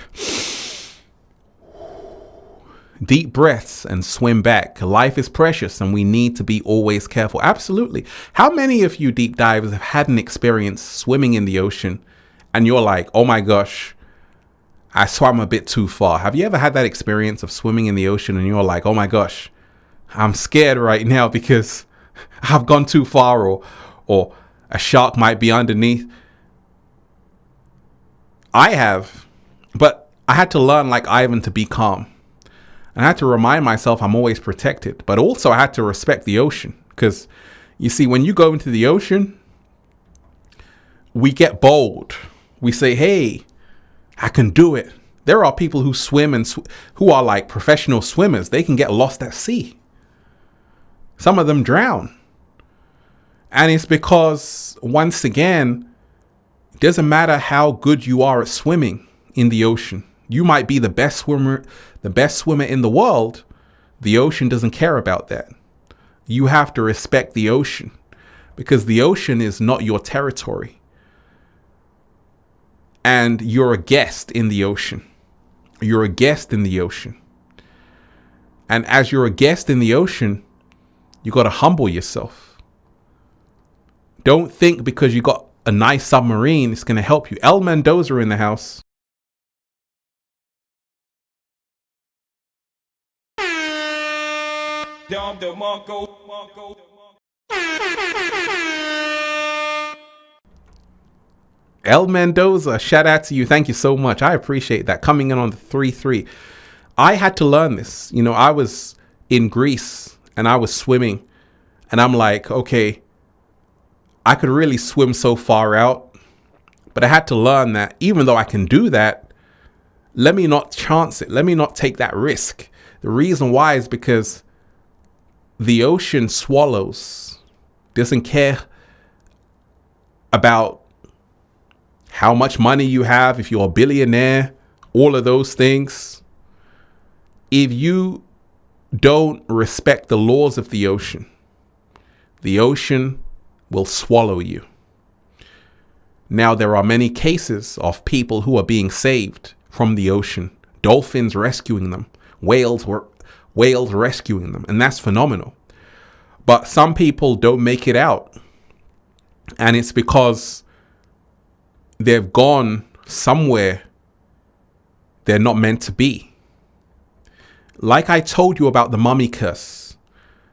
S1: deep breaths and swim back. Life is precious and we need to be always careful. Absolutely. How many of you deep divers have had an experience swimming in the ocean and you're like, oh my gosh, I swam a bit too far? Have you ever had that experience of swimming in the ocean and you're like, oh my gosh, I'm scared right now because I've gone too far, or a shark might be underneath? I have, but I had to learn like Ivan to be calm. And I had to remind myself I'm always protected, but also I had to respect the ocean. Because you see, when you go into the ocean, we get bold. We say, hey, I can do it. There are people who swim and who are like professional swimmers. They can get lost at sea. Some of them drown. And it's because, once again, it doesn't matter how good you are at swimming in the ocean. You might be the best swimmer in the world. The ocean doesn't care about that. You have to respect the ocean, because the ocean is not your territory. And you're a guest in the ocean. You're a guest in the ocean. And as you're a guest in the ocean, you got to humble yourself. Don't think because you got a nice submarine, it's going to help you. El Mendoza in the house. El Mendoza, shout out to you. Thank you so much. I appreciate that. Coming in on the 3-3. I had to learn this. You know, I was in Greece and I was swimming and I'm like, okay, I could really swim so far out, but I had to learn that even though I can do that, let me not chance it. Let me not take that risk. The reason why is because the ocean swallows, doesn't care about how much money you have, if you're a billionaire, all of those things. If you don't respect the laws of the ocean will swallow you. Now, there are many cases of people who are being saved from the ocean. Dolphins rescuing them, whales rescuing them, and that's phenomenal. But some people don't make it out. And it's because they've gone somewhere they're not meant to be. Like I told you about the mummy curse,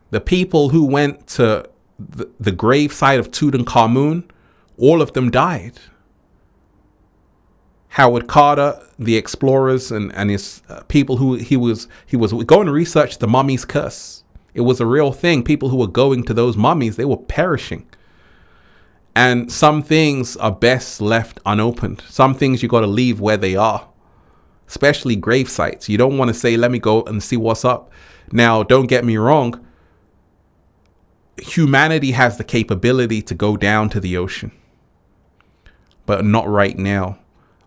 S1: the people who went to the grave site of Tutankhamun, all of them died. Howard Carter, the explorers and his people who he was going to research the mummy's curse. It was a real thing. People who were going to those mummies, they were perishing. And some things are best left unopened. Some things you got to leave where they are, especially grave sites. You don't want to say, let me go and see what's up. Now, don't get me wrong. Humanity has the capability to go down to the ocean, but not right now.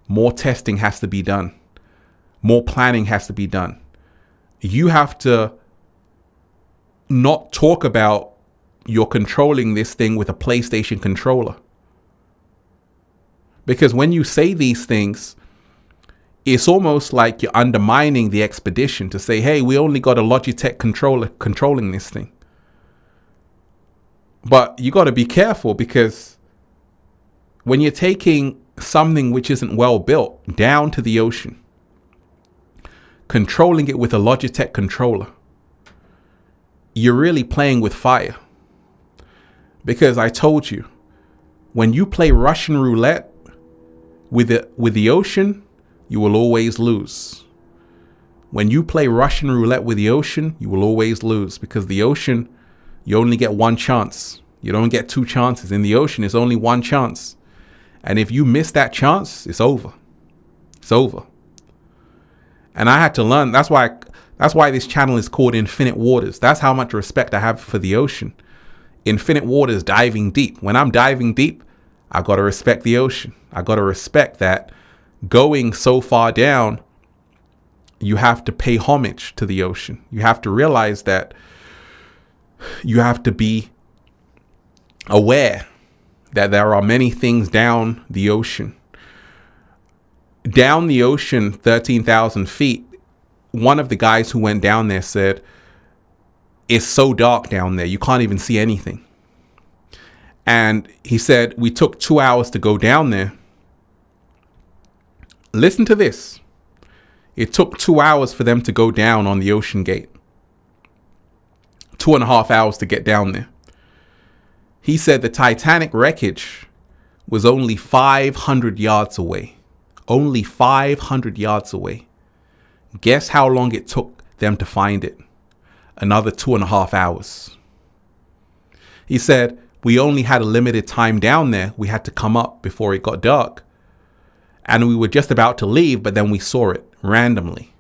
S1: More testing has to be done. More planning has to be done. You have to not talk about you're controlling this thing with a PlayStation controller. Because when you say these things, it's almost like you're undermining the expedition to say, hey, we only got a Logitech controller controlling this thing. But you got to be careful, because when you're taking something which isn't well built down to the ocean, controlling it with a Logitech controller, you're really playing with fire. Because I told you, when you play Russian roulette with the ocean, you will always lose. When you play Russian roulette with the ocean, you will always lose, because the ocean, you only get one chance. You don't get two chances. In the ocean, it's only one chance. And if you miss that chance, it's over. It's over. And I had to learn. That's why this channel is called Infinite Waters. That's how much respect I have for the ocean. Infinite Waters, diving deep. When I'm diving deep, I got to respect the ocean. I got to respect that going so far down, you have to pay homage to the ocean. You have to realize that you have to be aware that there are many things down the ocean. Down the ocean, 13,000 feet, one of the guys who went down there said, it's so dark down there, you can't even see anything. And he said, we took 2 hours to go down there. Listen to this. It took 2 hours for them to go down on the ocean gate. 2.5 hours to get down there. He said the Titanic wreckage was only 500 yards away. Only 500 yards away. Guess how long it took them to find it? Another 2.5 hours. He said, we only had a limited time down there. We had to come up before it got dark. And we were just about to leave, but then we saw it randomly.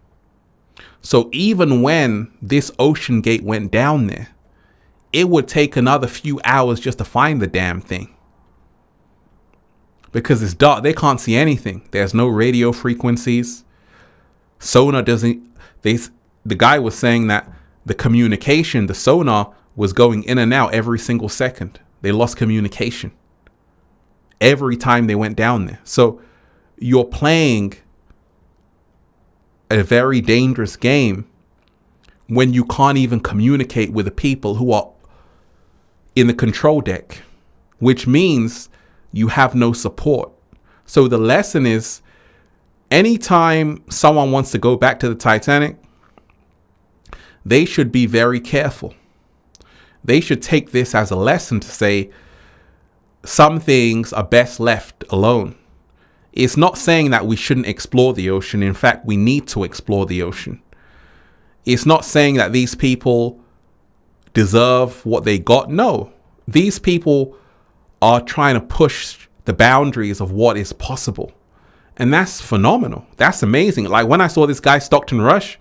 S1: So even when this ocean gate went down there, it would take another few hours just to find the damn thing. Because it's dark, they can't see anything. There's no radio frequencies. Sonar doesn't, the guy was saying that the communication, the sonar was going in and out every single second. They lost communication every time they went down there. So you're playing a very dangerous game when you can't even communicate with the people who are in the control deck, which means you have no support. So the lesson is, anytime someone wants to go back to the Titanic, they should be very careful. They should take this as a lesson to say some things are best left alone. It's not saying that we shouldn't explore the ocean. In fact, we need to explore the ocean. It's not saying that these people deserve what they got. No, these people are trying to push the boundaries of what is possible. And that's phenomenal. That's amazing. Like when I saw this guy, Stockton Rush,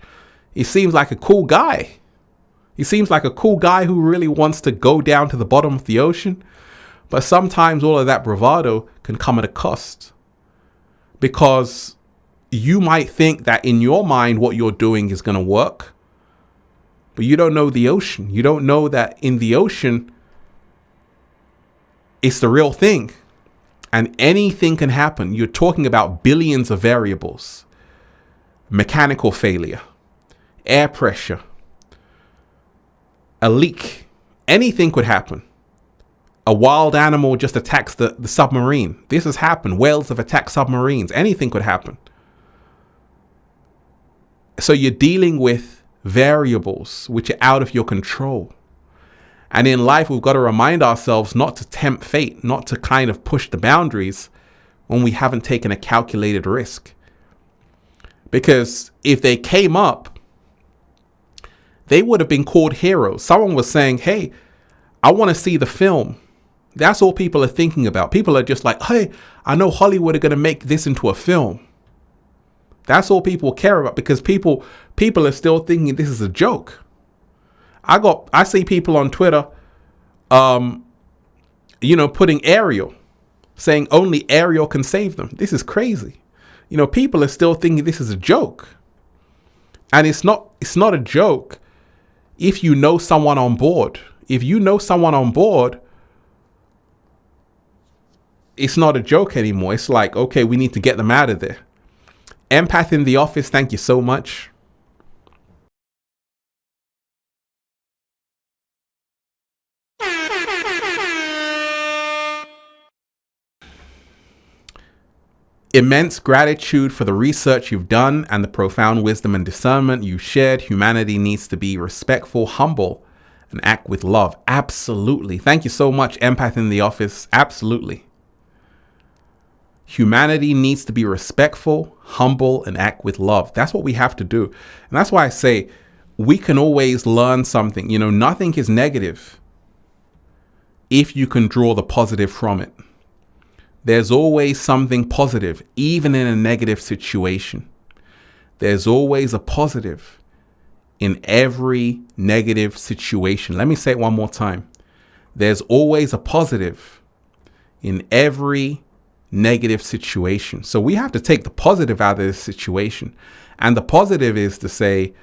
S1: he seems like a cool guy. He seems like a cool guy who really wants to go down to the bottom of the ocean. But sometimes all of that bravado can come at a cost. Because you might think that in your mind what you're doing is going to work. But you don't know the ocean. You don't know that in the ocean, it's the real thing. And anything can happen. You're talking about billions of variables. Mechanical failure, air pressure, a leak. Anything could happen. A wild animal just attacks the submarine. This has happened. Whales have attacked submarines. Anything could happen. So you're dealing with variables which are out of your control. And in life, we've got to remind ourselves not to tempt fate, not to kind of push the boundaries when we haven't taken a calculated risk. Because if they came up, they would have been called heroes. Someone was saying, hey, I want to see the film. That's all people are thinking about. People are just like, hey, I know Hollywood are going to make this into a film. That's all people care about, because people are still thinking this is a joke. I see people on Twitter, putting Ariel, saying only Ariel can save them. This is crazy. People are still thinking this is a joke. And it's not a joke if you know someone on board. If you know someone on board, it's not a joke anymore. It's like, okay, we need to get them out of there. Empath in the office, thank you so much. Immense gratitude for the research you've done and the profound wisdom and discernment you shared. Humanity needs to be respectful, humble, and act with love. Absolutely. Thank you so much, Empath in the office. Absolutely. Humanity needs to be respectful, humble, and act with love. That's what we have to do. And that's why I say we can always learn something. Nothing is negative if you can draw the positive from it. There's always something positive, even in a negative situation. There's always a positive in every negative situation. Let me say it one more time. There's always a positive in every negative situation. So we have to take the positive out of this situation. And the positive is to say,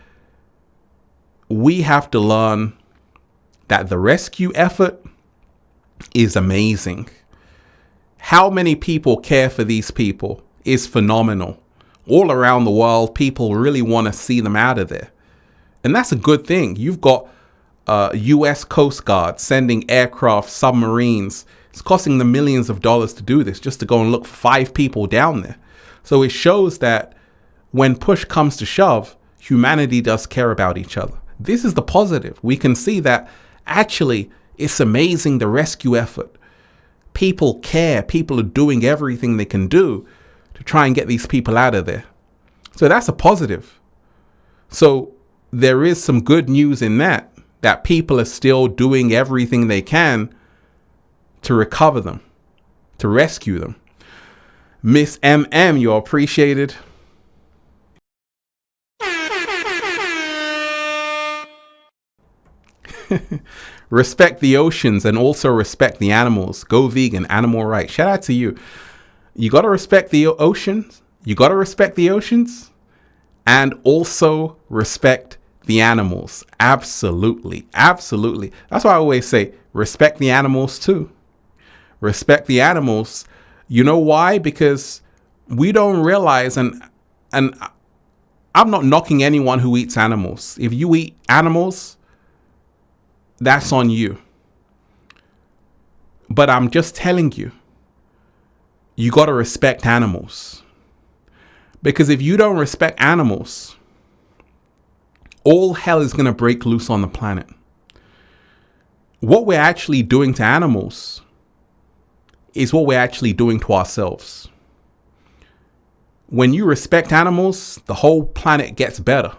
S1: we have to learn that the rescue effort is amazing. How many people care for these people is phenomenal. All around the world, people really want to see them out of there. And that's a good thing. You've got US Coast Guard sending aircraft, submarines. It's costing them millions of dollars to do this, just to go and look for 5 people down there. So it shows that when push comes to shove, humanity does care about each other. This is the positive. We can see that actually it's amazing, the rescue effort. People care. People are doing everything they can do to try and get these people out of there. So that's a positive. So there is some good news in that people are still doing everything they can to recover them, to rescue them. Miss MM, you're appreciated. Respect the oceans and also respect the animals. Go vegan, animal rights. Shout out to you. You got to respect the oceans. You got to respect the oceans and also respect the animals. Absolutely. Absolutely. That's why I always say respect the animals too. Respect the animals. You know why? Because we don't realize, and I'm not knocking anyone who eats animals. If you eat animals, that's on you. But I'm just telling you, you got to respect animals. Because if you don't respect animals, all hell is going to break loose on the planet. What we're actually doing to animals is what we're actually doing to ourselves. When you respect animals, the whole planet gets better.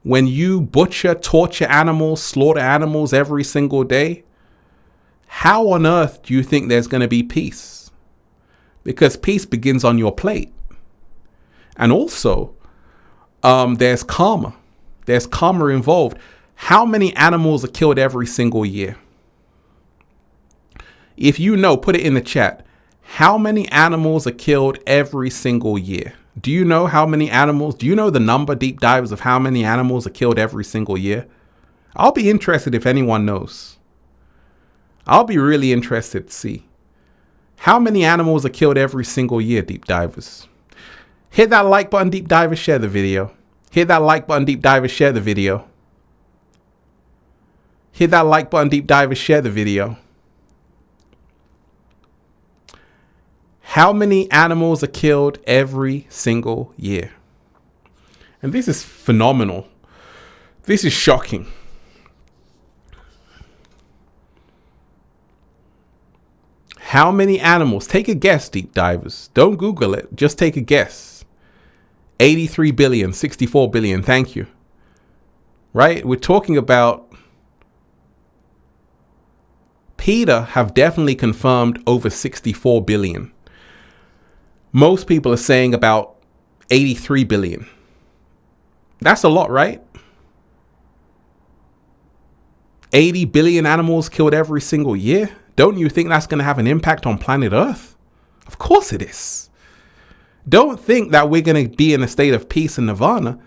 S1: When you butcher, torture animals, slaughter animals every single day, how on earth do you think there's going to be peace? Because peace begins on your plate. And also, there's karma. There's karma involved. How many animals are killed every single year? If you know, put it in the chat. How many animals are killed every single year? Do you know how many animals? Do you know the number, deep divers, of how many animals are killed every single year? I'll be interested if anyone knows. I'll be really interested to see. How many animals are killed every single year, deep divers? Hit that like button, deep divers, share the video. Hit that like button, deep divers, share the video. Hit that like button, deep divers, share the video. How many animals are killed every single year? And this is phenomenal. This is shocking. How many animals? Take a guess, deep divers. Don't Google it. Just take a guess. 83 billion, 64 billion. Thank you. Right? We're talking about PETA have definitely confirmed over 64 billion. Most people are saying about 83 billion. That's a lot, right? 80 billion animals killed every single year. Don't you think that's going to have an impact on planet Earth? Of course it is. Don't think that we're going to be in a state of peace and nirvana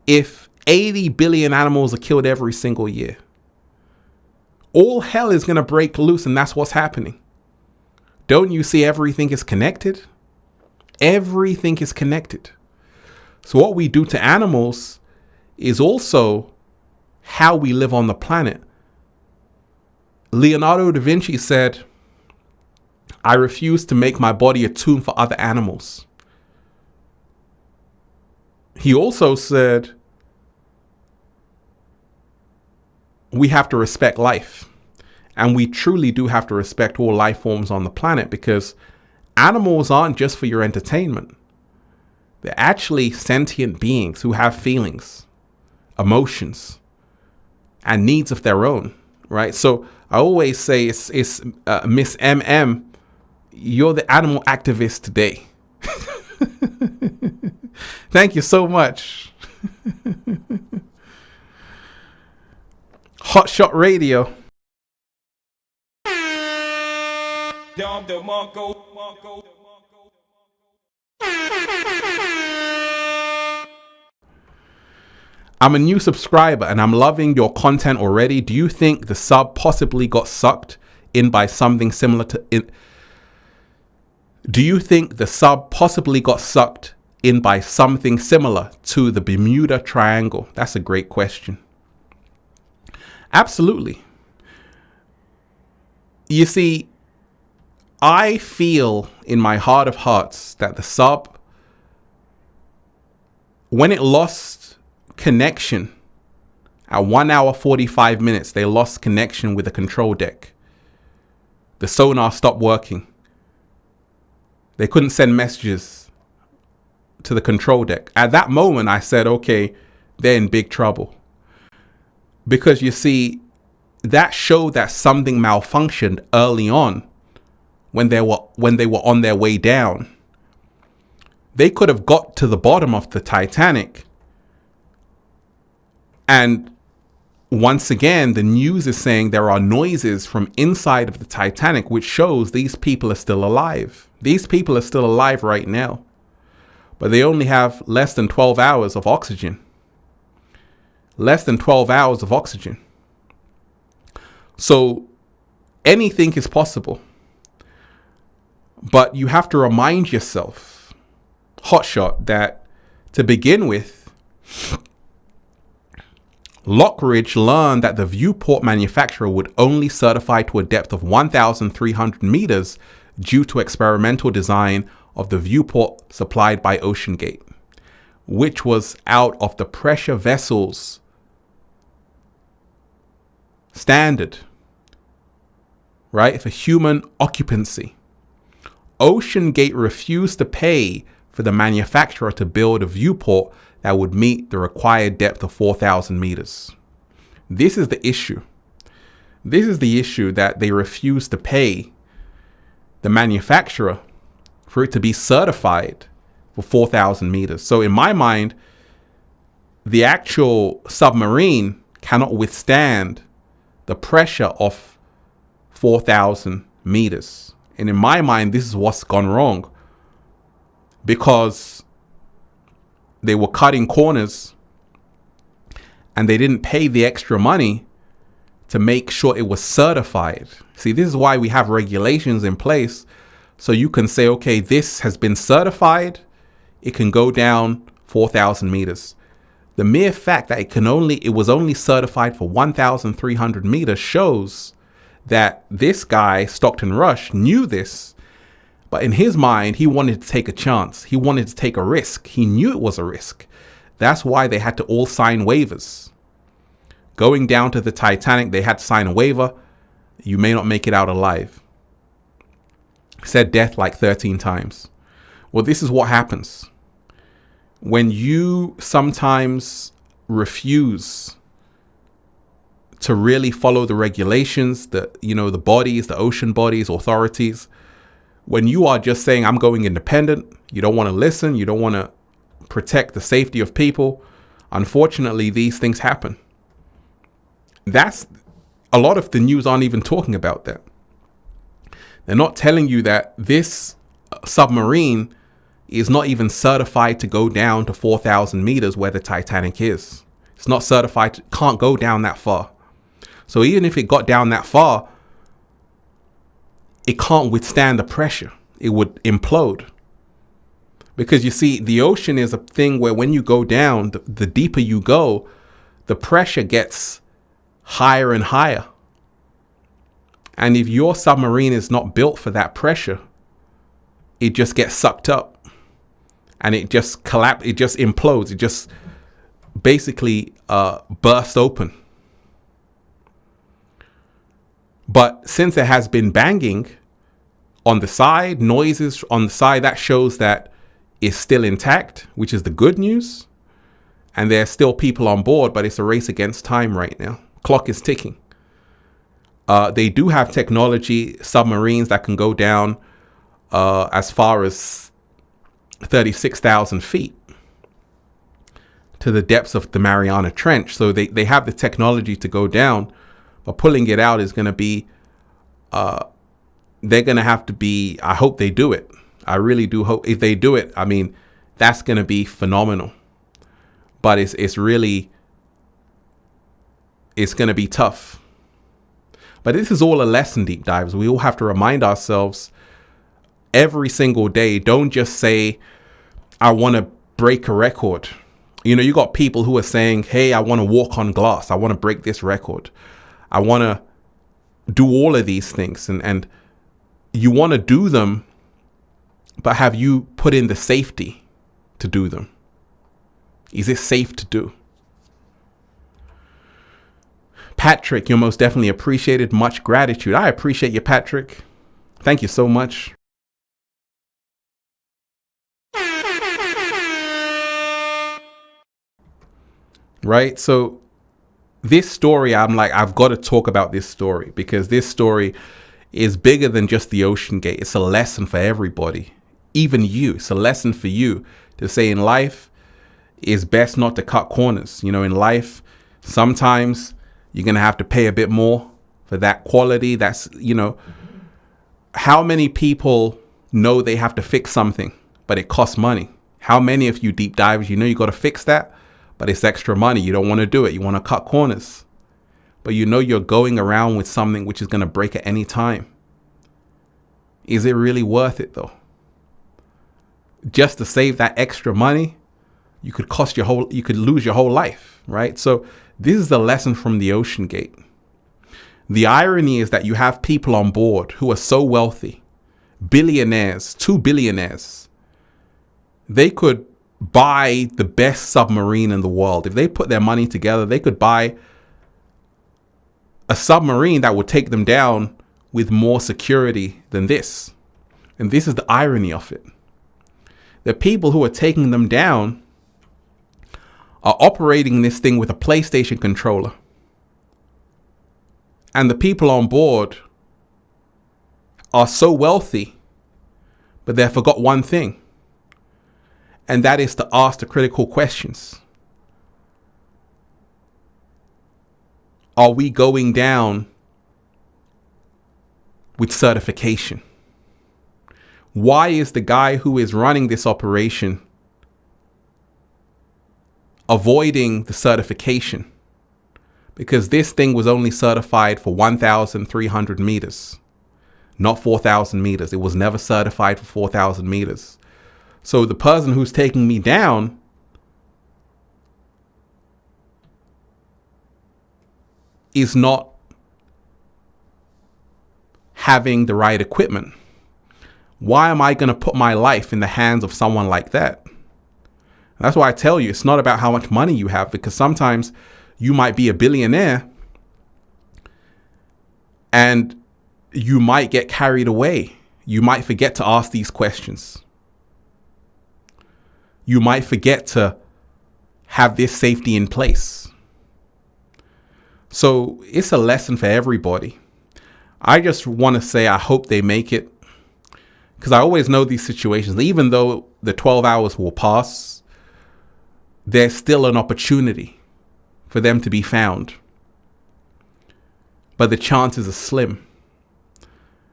S1: if 80 billion animals are killed every single year. All hell is going to break loose, and that's what's happening. Don't you see everything is connected? Everything is connected. So what we do to animals is also how we live on the planet. Leonardo da Vinci said, I refuse to make my body a tomb for other animals. He also said, we have to respect life. And we truly do have to respect all life forms on the planet, because animals aren't just for your entertainment. They're actually sentient beings who have feelings, emotions, and needs of their own, right? So I always say it's Miss MM, you're the animal activist today. Thank you so much. Hot Shot Radio. I'm a new subscriber and I'm loving your content already. Do you think the sub possibly got sucked in by something similar to it? Do you think the sub possibly got sucked in by something similar to the Bermuda Triangle? That's a great question. Absolutely. You see, I feel in my heart of hearts that the sub, when it lost connection at 1 hour 45 minutes, they lost connection with the control deck. The sonar stopped working. They couldn't send messages to the control deck. At that moment, I said, okay, they're in big trouble. Because you see, that showed that something malfunctioned early on when they were on their way down. They could have got to the bottom of the Titanic and once again, the news is saying there are noises from inside of the Titanic, which shows these people are still alive. These people are still alive right now, but they only have less than 12 hours of oxygen. Less than 12 hours of oxygen. So anything is possible. But you have to remind yourself, hotshot, that to begin with, Lockridge learned that the viewport manufacturer would only certify to a depth of 1,300 meters due to experimental design of the viewport supplied by OceanGate, which was out of the pressure vessel's standard, right, for human occupancy. OceanGate refused to pay for the manufacturer to build a viewport that would meet the required depth of 4,000 meters. This is the issue. This is the issue, that they refuse to pay the manufacturer for it to be certified for 4,000 meters. So in my mind, the actual submarine cannot withstand the pressure of 4,000 meters. And in my mind, this is what's gone wrong, because they were cutting corners and they didn't pay the extra money to make sure it was certified. See, this is why we have regulations in place. So you can say, okay, this has been certified. It can go down 4,000 meters. The mere fact that it was only certified for 1,300 meters shows that this guy, Stockton Rush, knew this. But in his mind, he wanted to take a chance. He wanted to take a risk. He knew it was a risk. That's why they had to all sign waivers. Going down to the Titanic, they had to sign a waiver. You may not make it out alive. Said death like 13 times. Well, this is what happens when you sometimes refuse to really follow the regulations, the bodies, the ocean bodies, authorities. When you are just saying, I'm going independent, you don't want to listen, you don't want to protect the safety of people, unfortunately, these things happen. That's a lot of the news aren't even talking about that. They're not telling you that this submarine is not even certified to go down to 4,000 meters where the Titanic is. It's not certified, can't go down that far. So even if it got down that far, it can't withstand the pressure. It would implode. Because you see, the ocean is a thing where when you go down, the deeper you go, the pressure gets higher and higher. And if your submarine is not built for that pressure, it just gets sucked up and it just collapses, it just implodes, it just basically bursts open. But since there has been banging on the side, noises on the side, that shows that it's still intact, which is the good news. And there's still people on board, but it's a race against time right now. Clock is ticking. They do have technology, submarines that can go down as far as 36,000 feet to the depths of the Mariana Trench. So they have the technology to go down. But pulling it out is going to be, they're going to have to be, I hope they do it. I really do hope if they do it, I mean, that's going to be phenomenal. But it's really, it's going to be tough. But this is all a lesson, deep divers. We all have to remind ourselves every single day. Don't just say, I want to break a record. You know, you got people who are saying, hey, I want to walk on glass. I want to break this record. I want to do all of these things. And you want to do them, but have you put in the safety to do them? Is it safe to do? Patrick, you're most definitely appreciated. Much gratitude. I appreciate you, Patrick. Thank you so much. Right? So this story, I'm like, I've got to talk about this story because this story is bigger than just the OceanGate. It's a lesson for everybody, even you. It's a lesson for you to say in life, it's best not to cut corners. You know, in life, sometimes You're going to have to pay a bit more for that quality. That's, you know, how many people know they have to fix something, but it costs money? How many of you deep divers, you know, you got to fix that, but it's extra money. You don't want to do it. You want to cut corners, but you know, you're going around with something which is going to break at any time. Is it really worth it though? Just to save that extra money, you could lose your whole life, right? So this is the lesson from the Ocean Gate. The irony is that you have people on board who are so wealthy, billionaires, 2 billionaires. They could buy the best submarine in the world. If they put their money together, they could buy a submarine that would take them down with more security than this. And this is the irony of it. The people who are taking them down are operating this thing with a PlayStation controller. And the people on board are so wealthy, but they forgot one thing. And that is to ask the critical questions. Are we going down with certification? Why is the guy who is running this operation avoiding the certification? Because this thing was only certified for 1,300 meters, not 4,000 meters. It was never certified for 4,000 meters. So the person who's taking me down is not having the right equipment. Why am I going to put my life in the hands of someone like that? And that's why I tell you, it's not about how much money you have, because sometimes you might be a billionaire and you might get carried away. You might forget to ask these questions. You might forget to have this safety in place. So it's a lesson for everybody. I just want to say, I hope they make it, because I always know these situations, even though the 12 hours will pass, there's still an opportunity for them to be found. But the chances are slim.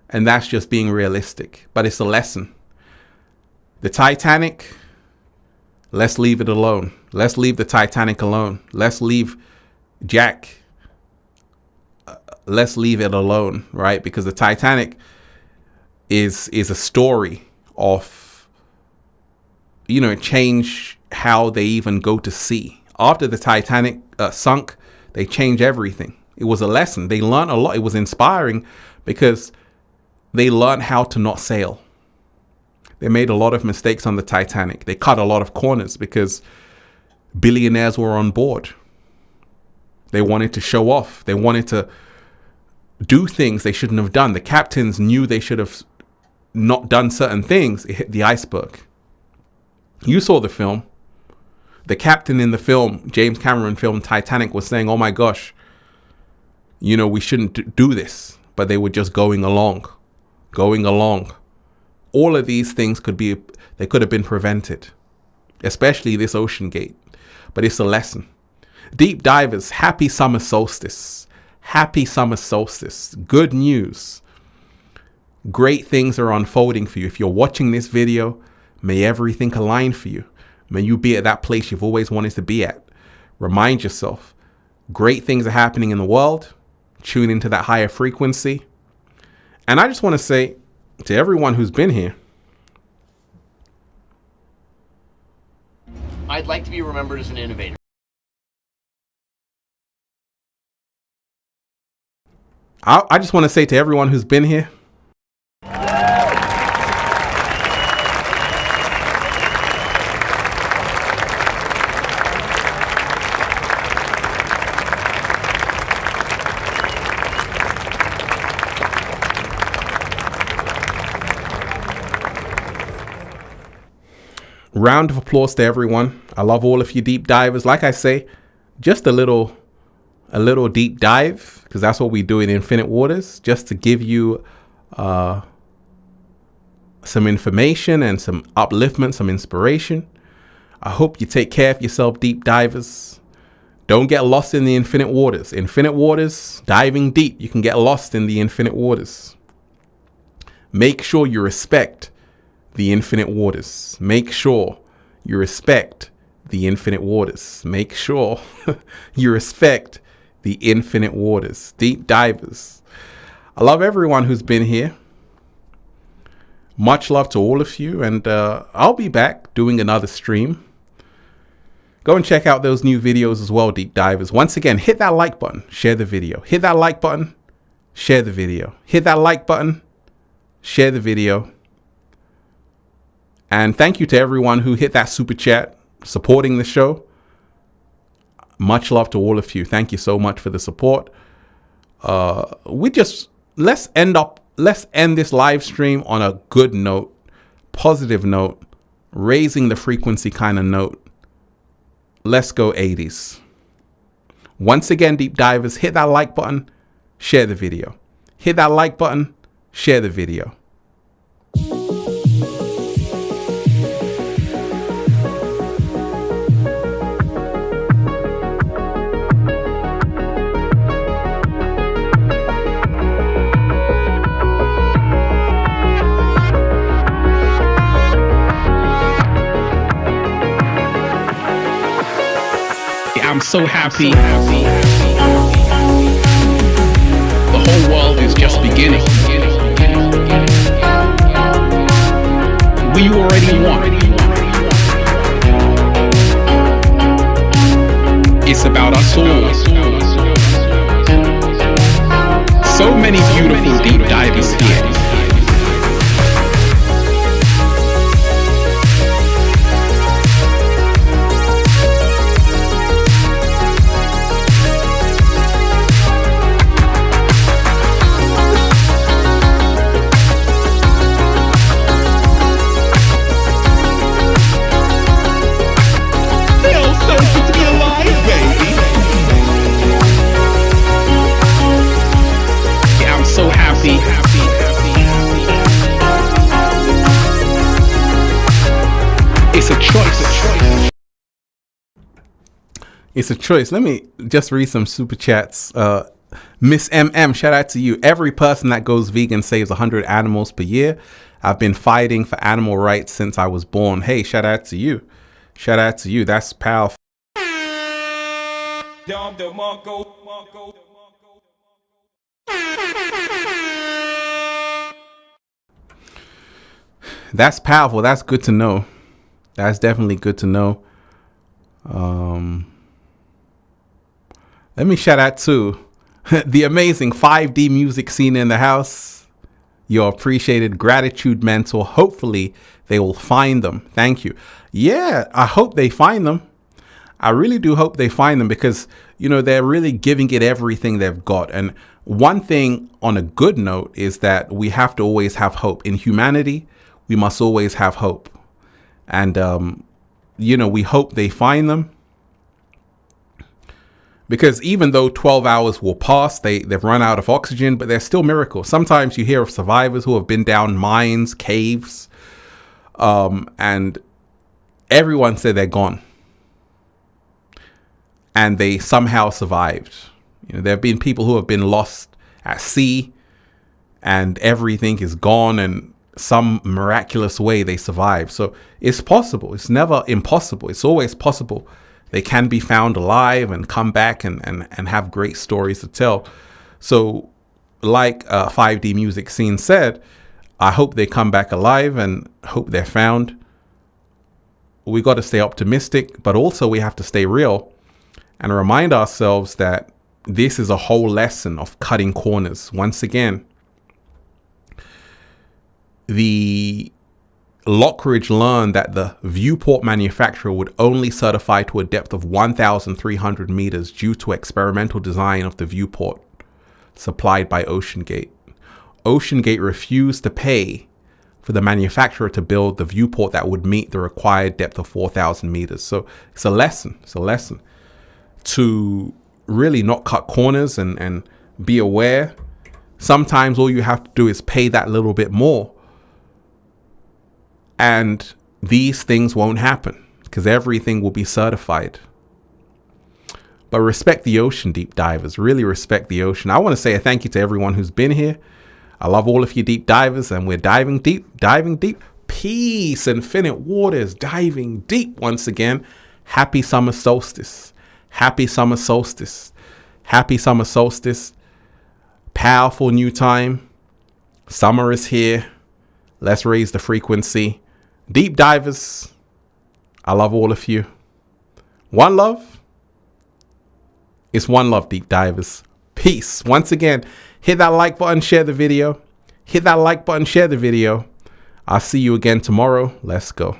S1: And that's just being realistic. But it's a lesson. The Titanic, let's leave it alone. Let's leave the Titanic alone. Let's leave Jack. Let's leave it alone, right? Because the Titanic is a story of, you know, change how they even go to sea. After the Titanic sunk, they changed everything. It was a lesson. They learned a lot. It was inspiring because they learned how to not sail. They made a lot of mistakes on the Titanic. They cut a lot of corners because billionaires were on board. They wanted to show off. They wanted to do things they shouldn't have done. The captains knew they should have not done certain things. It hit the iceberg. You saw the film. The captain in the film, James Cameron film Titanic, was saying, oh my gosh, you know, we shouldn't do this. But they were just going along. All of these things could have been prevented, especially this Ocean Gate. But it's a lesson. Deep divers, happy summer solstice. Happy summer solstice. Good news. Great things are unfolding for you. If you're watching this video, may everything align for you. May you be at that place you've always wanted to be at. Remind yourself, great things are happening in the world. Tune into that higher frequency. And I just want to say to everyone who's been here,
S3: I'd like to be remembered as an innovator.
S1: I just want to say to everyone who's been here, round of applause to everyone. I love all of you deep divers. Like I say, just a little deep dive, because that's what we do in Infinite Waters, just to give you some information and some upliftment, some inspiration. I hope you take care of yourself, deep divers. Don't get lost in the infinite waters. Infinite waters, diving deep, you can get lost in the infinite waters. Make sure you respect the infinite waters. Make sure you respect the infinite waters. Make sure you respect the infinite waters. Deep divers. I love everyone who's been here. Much love to all of you. And I'll be back doing another stream. Go and check out those new videos as well, deep divers. Once again, hit that like button, share the video. Hit that like button, share the video. Hit that like button, share the video. And thank you to everyone who hit that super chat supporting the show. Much love to all of you. Thank you so much for the support. Let's end this live stream on a good note, positive note, raising the frequency kind of note. Let's go 80s. Once again, deep divers, hit that like button, share the video. Hit that like button, share the video.
S4: I'm so happy. The whole world is just beginning. We already won. It's about us all. So many beautiful deep divers here.
S1: It's a choice. Let me just read some super chats. Miss MM, shout out to you. Every person that goes vegan saves 100 animals per year. I've been fighting for animal rights since I was born. Hey, shout out to you. Shout out to you. That's powerful. That's powerful. That's good to know. That's definitely good to know. Let me shout out to the amazing 5D music scene in the house. Your appreciated gratitude mentor. Hopefully they will find them. Thank you. Yeah, I hope they find them. I really do hope they find them because, you know, they're really giving it everything they've got. And one thing on a good note is that we have to always have hope. In humanity, we must always have hope. And, you know, we hope they find them. Because even though 12 hours will pass, they've run out of oxygen, but they're still miracles. Sometimes you hear of survivors who have been down mines, caves, and everyone said they're gone. And they somehow survived. You know, there have been people who have been lost at sea and everything is gone, and some miraculous way they survive. So it's possible. It's never impossible. It's always possible. They can be found alive and come back and have great stories to tell. So like 5D music scene said, I hope they come back alive and hope they're found. We got to stay optimistic, but also we have to stay real and remind ourselves that this is a whole lesson of cutting corners. Once again, the Lockridge learned that the viewport manufacturer would only certify to a depth of 1,300 meters due to experimental design of the viewport supplied by OceanGate. OceanGate refused to pay for the manufacturer to build the viewport that would meet the required depth of 4,000 meters. So it's a lesson. It's a lesson to really not cut corners and be aware. Sometimes all you have to do is pay that little bit more. And these things won't happen because everything will be certified. But respect the ocean, deep divers. Really respect the ocean. I want to say a thank you to everyone who's been here. I love all of you deep divers, and we're diving deep, diving deep. Peace, infinite waters, diving deep once again. Happy summer solstice. Happy summer solstice. Happy summer solstice. Powerful new time. Summer is here. Let's raise the frequency. Deep divers, I love all of you. One love. It's one love, deep divers. Peace. Once again, hit that like button, share the video. Hit that like button, share the video. I'll see you again tomorrow. Let's go.